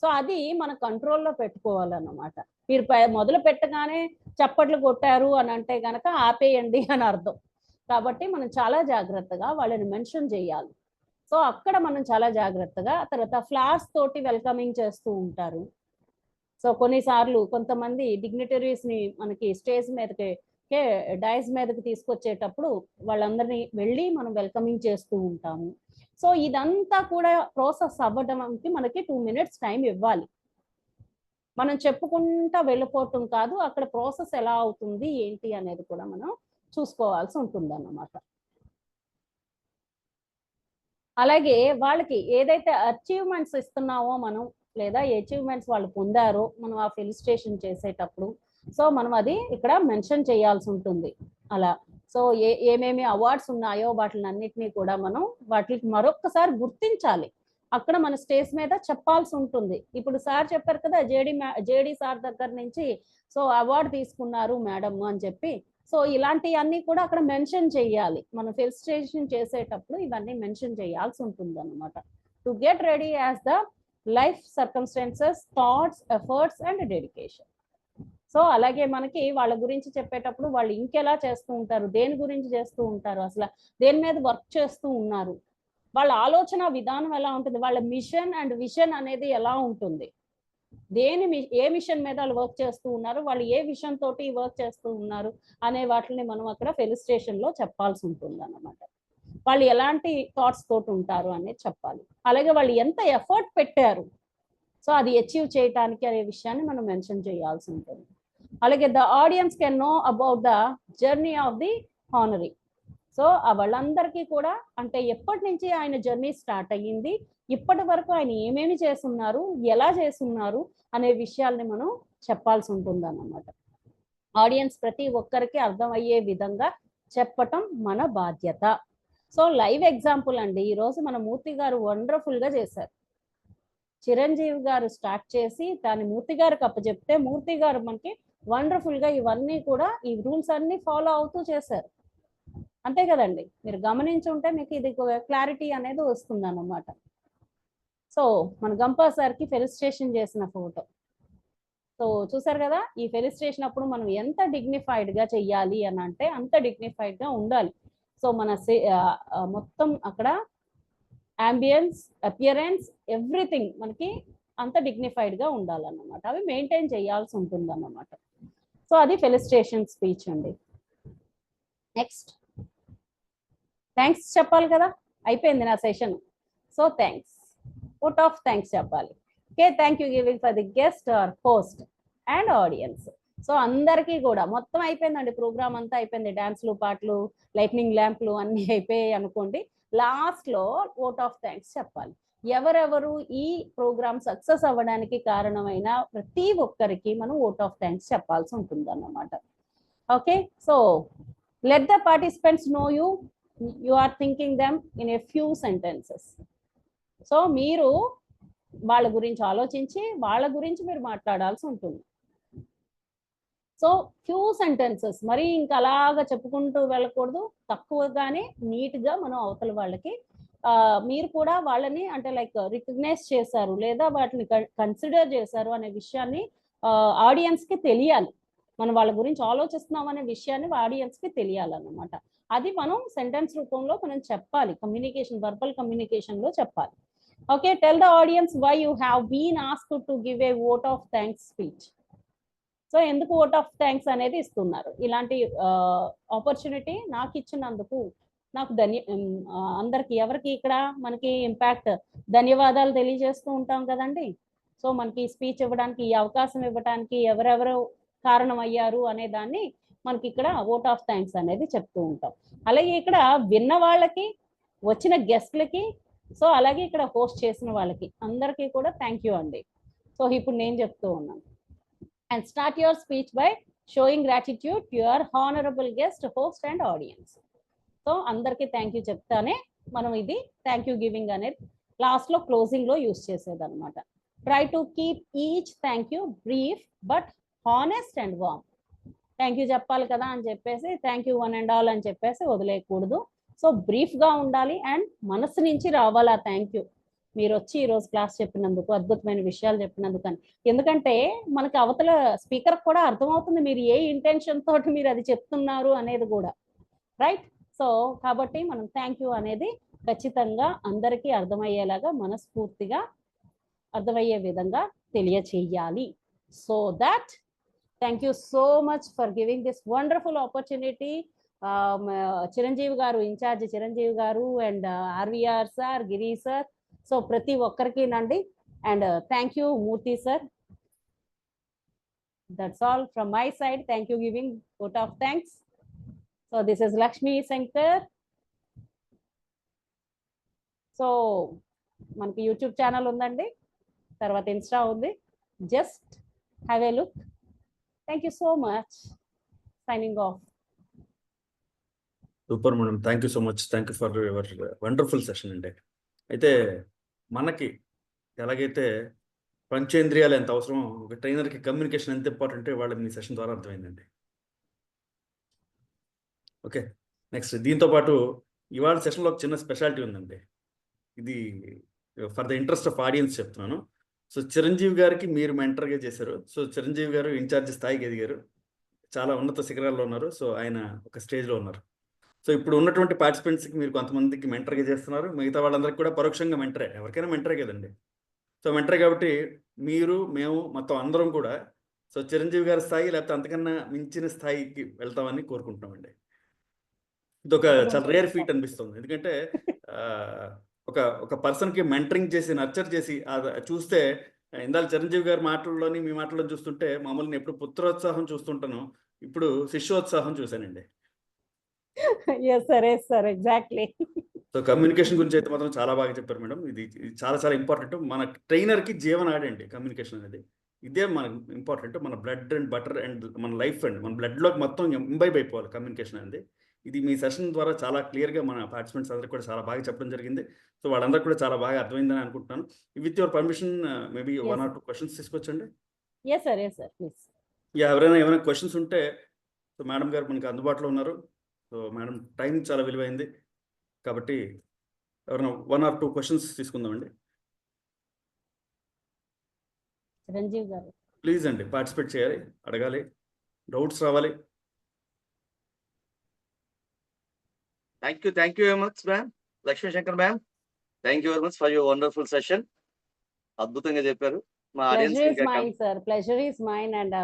సో అది మన కంట్రోల్లో పెట్టుకోవాలన్నమాట. మీరు మొదలు పెట్టగానే చప్పట్లు కొట్టారు అని అంటే గనక ఆపేయండి అని అర్థం. కాబట్టి మనం చాలా జాగ్రత్తగా వాళ్ళని మెన్షన్ చేయాలి. సో అక్కడ మనం చాలా జాగ్రత్తగా, తర్వాత ఫ్లాస్ తోటి వెల్కమింగ్ చేస్తూ ఉంటారు. సో కొన్నిసార్లు కొంతమంది డిగ్నిటరీస్ ని మనకి స్టేజ్ మీదకి డైస్ మీదకి తీసుకొచ్చేటప్పుడు వాళ్ళందరినీ వెళ్ళి మనం వెల్కమింగ్ చేస్తూ ఉంటాము. సో ఇదంతా కూడా ప్రాసెస్ అవ్వడానికి మనకి 2 minutes టైం ఇవ్వాలి. మనం చెప్పుకుంటా వెళ్ళిపోవటం కాదు, అక్కడ ప్రాసెస్ ఎలా అవుతుంది ఏంటి అనేది కూడా మనం చూసుకోవాల్సి ఉంటుంది అన్నమాట. అలాగే వాళ్ళకి ఏదైతే అచీవ్మెంట్స్ ఇస్తున్నామో మనం, లేదా అచీవ్మెంట్స్ వాళ్ళు పొందారో మనం ఆ ఫెలిసిటేషన్ చేసేటప్పుడు సో మనం అది ఇక్కడ మెన్షన్ చేయాల్సి ఉంటుంది. అలా సో ఏమేమి అవార్డ్స్ ఉన్నాయో వాటిని అన్నిటినీ కూడా మనం వాటికి మరొక్కసారి గుర్తించాలి. అక్కడ మన స్టేజ్ మీద చెప్పాల్సి ఉంటుంది. ఇప్పుడు సార్ చెప్పారు కదా, జేడి సార్ దగ్గర నుంచి సో అవార్డు తీసుకున్నారు మేడం అని చెప్పి, సో ఇలాంటివన్నీ కూడా అక్కడ మెన్షన్ చేయాలి. మనం ఫెలిసిటేషన్ చేసేటప్పుడు ఇవన్నీ మెన్షన్ చేయాల్సి ఉంటుంది అన్నమాట. To get ready as the life circumstances, thoughts, efforts and dedication. So అలాగే మనకి వాళ్ళ గురించి చెప్పేటప్పుడు వాళ్ళు ఇంకెలా చేస్తూ ఉంటారు, దేని గురించి చేస్తూ ఉంటారు, అసలు దేని మీద వర్క్ చేస్తూ ఉన్నారు, వాళ్ళ ఆలోచన విధానం ఎలా ఉంటుంది, వాళ్ళ మిషన్ అండ్ విజన్ అనేది ఎలా ఉంటుంది, ఏ మిషన్ మీద వాళ్ళు వర్క్ చేస్తూ ఉన్నారు, వాళ్ళు ఏ విషన్ తోటి వర్క్ చేస్తూ ఉన్నారు అనే వాటిని మనం అక్కడ ఫెలిసిటేషన్ లో చెప్పాల్సి ఉంటుంది అన్నమాట. వాళ్ళు ఎలాంటి థాట్స్ తోటి ఉంటారు అనేది చెప్పాలి. అలాగే వాళ్ళు ఎంత ఎఫర్ట్ పెట్టారు సో అది అచీవ్ చేయడానికి అనే విషయాన్ని మనం మెన్షన్ చేయాల్సి ఉంటుంది. అలాగే the audience can know about the journey of the honorary. So వాళ్ళందరికీ కూడా అంటే ఎప్పటి నుంచి ఆయన జర్నీ స్టార్ట్ అయ్యింది, ఇప్పటి వరకు ఆయన ఏమేమి చేస్తున్నారు, ఎలా చేస్తున్నారు అనే విషయాల్ని మనం చెప్పాల్సి ఉంటుంది అన్నమాట. ఆడియన్స్ ప్రతి ఒక్కరికి అర్థమయ్యే విధంగా చెప్పటం మన బాధ్యత. సో లైవ్ ఎగ్జాంపుల్ అండి, ఈరోజు మన మూర్తి గారు వండర్ఫుల్ గా చేశారు. చిరంజీవి గారు స్టార్ట్ చేసి దాన్ని మూర్తి గారికి అప్పచెప్తే మూర్తి గారు మనకి వండర్ఫుల్ గా ఇవన్నీ కూడా ఈ రూల్స్ అన్ని ఫాలో అవుతూ చేశారు. అంతే కదండి, మీరు గమనించుంటే మీకు ఇది క్లారిటీ అనేది వస్తుంది అన్నమాట. సో మన గంపా సార్కి ఫెలిసిటేషన్ చేసిన ఫోటో సో చూసారు కదా, ఈ ఫెలిసిటేషన్ అప్పుడు మనం ఎంత డిగ్నిఫైడ్ గా చెయ్యాలి అని అంటే అంత డిగ్నిఫైడ్ గా ఉండాలి. సో మన మొత్తం అక్కడ అంబియన్స్, అపియరెన్స్, ఎవ్రీథింగ్ మనకి అంత డిగ్నిఫైడ్ గా ఉండాలన్నమాట. అవి మెయింటైన్ చేయాల్సి ఉంటుంది అన్నమాట. సో అది ఫెలిసిటేషన్ స్పీచ్ అండి. నెక్స్ట్ థ్యాంక్స్ చెప్పాలి కదా, అయిపోయింది నా session. So thanks, vote of thanks చెప్పాలి. Okay, thank you giving for the guest or host and audience. So అందరికీ కూడా మొత్తం అయిపోయిందండి, ప్రోగ్రామ్ అంతా అయిపోయింది. డాన్స్లు, పాటలు, లైట్నింగ్ ల్యాంప్లు అన్నీ అయిపోయాయి అనుకోండి. లాస్ట్ లో ఓట్ ఆఫ్ థ్యాంక్స్ చెప్పాలి. ఎవరెవరు ఈ ప్రోగ్రామ్ సక్సెస్ అవ్వడానికి కారణమైన ప్రతి ఒక్కరికి మనం ఓట్ ఆఫ్ థ్యాంక్స్ చెప్పాల్సి ఉంటుంది అన్నమాట. Okay, so let the participants know you are thinking them in a few sentences. So మీరు వాళ్ళ గురించి ఆలోచించి వాళ్ళ గురించి మీరు మాట్లాడాల్సి ఉంటుంది. సో ఫ్యూ సెంటెన్సెస్, మరి ఇంకా అలాగా చెప్పుకుంటూ వెళ్ళకూడదు, తక్కువగానే నీట్ గా మనం అవతల వాళ్ళకి మీరు కూడా వాళ్ళని అంటే లైక్ రికగ్నైజ్ చేశారు లేదా వాటిని కన్సిడర్ చేశారు అనే విషయాన్ని ఆడియన్స్ కి తెలియాలి. మనం వాళ్ళ గురించి ఆలోచిస్తున్నాం అనే విషయాన్ని ఆడియన్స్ కి తెలియాలన్నమాట. అది మనం సెంటెన్స్ రూపంలో మనం చెప్పాలి, కమ్యూనికేషన్, వర్బల్ కమ్యూనికేషన్ లో చెప్పాలి. Okay, tell the audience why you have been asked to give a vote of thanks speech. So ఎందుకు ఓట్ ఆఫ్ థ్యాంక్స్ అనేది ఇస్తున్నారు, ఇలాంటి ఆపర్చునిటీ నాకు ఇచ్చినందుకు నాకు అందరికి ఎవరికి ఇక్కడ మనకి ఇంపాక్ట్ ధన్యవాదాలు తెలియజేస్తూ ఉంటాం కదండి. సో మనకి స్పీచ్ ఇవ్వడానికి, ఈ అవకాశం ఇవ్వడానికి ఎవరెవరు కారణం అయ్యారు అనే దాన్ని మనకి ఇక్కడ ఓట్ ఆఫ్ థ్యాంక్స్ అనేది చెప్తూ ఉంటాం. అలాగే ఇక్కడ విన్న వాళ్ళకి, వచ్చిన గెస్ట్లకి, సో అలాగే ఇక్కడ హోస్ట్ చేసిన వాళ్ళకి అందరికీ కూడా థ్యాంక్ యూ అండి. సో ఇప్పుడు నేను చెప్తూ ఉన్నాను. And start your speech by showing gratitude to your honorable guest, host and audience. So అందరికీ థ్యాంక్ యూ చెప్తానే మనం ఇది థ్యాంక్ యూ గివింగ్ అనేది లాస్ట్ లో క్లోజింగ్ లో యూస్ చేసేది అనమాట. Try to keep each thank you brief but honest and warm. Thank you చెప్పాలి కదా అని చెప్పేసి thank you one and all అని చెప్పేసి వదిలేయకూడదు. సో బ్రీఫ్ గా ఉండాలి అండ్ మనసు నుంచి రావాలి ఆ థ్యాంక్ యూ. మీరు వచ్చి ఈరోజు క్లాస్ చెప్పినందుకు, అద్భుతమైన విషయాలు చెప్పినందుకు అని. ఎందుకంటే మనకి అవతల స్పీకర్ కూడా అర్థమవుతుంది మీరు ఏ ఇంటెన్షన్ తోటి మీరు అది చెప్తున్నారు అనేది కూడా, రైట్? సో కాబట్టి మనం థ్యాంక్ యూ అనేది ఖచ్చితంగా అందరికీ అర్థమయ్యేలాగా మనస్ఫూర్తిగా అర్థమయ్యే విధంగా తెలియచేయాలి. So that thank you so much for giving this wonderful opportunity. Chiranjeevi గారు, ఇన్ఛార్జ్ చిరంజీవి గారు and RVR sir, Giri sir, so ప్రతి ఒక్కరికి నండి. And thank you Murthy sir. That's all from my side. Thank you giving vote of thanks. So this is Lakshmi Shankar. So మనకి యూట్యూబ్ ఛానల్ ఉందండి, తర్వాత ఇన్స్టా ఉంది, just have a look. Thank you so much. Signing off. Super madam, thank you so much. Thank you for your wonderful session అండి. అయితే మనకి ఎలాగైతే పంచేంద్రియాలు ఎంత అవసరం, ఒక ట్రైనర్కి కమ్యూనికేషన్ ఎంత ఇంపార్టెంట్ వాళ్ళకి మీ సెషన్ ద్వారా అర్థమైందండి. ఓకే, నెక్స్ట్ దీంతో పాటు ఇవాళ సెషన్లో ఒక చిన్న స్పెషాలిటీ ఉందండి. ఇది for the interest of audience చెప్తున్నాను. సో చిరంజీవి గారికి మీరు మెంటర్గా చేశారు. సో చిరంజీవి గారు ఇన్ఛార్జ్ స్థాయికి ఎదిగారు, చాలా ఉన్నత శిఖరాల్లో ఉన్నారు. సో ఆయన ఒక స్టేజ్లో ఉన్నారు. సో ఇప్పుడు ఉన్నటువంటి పార్టిసిపెంట్స్కి మీరు కొంతమందికి మెంటర్గా చేస్తున్నారు, మిగతా వాళ్ళందరికీ కూడా పరోక్షంగా మెంటరే. ఎవరికైనా మెంటరే కదండి. సో మెంటరే కాబట్టి మీరు, మేము మొత్తం అందరం కూడా సో చిరంజీవి గారి స్థాయి లేకపోతే అంతకన్నా మించిన స్థాయికి వెళ్తామని కోరుకుంటున్నామండి. ఇది ఒక చాలా రేర్ ఫీట్ అనిపిస్తుంది. ఎందుకంటే ఒక పర్సన్కి మెంటరింగ్ చేసి నర్చర్ చేసి చూస్తే, ఇందాక చిరంజీవి గారి మాటల్లోని మీ మాటల్లో చూస్తుంటే మామూలుగా ఎప్పుడు పుత్రోత్సాహం చూస్తుంటాను, ఇప్పుడు శిష్యోత్సాహం చూశానండి. yes sir, exactly. So communication గురించి అయితే మాత్రం చాలా బాగా చెప్పారు మేడం. ఇది చాలా చాలా ఇంపార్టెంట్. మన ట్రైనర్కి జీవనాడి అండి కమ్యూనికేషన్ అనేది. ఇదే మనకు ఇంపార్టెంట్. మన బ్లడ్ అండ్ బటర్ అండ్ మన లైఫ్ అండ్ మన బ్లడ్లోకి మొత్తం ఇంబైబ్ అయిపోవాలి కమ్యూనికేషన్ అనేది. ఇది మీ సెషన్ ద్వారా చాలా క్లియర్గా మన పార్టిసిపెంట్స్ అందరికీ కూడా చాలా బాగా చెప్పడం జరిగింది. సో వాళ్ళందరికీ కూడా చాలా బాగా అర్థమైందని అనుకుంటున్నాను. With your permission maybe 1 or 2 questions తీసుకొచ్చండి. yes sir please. ఎవరైనా ఏమైనా క్వశ్చన్స్ ఉంటే సో మేడం గారు మనకి అందుబాటులో ఉన్నారు. సో మేడం టైం చాలా విలువైంది కాబట్టి ఎవరైనా 1 or 2 క్వశ్చన్స్ తీసుకుందామండి. చిరంజీవి గారు ప్లీజ్ అండి, పార్టిసిపేట్ చేయాలి, అడగాలి, డౌట్స్ రావాలి. Thank you very much, ma'am. Lakshmi Shankar ma'am, thank you very much for your wonderful session. అద్భుతంగా చెప్పారు. మా audience pleasure is mine sir, pleasure is mine and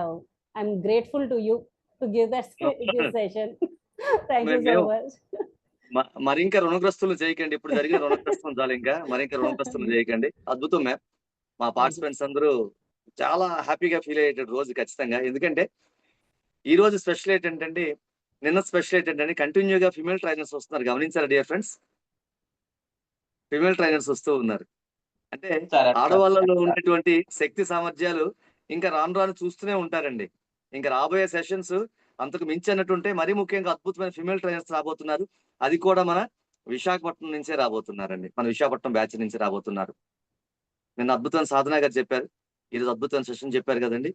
I'm grateful to you to give that this session. Thank you so much. మరి ఇంకా రుణగ్రస్తులు చేయకండి. ఇప్పుడు జరిగిన రుణగ్రస్తులు చాలు, ఇంకా మరి ఇంకా రుణగ్రస్తులు చేయకండి. అద్భుతం మ్యామ్. మా పార్టిసిపెంట్స్ అందరూ చాలా హ్యాపీగా ఫీల్ అయ్యేటట్టు రోజు ఖచ్చితంగా. ఎందుకంటే ఈ రోజు స్పెషల్ ఏంటంటే, నిన్న స్పెషల్ ఏంటంటే కంటిన్యూగా ఫిమేల్ ట్రైనర్స్ వస్తున్నారు. గమనించారా డియర్ ఫ్రెండ్స్? ఫిమేల్ ట్రైనర్స్ వస్తూ ఉన్నారు. అంటే ఆడవాళ్ళలో ఉన్నటువంటి శక్తి సామర్థ్యాలు ఇంకా రాను రాను చూస్తూనే ఉంటారండి. ఇంకా రాబోయే సెషన్స్ అంతకు మించి అన్నట్టుంటే, మరీ ముఖ్యంగా అద్భుతమైన ఫిమేల్ ట్రైనర్స్ రాబోతున్నారు. అది కూడా మన విశాఖపట్నం నుంచే రాబోతున్నారండి. మన విశాఖపట్నం బ్యాచ్ నుంచి రాబోతున్నారు. నిన్న అద్భుతమైన సాధన గారు చెప్పారు, ఈరోజు అద్భుతమైన సెషన్ చెప్పారు కదండి.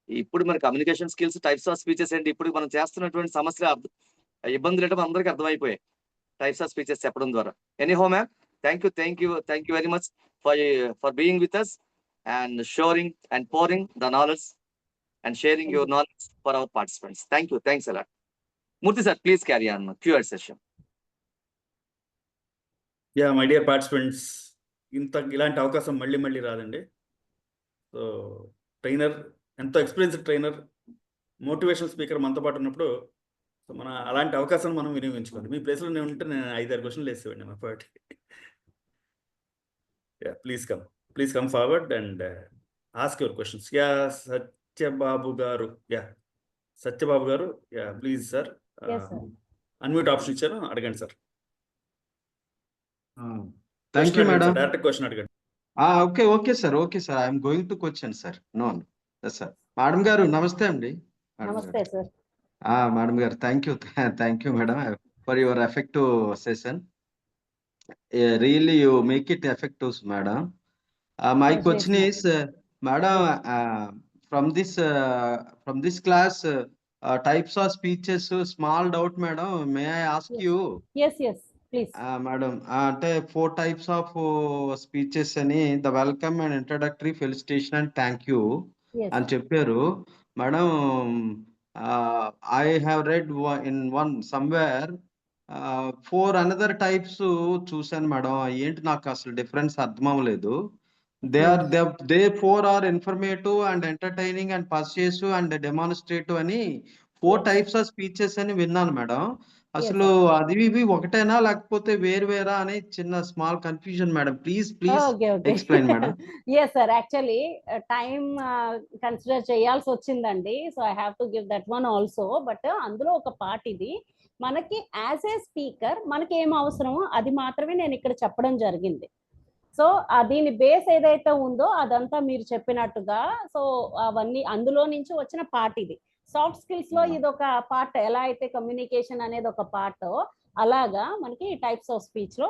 ఇప్పుడు మన communication skills, types of speeches ఏంటి, ఇప్పుడు మనం చేస్తున్నటువంటి సమస్యలు, ఇబ్బందులు ఏంటో అందరికీ అర్థమైపోయాయి టైప్స్ ఆఫ్ స్పీచెస్ చెప్పడం ద్వారా. Anyhow ma'am, thank you very much for being with us and showing and pouring the knowledge and sharing your knowledge for our participants. Thanks a lot. Murthy sir, please carry on Q&A session. Yeah my dear participants, ఇలాంటి అవకాశం మళ్ళీ మళ్ళీ రాదండి. సో ట్రైనర్, ఎంతో ఎక్స్పీరియన్స్డ్ ట్రైనర్, మోటివేషనల్ స్పీకర్ మనతో పాటు ఉన్నప్పుడు సో మన అలాంటి అవకాశాన్ని మనం వినియోగించుకోండి. మీ ప్లేస్లో నేను ఉంటే నేను 5-6 క్వశ్చన్లు వేసేవాడిని మా party. Yeah please come forward and ask your questions. Yeah Satyababu గారు, yeah please sir, unmute option ఇచ్చాను, అడగండి sir. Thank you madam. Direct question అడగండి. Okay sir, I'm going to question sir. No sir. Madam గారు నమస్తే అండి. నమస్తే సార్. మేడం గారు thank you madam. for your effective session. Really, you make it effective, madam. My Yes, question ma'am. is, madam, from this class, types of speeches, small doubt, madam. May I ask Yes. you, Yes, please. madam, అంటే 4 types of speeches అని the welcome and introductory, felicitation and thank you Yes. అని చెప్పారు. Madam, I have read in one somewhere 4 another types చూసాను మేడం. ఏంటి నాకు అసలు డిఫరెన్స్ అర్థం అవ్వలేదు. They 4 are informative and entertaining and persuasive and demonstrative అని 4 Yes. types of speeches అని విన్నాను మేడం. Yes, అసలు sir. అది ఇవి ఒకటేనా లేకపోతే వేరా అనే చిన్న small confusion madam. Please Okay. Explain madam. Yes, sir. Actually, time consider చేయాల్సి వచ్చిందండి. So I have to give that one also. But అందులో ఒక పార్ట్ ఇది. మనకి యాజ్ ఏ స్పీకర్ మనకి ఏం అవసరమో అది మాత్రమే నేను ఇక్కడ చెప్పడం జరిగింది. సో దీని బేస్ ఏదైతే ఉందో అదంతా మీరు చెప్పినట్టుగా, సో అవన్నీ అందులో నుంచి వచ్చిన పార్ట్ ఇది. సాఫ్ట్ స్కిల్స్ లో ఇది ఒక పార్ట్. ఎలా అయితే కమ్యూనికేషన్ అనేది ఒక పార్ట్, అలాగా మనకి టైప్స్ ఆఫ్ స్పీచ్ లో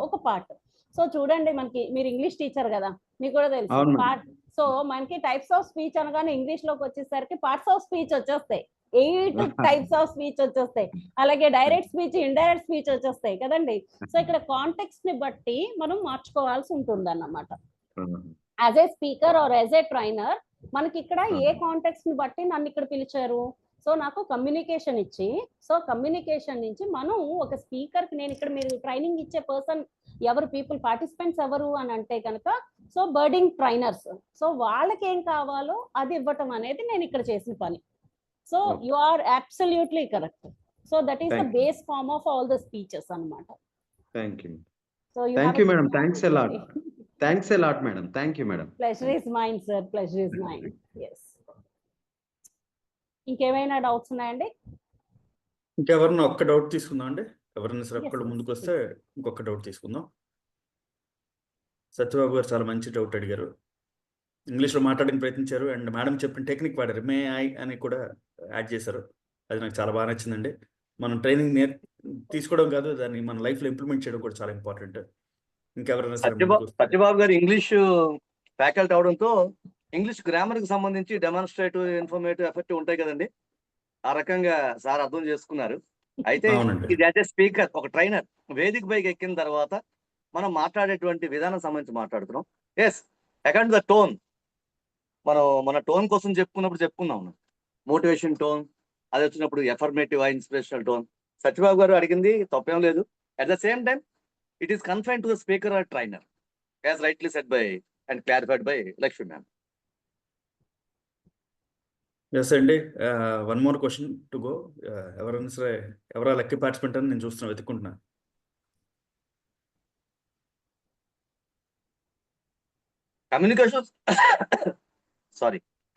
ఒక పార్ట్. సో చూడండి, మనకి మీరు ఇంగ్లీష్ టీచర్ కదా, మీకు కూడా తెలుసు అవును మేడం. పార్ట్. సో మనకి టైప్స్ ఆఫ్ స్పీచ్ అనగానే ఇంగ్లీష్ లోకి వచ్చేసరికి పార్ట్స్ ఆఫ్ స్పీచ్ వచ్చేస్తాయి, 8 టైప్స్ ఆఫ్ స్పీచ్ వచ్చేస్తాయి. అలాగే డైరెక్ట్ స్పీచ్, ఇండైరెక్ట్ స్పీచ్ వచ్చేస్తాయి కదండి. సో ఇక్కడ కాంటెక్స్ట్ ని బట్టి మనం మార్చుకోవాల్సి ఉంటుంది అన్నమాట. As a speaker or as a trainer మనకి ఇక్కడ ఏ కాంటెక్స్ట్ ని బట్టి నన్ను ఇక్కడ పిలిచారు. సో నాకు కమ్యూనికేషన్ ఇచ్చి, సో కమ్యూనికేషన్ నుంచి మనం ఒక స్పీకర్ కి, నేను ఇక్కడ మీరు ట్రైనింగ్ ఇచ్చే పర్సన్ ఎవరు, పీపుల్ పార్టిసిపెంట్స్ ఎవరు అని అంటే కనుక, సో బర్డింగ్ ట్రైనర్స్. సో వాళ్ళకి ఏం కావాలో అది ఇవ్వటం అనేది నేను ఇక్కడ చేసిన పని. So you are absolutely correct. So that is the base form of all the speeches అన్నమాట. Thank you. So thank you madam. Thanks a lot. Thanks a lot madam. Thank you madam. Pleasure is mine sir, pleasure is mine. Yes. ఇంకేమైనా డౌట్స్ ఉన్నాయండి? ఇంకెవరన్నా ఒక్క డౌట్ తీసుకుందాం అండి. ఎవరైనా సరే ఒక్కళ్ళు ముందుకు వస్తే ఇంకొక డౌట్ తీసుకుందాం. సత్యబాబు గారు చాలా మంచి డౌట్ అడిగారు, ఇంగ్లీష్లో మాట్లాడడానికి ప్రయత్నించారు, అండ్ మేడం చెప్పిన టెక్నిక్ వాడారు, మే ఐ అని కూడా యాడ్ చేశారు. అది నాకు చాలా బాగా నచ్చిందండి. మనం ట్రైనింగ్ తీసుకోవడం కాదు, దాన్ని మన లైఫ్లో ఇంప్లిమెంట్ చేయడం కూడా చాలా ఇంపార్టెంట్. ఇంకెవరైనా సరే సత్యబాబు గారు ఇంగ్లీష్ ఫ్యాకల్టీ అవడంతో ఇంగ్లీష్ గ్రామర్ కి సంబంధించి డెమాన్స్ట్రేటివ్, ఇన్ఫర్మేటివ్, ఎఫెక్టివ్ ఉంటాయి కదండి. ఆ రకంగా సార్ అర్థం చేసుకున్నారు. అయితే ఇది యాజ్ ఏ స్పీకర్, ఒక ట్రైనర్ వేదిక పైకి ఎక్కిన తర్వాత మనం మాట్లాడేటువంటి విధానం సంబంధించి మాట్లాడుతున్నాం. ఎస్, అకార్డింగ్ ద టోన్, మనం మన టోన్ కోసం చెప్పుకున్నాం మోటివేషన్ టోన్, అది వచ్చినప్పుడు ఎఫర్మేటివ్, ఇన్స్పిరేషనల్ టోన్. సత్యబాబు గారు అడిగింది తప్పేం లేదు. At the same time it is confined to the speaker or trainer, as rightly said by and clarified by Lakshmi ma'am. Yes అండి. One more question to go. ఎవరైనా సరే, ఎవరా లక్కీ పార్టిసిపెంట్ అని నేను చూస్తున్నా, వెతుక్కుంటున్నా.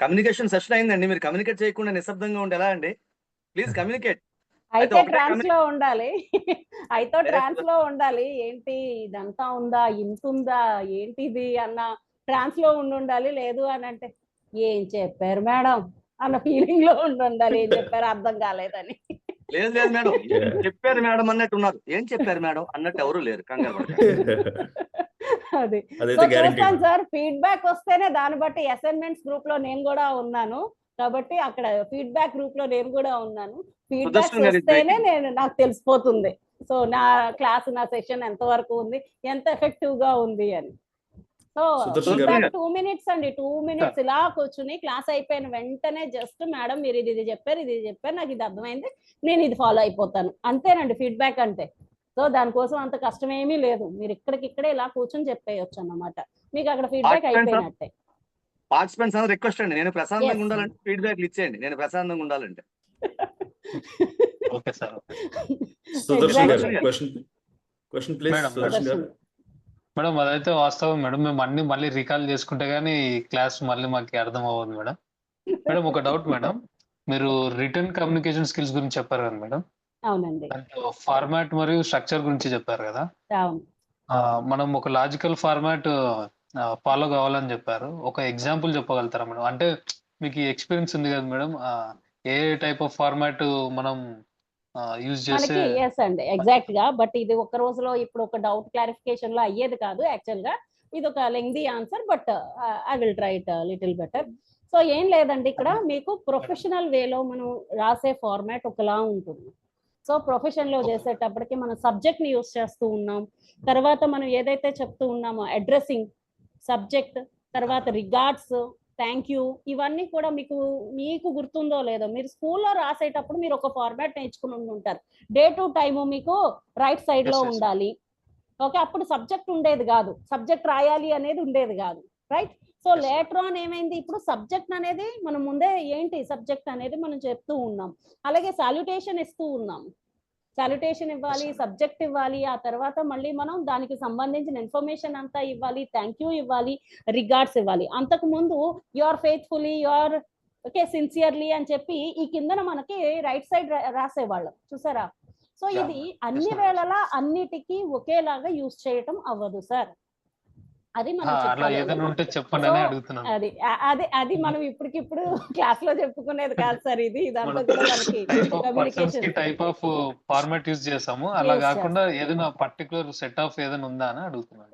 కమ్యూనికేషన్ సెషన్ అయిందండి. మీరు కమ్యూనికేట్ చేయకుండా నిశ్శబ్దంగా ఉండి ఎలా అండి? Please communicate. అయితే ట్రాన్స్ లో ఉండాలి, అయితే ట్రాన్స్ లో ఉండాలి. ఏంటి ఇదంతా ఉందా, ఇంత ఉందా, ఏంటిది అన్న ట్రాన్స్ లో ఉండాలి. లేదు అని అంటే ఏం చెప్పారు మేడం అన్న ఫీలింగ్ లో ఉండాలి. ఏం చెప్పారు అర్థం కాలేదని. లేదు మేడం, చెప్పారు మేడం అన్నట్టు ఉన్నారు. ఏం చెప్పారు మేడం అన్నట్టు ఎవరు లేరు. కంగారు అది చూస్తాను సార్. ఫీడ్బ్యాక్ వస్తేనే దాన్ని బట్టి, అసైన్మెంట్స్ గ్రూప్ లో నేను కూడా ఉన్నాను కాబట్టి అక్కడ ఫీడ్బ్యాక్ గ్రూప్ లో నేను కూడా ఉన్నాను. ఫీడ్బ్యాక్ వస్తేనే నాకు తెలిసిపోతుంది. సో నా క్లాస్, నా సెషన్ ఎంత వరకు ఉంది, ఎంత ఎఫెక్టివ్ గా ఉంది అని. సో 2 minutes అండి, 2 minutes ఇలా కూర్చుని క్లాస్ అయిపోయిన వెంటనే జస్ట్ మేడం మీరు ఇది చెప్పారు, నాకు ఇది అర్థమైంది, నేను ఇది ఫాలో అయిపోతాను, అంతేనండి ఫీడ్బ్యాక్ అంటే. సో దానికోసం అంత కష్టమేమీ లేదు. మీరు ఇక్కడికిక్కడే ఇలా కూర్చొని చెప్పేయచ్చు అన్నమాట. మీకు అక్కడ ఫీడ్బ్యాక్ అయిపోయినట్టే. పార్టిసిపెంట్స్ అందరూ రిక్వెస్ట్ అండి, నేను ప్రశాంతంగా ఉండాలంటే ఫీడ్బ్యాక్ ఇచ్చేయండి. నేను ప్రశాంతంగా ఉండాలంటే. Okay sir. సుదర్శన్ గారు క్వశ్చన్ ప్లీజ్. సుదర్శన్ గారు. మేడం అదైతే వాస్తవం మేడం. మేము మళ్ళీ రికాల్ చేసుకుంటే గానీ క్లాస్ మళ్ళీ మాకు అర్థం అవ్వదు మేడం. మేడం ఒక డౌట్ మేడం, మీరు రిటర్న్ కమ్యూనికేషన్ స్కిల్స్ గురించి చెప్పారు కదా మేడం. అవునండి. ఫార్మాట్ మరియు స్ట్రక్చర్ గురించి చెప్పారు కదా. మనం ఒక లాజికల్ ఫార్మాట్ ఫాలో కావాలని చెప్పారు. ఒక ఎగ్జాంపుల్ చెప్పగలుగుతారా మేడం? అంటే మీకు ఎక్స్పీరియన్స్ ఉంది కదా madam, A type of format మనం యూజ్ చేస్తే మనకి ఎస్ అండి ఎగ్జాక్ట్ గా. బట్ ఇది ఒక రోజులో ఇప్పుడు ఒక డౌట్ క్లారిఫికేషన్ లో అయ్యేది కాదు యాక్చువల్ గా. ఇది ఒక lengthy answer, but I will try it little better. So ఏం లేదండి, ఇక్కడ మీకు ప్రొఫెషనల్ వేలో మనం రాసే ఫార్మాట్ ఒకలా ఉంటుంది. సో ప్రొఫెషన్ లో చేసేటప్పటికి మనం సబ్జెక్ట్ ని యూస్ చేస్తూ ఉన్నాం. తర్వాత మనం ఏదైతే చెప్తూ ఉన్నామో అడ్రస్సింగ్ సబ్జెక్ట్, తర్వాత రిగార్డ్స్, థ్యాంక్ యూ, ఇవన్నీ కూడా మీకు గుర్తుందో లేదో, మీరు స్కూల్లో రాసేటప్పుడు మీరు ఒక ఫార్మాట్ నేర్చుకుని ఉంటారు. డే టు టైమ్ మీకు రైట్ సైడ్ లో ఉండాలి. ఓకే, అప్పుడు సబ్జెక్ట్ ఉండేది కాదు, సబ్జెక్ట్ రాయాలి అనేది ఉండేది కాదు, రైట్? సో లేటర్ ఆన్ ఏమైంది, ఇప్పుడు సబ్జెక్ట్ అనేది మనం ముందే ఏంటి సబ్జెక్ట్ అనేది మనం చెప్తూ ఉన్నాం. అలాగే సాల్యుటేషన్ ఇస్తూ ఉన్నాం, సాల్యుటేషన్ ఇవ్వాలి, సబ్జెక్ట్ ఇవ్వాలి, ఆ తర్వాత మళ్ళీ మనం దానికి సంబంధించిన ఇన్ఫర్మేషన్ అంతా ఇవ్వాలి, థ్యాంక్ యూ ఇవ్వాలి, రిగార్డ్స్ ఇవ్వాలి. అంతకు ముందు yours faithfully, yours okay sincerely అని చెప్పి ఈ కిందన మనకి రైట్ సైడ్ రాసేవాళ్ళం, చూసారా? సో ఇది అన్ని వేళలా అన్నిటికీ ఒకేలాగా యూజ్ చేయటం అవ్వదు సార్. అది మనం అలా ఏదైనా ఉంటే చెప్పండి అని అడుగుతున్నాను. అది మనం ఇప్పటికిప్పుడు క్లాస్ లో చెప్పుకునేది కాదు సార్. ఇదంతా కూడా మనకి communication type of format use చేసాము. అలా కాకుండా ఏదైనా పర్టికులర్ సెట్ ఆఫ్ ఏదైనా ఉందా అని అడుగుతున్నాను.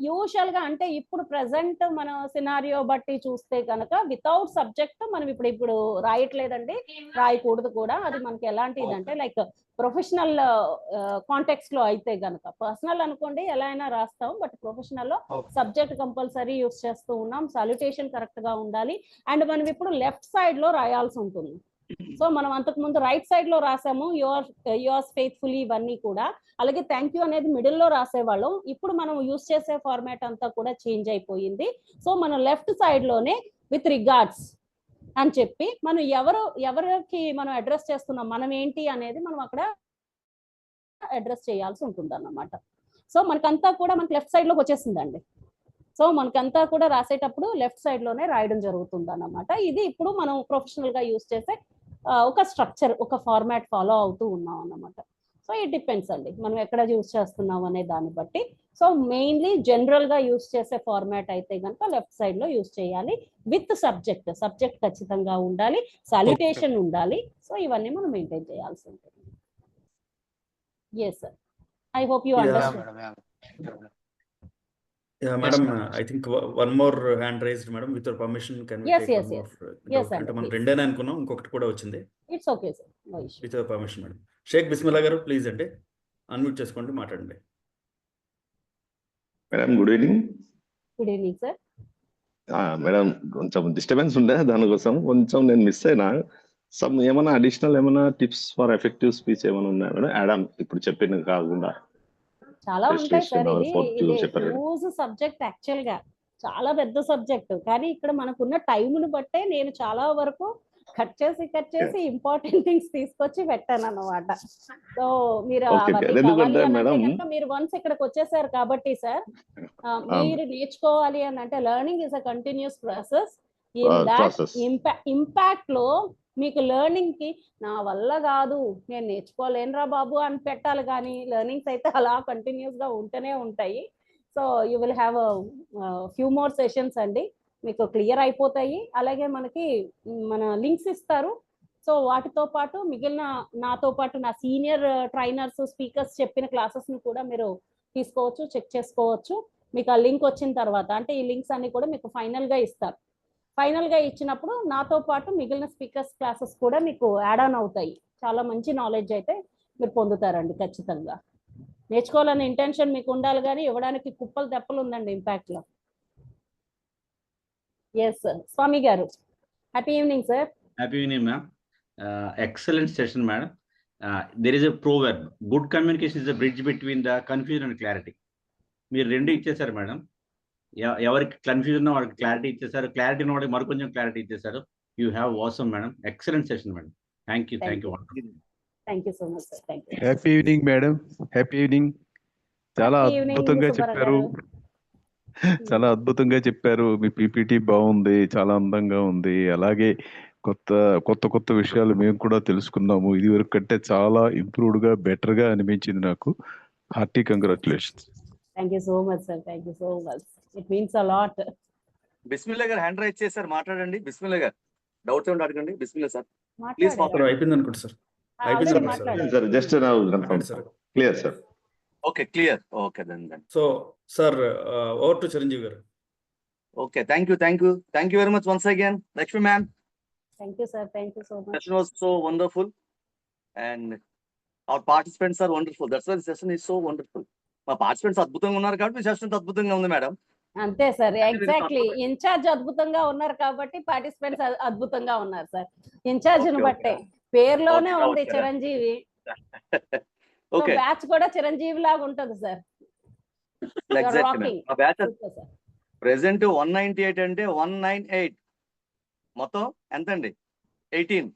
యూజువల్ గా అంటే ఇప్పుడు ప్రెసెంట్ మనం సినారియో బట్టి చూస్తే కనుక వితౌట్ సబ్జెక్ట్ మనం ఇప్పుడు రాయట్లేదండి, రాయకూడదు కూడా. అది మనకి ఎలాంటిది అంటే లైక్ ప్రొఫెషనల్ కాంటెక్స్ట్ లో అయితే గనక, పర్సనల్ అనుకోండి ఎలా అయినా రాస్తాం, బట్ ప్రొఫెషనల్ లో సబ్జెక్ట్ కంపల్సరీ యూస్ చేస్తూ ఉన్నాం. సాల్యుటేషన్ కరెక్ట్ గా ఉండాలి. అండ్ మనం ఇప్పుడు లెఫ్ట్ సైడ్ లో రాయాల్సి ఉంటుంది. సో మనం అంతకు ముందు రైట్ సైడ్ లో రాసాము, యువర్స్ ఫెయిత్ఫుల్లీ ఇవన్నీ కూడా. అలాగే థ్యాంక్ యూ అనేది మిడిల్ లో రాసేవాళ్ళం. ఇప్పుడు మనం యూస్ చేసే ఫార్మాట్ అంతా కూడా చేంజ్ అయిపోయింది. సో మనం లెఫ్ట్ సైడ్ లోనే విత్ రిగార్డ్స్ అని చెప్పి మనం ఎవరికి మనం అడ్రస్ చేస్తున్నాం, మనం ఏంటి అనేది మనం అక్కడ అడ్రస్ చేయాల్సి ఉంటుంది అన్నమాట. సో మనకంతా కూడా మనకి లెఫ్ట్ సైడ్ లోకి వచ్చేసిందండి. సో మనకంతా కూడా రాసేటప్పుడు లెఫ్ట్ సైడ్ లోనే రాయడం జరుగుతుంది అన్నమాట. ఇది ఇప్పుడు మనం ప్రొఫెషనల్ గా యూస్ చేసే ఒక స్ట్రక్చర్, ఒక ఫార్మాట్ ఫాలో అవుతూ ఉన్నాం అన్నమాట. సో ఇట్ డిపెండ్స్ అండి మనం ఎక్కడ యూస్ చేస్తున్నాం అనే దాన్ని బట్టి. సో మెయిన్లీ జనరల్ గా యూస్ చేసే ఫార్మాట్ అయితే కనుక లెఫ్ట్ సైడ్ లో యూస్ చేయాలి విత్ సబ్జెక్ట్ ఖచ్చితంగా ఉండాలి, సాల్యుటేషన్ ఉండాలి. సో ఇవన్నీ మనం మెయింటైన్ చేయాల్సి ఉంటుంది. Yes sir, I hope you understand. Yeah, madam, I think one more hand raised, madam. With your permission, can we Yes, take yes, one yes. more? Yes, sir, అంటే మనం please. రెండేనా అనుకున్నాం, ఇంకొకటి కూడా వచ్చింది. It's okay sir, no issue. With your permission, madam. Shaik Bismillah గారు ప్లీజ్ అండి అన్మ్యూట్ చేసుకోండి, మాట్లాడండి. Madam good evening. Good evening sir. Madam కొంచెం డిస్టర్బెన్స్ ఉండే, దానికోసం కొంచెం నేను మిస్ అయినా. ఏమైనా అడిషనల్ ఏమైనా టిప్స్ ఫర్ ఎఫెక్టివ్ స్పీచ్ ఏమైనా ఉన్నాయా మేడం? యాడమ్ ఇప్పుడు చెప్పింది కాకుండా చాలా ఉంటాయి సార్. ఇది చెప్పారు. హ్యూజ్ సబ్జెక్ట్ యాక్చువల్ గా, చాలా పెద్ద సబ్జెక్ట్. కానీ ఇక్కడ మనకున్న టైంను బట్టే నేను చాలా వరకు కట్ చేసి ఇంపార్టెంట్ థింగ్స్ తీసుకొచ్చి పెట్టాను అన్నమాట. సో మీరు అవన్నీ కావాలి అని అంటే కనుక మీరు వన్స్ ఇక్కడికి వచ్చేసారు కాబట్టి సార్, మీరు నేర్చుకోవాలి అని అంటే learning is a continuous process. In that impact లో మీకు లెర్నింగ్ కి నా వల్ల కాదు, నేను నేర్చుకోలేనురా బాబు అని పెట్టాలి, కానీ లెర్నింగ్స్ అయితే అలా కంటిన్యూస్ గా ఉంటూనే ఉంటాయి. So you will have few more sessions అండి, మీకు క్లియర్ అయిపోతాయి. అలాగే మనకి మన లింక్స్ ఇస్తారు. సో వాటితో పాటు మిగిలిన నాతో పాటు నా సీనియర్ ట్రైనర్స్, స్పీకర్స్ చెప్పిన క్లాసెస్ ని కూడా మీరు తీసుకోవచ్చు, చెక్ చేసుకోవచ్చు. మీకు ఆ లింక్ వచ్చిన తర్వాత, అంటే ఈ లింక్స్ అన్ని కూడా మీకు ఫైనల్ గా ఇస్తారు. ఫైనల్ గా ఇచ్చినప్పుడు నాతో పాటు మిగిలిన స్పీకర్స్ క్లాసెస్ కూడా మీకు యాడ్ ఆన్ అవుతాయి. చాలా మంచి నాలెడ్జ్ అయితే మీరు పొందుతారండి ఖచ్చితంగా. నేర్చుకోవాలనే ఇంటెన్షన్ మీకు ఉండాలి, కానీ ఇవ్వడానికి కుప్పలు తెప్పలు ఉందండి ఇంపాక్ట్ లో. ఎస్ స్వామి గారు, happy evening sir. Happy evening ma'am. Excellent session madam. There is a proverb, good communication is the bridge between the confusion and clarity. మీరు రెండు ఇచ్చేసారు మేడం. ఎవరికి కన్ఫ్యూజన్ వాడికి క్లారిటీ ఇచ్చేసారు, క్లారిటీ ఉన్న వాడికి మరికొంచెం క్లారిటీ ఇచ్చేసారు. You have వాసమ్ madam, excellent session madam. Thank you. Thank you so much sir. Thank you. Happy evening madam. Happy evening. చాలా అద్భుతంగా చెప్పారు, చాలా అద్భుతంగా చెప్పారు. మీ పీపీటీ బాగుంది, చాలా అందంగా ఉంది. అలాగే కొత్త విషయాలు మేము కూడా తెలుసుకున్నాము. ఇది వరకు కంటే చాలా ఇంప్రూవ్డ్ గా, బెటర్ గా అనిపించింది నాకు. Hearty congratulations. Thank you so much sir. Thank you so much. It means a lot. Bismillah గారు హ్యాండ్ రైజ్ చేశారు, మాట్లాడండి. బిస్మిల్లా గారు డౌట్స్ ఏమిటి అడగండి. Bismillah sir please. అయిపోయింది అనుకోండి సార్. అయిపోయింది ఆల్రెడీ అనుకుంటా సార్. మాట్లాడారు. సార్ జస్ట్ నా confirm sir. Clear sir. Okay, clear. Okay then. So sir over to Chiranjeevi గారు. Okay, thank you very much once again, Lakshmi ma'am. Thank you sir, thank you so much. Session was so wonderful, and our participants are wonderful. That's why the session is so wonderful. మా పార్టిసిపెంట్స్ అద్భుతంగా ఉన్నారు కాబట్టి సెషన్ అద్భుతంగా ఉంది మేడం. అంతే సార్, ఎగ్జాక్ట్లీ. ఇన్ఛార్జ్ అద్భుతంగా ఉన్నారు కాబట్టి పార్టిసిపెంట్స్ అద్భుతంగా ఉన్నారు సార్. ఇన్ఛార్జ్ ని బట్టే, పేరులోనే ఉంది చిరంజీవి. ఓకే, బ్యాచ్ కూడా చిరంజీవి లాగా ఉంటది సార్. ఎగ్జాక్ట్లీ. ఆ బ్యాచ్ ప్రెసెంట్ 198 అంటే 198 మొత్తం ఎంత అండి? 18,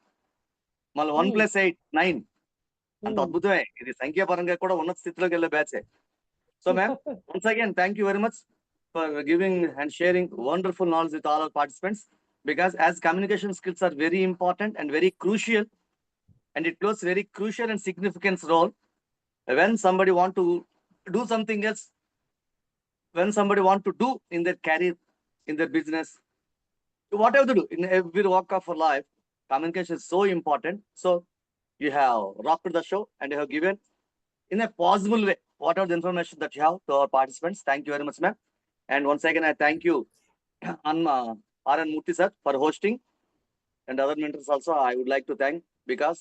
మళ్ళీ 1 + 8 9. అంత అద్భుతమే. ఇది సంఖ్యాపరంగా కూడా ఉన్నత స్థితిలోకి వెళ్ళే బ్యాచే. So ma'am, once again thank you very much for giving and sharing wonderful knowledge with all our participants, because as communication skills are very important and very crucial, and it plays very crucial and significant role when somebody want to do something else, when somebody want to do in their career, in their business, whatever they do in every walk of life, communication is so important. So you have rocked the show and you have given in a possible way whatever the information that you have to our participants. Thank you very much, ma'am. And once again, I thank you, R.N. Murthy sir, for hosting, and other mentors also I would like to thank, because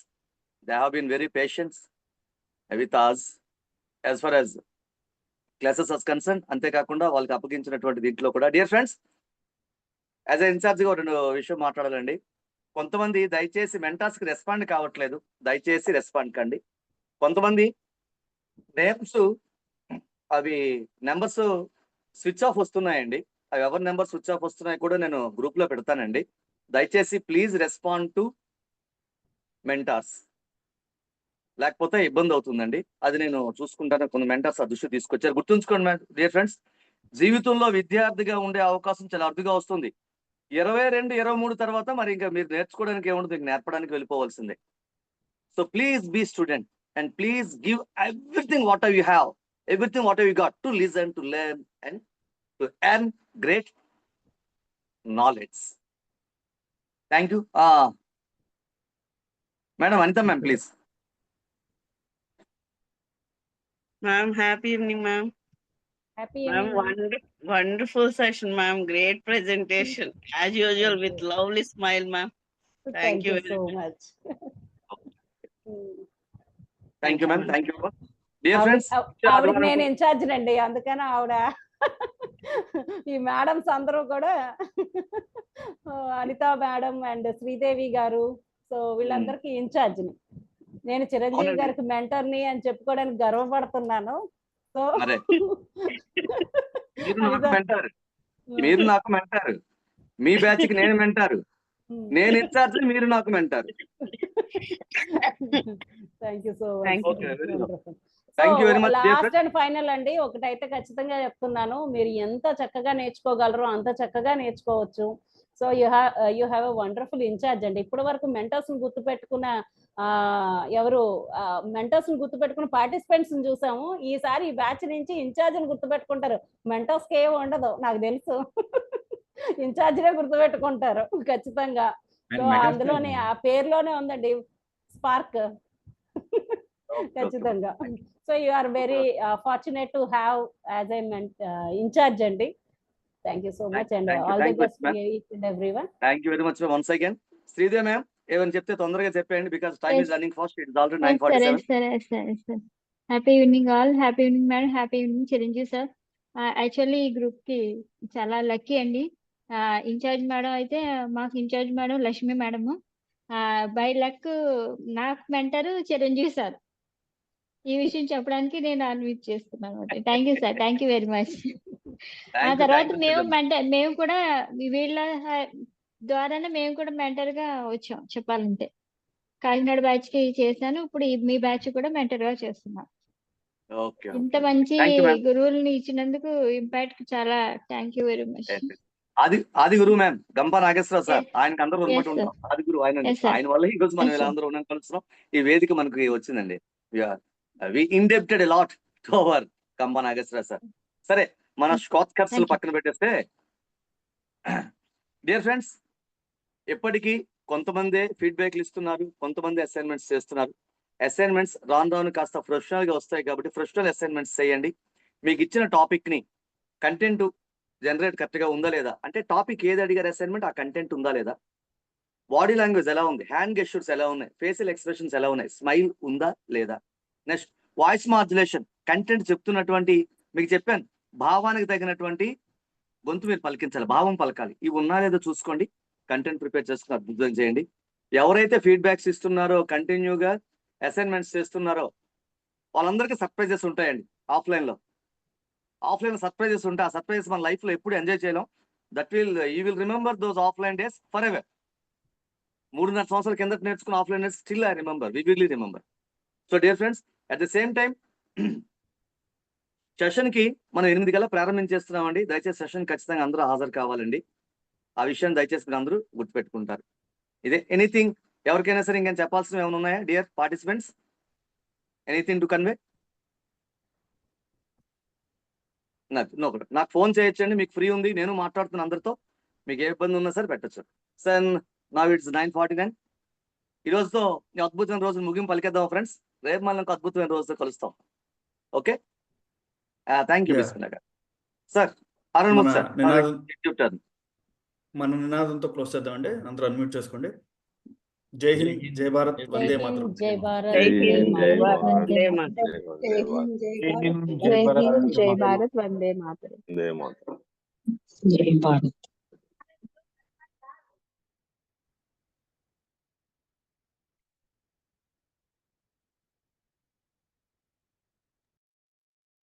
they have been very patient with us as far as classes are concerned. Ante kakunda వాళ్ళకి అప్పగించినటువంటి దీంట్లో కూడా. డియర్ ఫ్రెండ్స్, యాజ్ ఎ ఇన్ఛార్జ్గా రెండు విషయం మాట్లాడాలండి. కొంతమంది దయచేసి మెంటార్స్ కి రెస్పాండ్ కావట్లేదు, దయచేసి రెస్పాండ్ కండి. కొంతమంది నేమ్స్ అవి నెంబర్స్ స్విచ్ ఆఫ్ వస్తున్నాయండి. అవి ఎవరి నెంబర్ స్విచ్ ఆఫ్ వస్తున్నాయి కూడా నేను గ్రూప్ లో పెడతానండి. దయచేసి ప్లీజ్ రెస్పాండ్ టు మెంటార్స్, లేకపోతే ఇబ్బంది అవుతుందండి. అది నేను చూసుకుంటాను. కొన్ని మెంటార్స్ ఆ దృష్టి తీసుకొచ్చారు. గుర్తుంచుకోండి డియర్ ఫ్రెండ్స్, జీవితంలో విద్యార్థిగా ఉండే అవకాశం చాలా అరుదుగా వస్తుంది. 22, 23 తర్వాత మరి ఇంకా మీరు నేర్చుకోవడానికి ఏముంటుంది, నేర్పడానికి వెళ్ళిపోవాల్సిందే. So please be student and please give everything whatever you have, everything whatever you got to listen, to learn, and to earn great knowledge. Thank you. Madam Anita ma'am, please. Ma'am, happy evening, ma'am. Happy Ma'am, evening. wonderful session, ma'am. Great presentation, as usual, with lovely smile, ma'am. Thank you very so much. Thank you, ma'am. Thank you. Dear friends, ఆవిడకి నేను ఇన్ఛార్జ్ అండి, అందుకని ఆవిడ ఈ మేడమ్స్ అందరూ కూడా అనిత మేడం అండ్ శ్రీదేవి గారు, సో వీళ్ళందరికీ ఇన్ఛార్జ్ ని. నేను చిరంజీవి గారికి మెంటర్ని అని చెప్పుకోవడానికి గర్వపడుతున్నాను. సో మీరు నాకు మెంటారు, మీ బ్యాచ్ కి నేను మెంటారు, నేను ఇన్ఛార్జ్, మీరు నాకు mentor. Thank you so much. Last and final అండి, ఒకటైతే ఖచ్చితంగా చెప్తున్నాను, మీరు ఎంత చక్కగా నేర్చుకోగలరో అంత చక్కగా నేర్చుకోవచ్చు. So you have a wonderful incharge అండి. ఇప్పటి వరకు మెంటర్స్ ని గుర్తుపెట్టుకున్న మెంటర్స్ ని గుర్తుపెట్టుకున్న పార్టిసిపెంట్స్ ని చూసాము. ఈసారి ఈ బ్యాచ్ నుంచి ఇన్ఛార్జ్ ని గుర్తుపెట్టుకుంటారు. మెంటర్స్ కి ఏమి ఉండదు, నాకు తెలుసు. ఇన్ఛార్జ్ నే గుర్తుపెట్టుకుంటారు ఖచ్చితంగా. సో అందులోనే ఆ పేరులోనే ఉందండి స్పార్క్, ఖచ్చితంగా. So you are very fortunate to have as a in-charge అండి. Thank you so much and all the best to each and everyone. Thank you very much once again. Sridevi ma'am, ఏమని చెప్తే తొందరగా చెప్పండి, because time is running fast. It is already 9:47. Happy evening all. Happy evening madam. Happy evening Chiranjeevi sir. Actually ఈ గ్రూప్ కి చాలా లక్కీ అండి. ఇన్ఛార్జ్ మేడం అయితే మాకు incharge madam Lakshmi madam. By luck నాకు మెంటర్ చిరంజీవి సార్. ఈ విషయం చెప్పడానికి నేను అన్విట్ చేస్తున్నాను. Thank you sir, thank you very much. ఆ తర్వాత మేము కూడా వీళ్ళ ద్వారానే మేము కూడా మెంటర్ గా వచ్చాం చెప్పాలంటే. కాకినాడ బ్యాచ్ కి చేశాను, ఇప్పుడు మీ బ్యాచ్ కూడా మెంటర్ గా చేస్తున్నాను. ఇంత మంచి గురువుల్ని ఇచ్చినందుకు ఇంపాక్ట్ చాలా థ్యాంక్ యూ వెరీ మచ్. ఆది గురువు మ్యామ్ గంపా నాగేశ్వరరావు సార్, ఆయనకి అందరూ రుణపడి ఉంటాం. ఆది గురువు ఆయన వల్ల ఈ రోజు మనం ఇలా అందరూ ఉన్నాం, కలుస్తున్నాం. ఈ వేదిక మనకి వచ్చిందండి. We indebted a lot to our Gampa Nageswararao sir. సరే, మన షార్ట్ కట్స్ పక్కన పెట్టేస్తే, డియర్ ఫ్రెండ్స్, ఎప్పటికీ కొంతమంది ఫీడ్బ్యాక్లు ఇస్తున్నారు, కొంతమంది అసైన్మెంట్స్ చేస్తున్నారు. అసైన్మెంట్స్ రాను రాను కాస్త ప్రొఫెషనల్ గా వస్తాయి కాబట్టి ప్రొఫెషనల్ అసైన్మెంట్స్ చేయండి. మీకు ఇచ్చిన టాపిక్ ని కంటెంట్ జనరేట్ కరెక్ట్ గా ఉందా లేదా, అంటే టాపిక్ ఏది అడిగారు అసైన్మెంట్ ఆ కంటెంట్ ఉందా లేదా, బాడీ లాంగ్వేజ్ ఎలా ఉంది, హ్యాండ్ గెస్చర్స్ ఎలా ఉన్నాయి, ఫేషియల్ ఎక్స్ప్రెషన్స్ ఎలా ఉన్నాయి, స్మైల్ ఉందా లేదా. నెక్స్ట్ వాయిస్ మాడ్యులేషన్, కంటెంట్ చెప్తున్నటువంటి మీకు చెప్పాను భావానికి తగినటువంటి గొంతు మీరు పలికించాలి, భావం పలకాలి. ఇవి ఉన్నా లేదో చూసుకోండి, కంటెంట్ ప్రిపేర్ చేసుకుని అద్భుతం చేయండి. ఎవరైతే ఫీడ్బ్యాక్స్ ఇస్తున్నారో కంటిన్యూగా అసైన్మెంట్స్ చేస్తున్నారో వాళ్ళందరికీ సర్ప్రైజెస్ ఉంటాయండి. ఆఫ్లైన్ సర్ప్రైజెస్ ఉంటాయి. ఆ సర్ప్రైజెస్ మన లైఫ్ లో ఎప్పుడు ఎంజాయ్ చేయలేం. That you will remember those offline days for ever. 3.5 సంవత్సరాల కిందట నేర్చుకున్న offline days still I remember, vividly remember. So dear friends, at the same time session కి మనం 8 గంటల ప్రారంభించేస్తున్నామండి. దయచేసి సెషన్ ఖచ్చితంగా అందరూ హాజరు కావాలండి. ఆ విషయాన్ని దయచేసి మీరు అందరూ గుర్తుపెట్టుకుంటారు. ఇదే ఎనీథింగ్ ఎవరికైనా సరే ఇంకేం చెప్పాల్సినవి ఏమైనా ఉన్నాయా dear participants? Anything to convey? నాకు ఫోన్ చేయొచ్చండి, మీకు ఫ్రీ ఉంది, నేను మాట్లాడుతున్న అందరితో. మీకు ఏ ఇబ్బంది ఉన్నా సరే పెట్టచ్చు. So now it's 9:49. ఈ రోజుతో అద్భుతమైన రోజు ముగింపు పలికేద్దాం ఫ్రెండ్స్. రేపు మళ్ళీ ఒక అద్భుతమైన రోజుతో కలుస్తాం. ఓకే, థ్యాంక్ యూ బిస్మిల్లా గారు. సార్ అరుణ్ ముత్ సార్ చెప్తారు. మన నినాదంతో క్లోజ్ చేద్దామండి. అందరూ అన్మ్యూట్ చేసుకోండి. జై హింద్, జై భారత్, వందే మాతరం. జై భారత్, జై హింద్, జై వందే భారత్, మాతరం. వందే మాతరం. జై హింద్, జై జై హింద్, భారత్, జై భారత్, జై భారత్, వందే మాతరం. ఇదే మాత్రం. జై భారత్.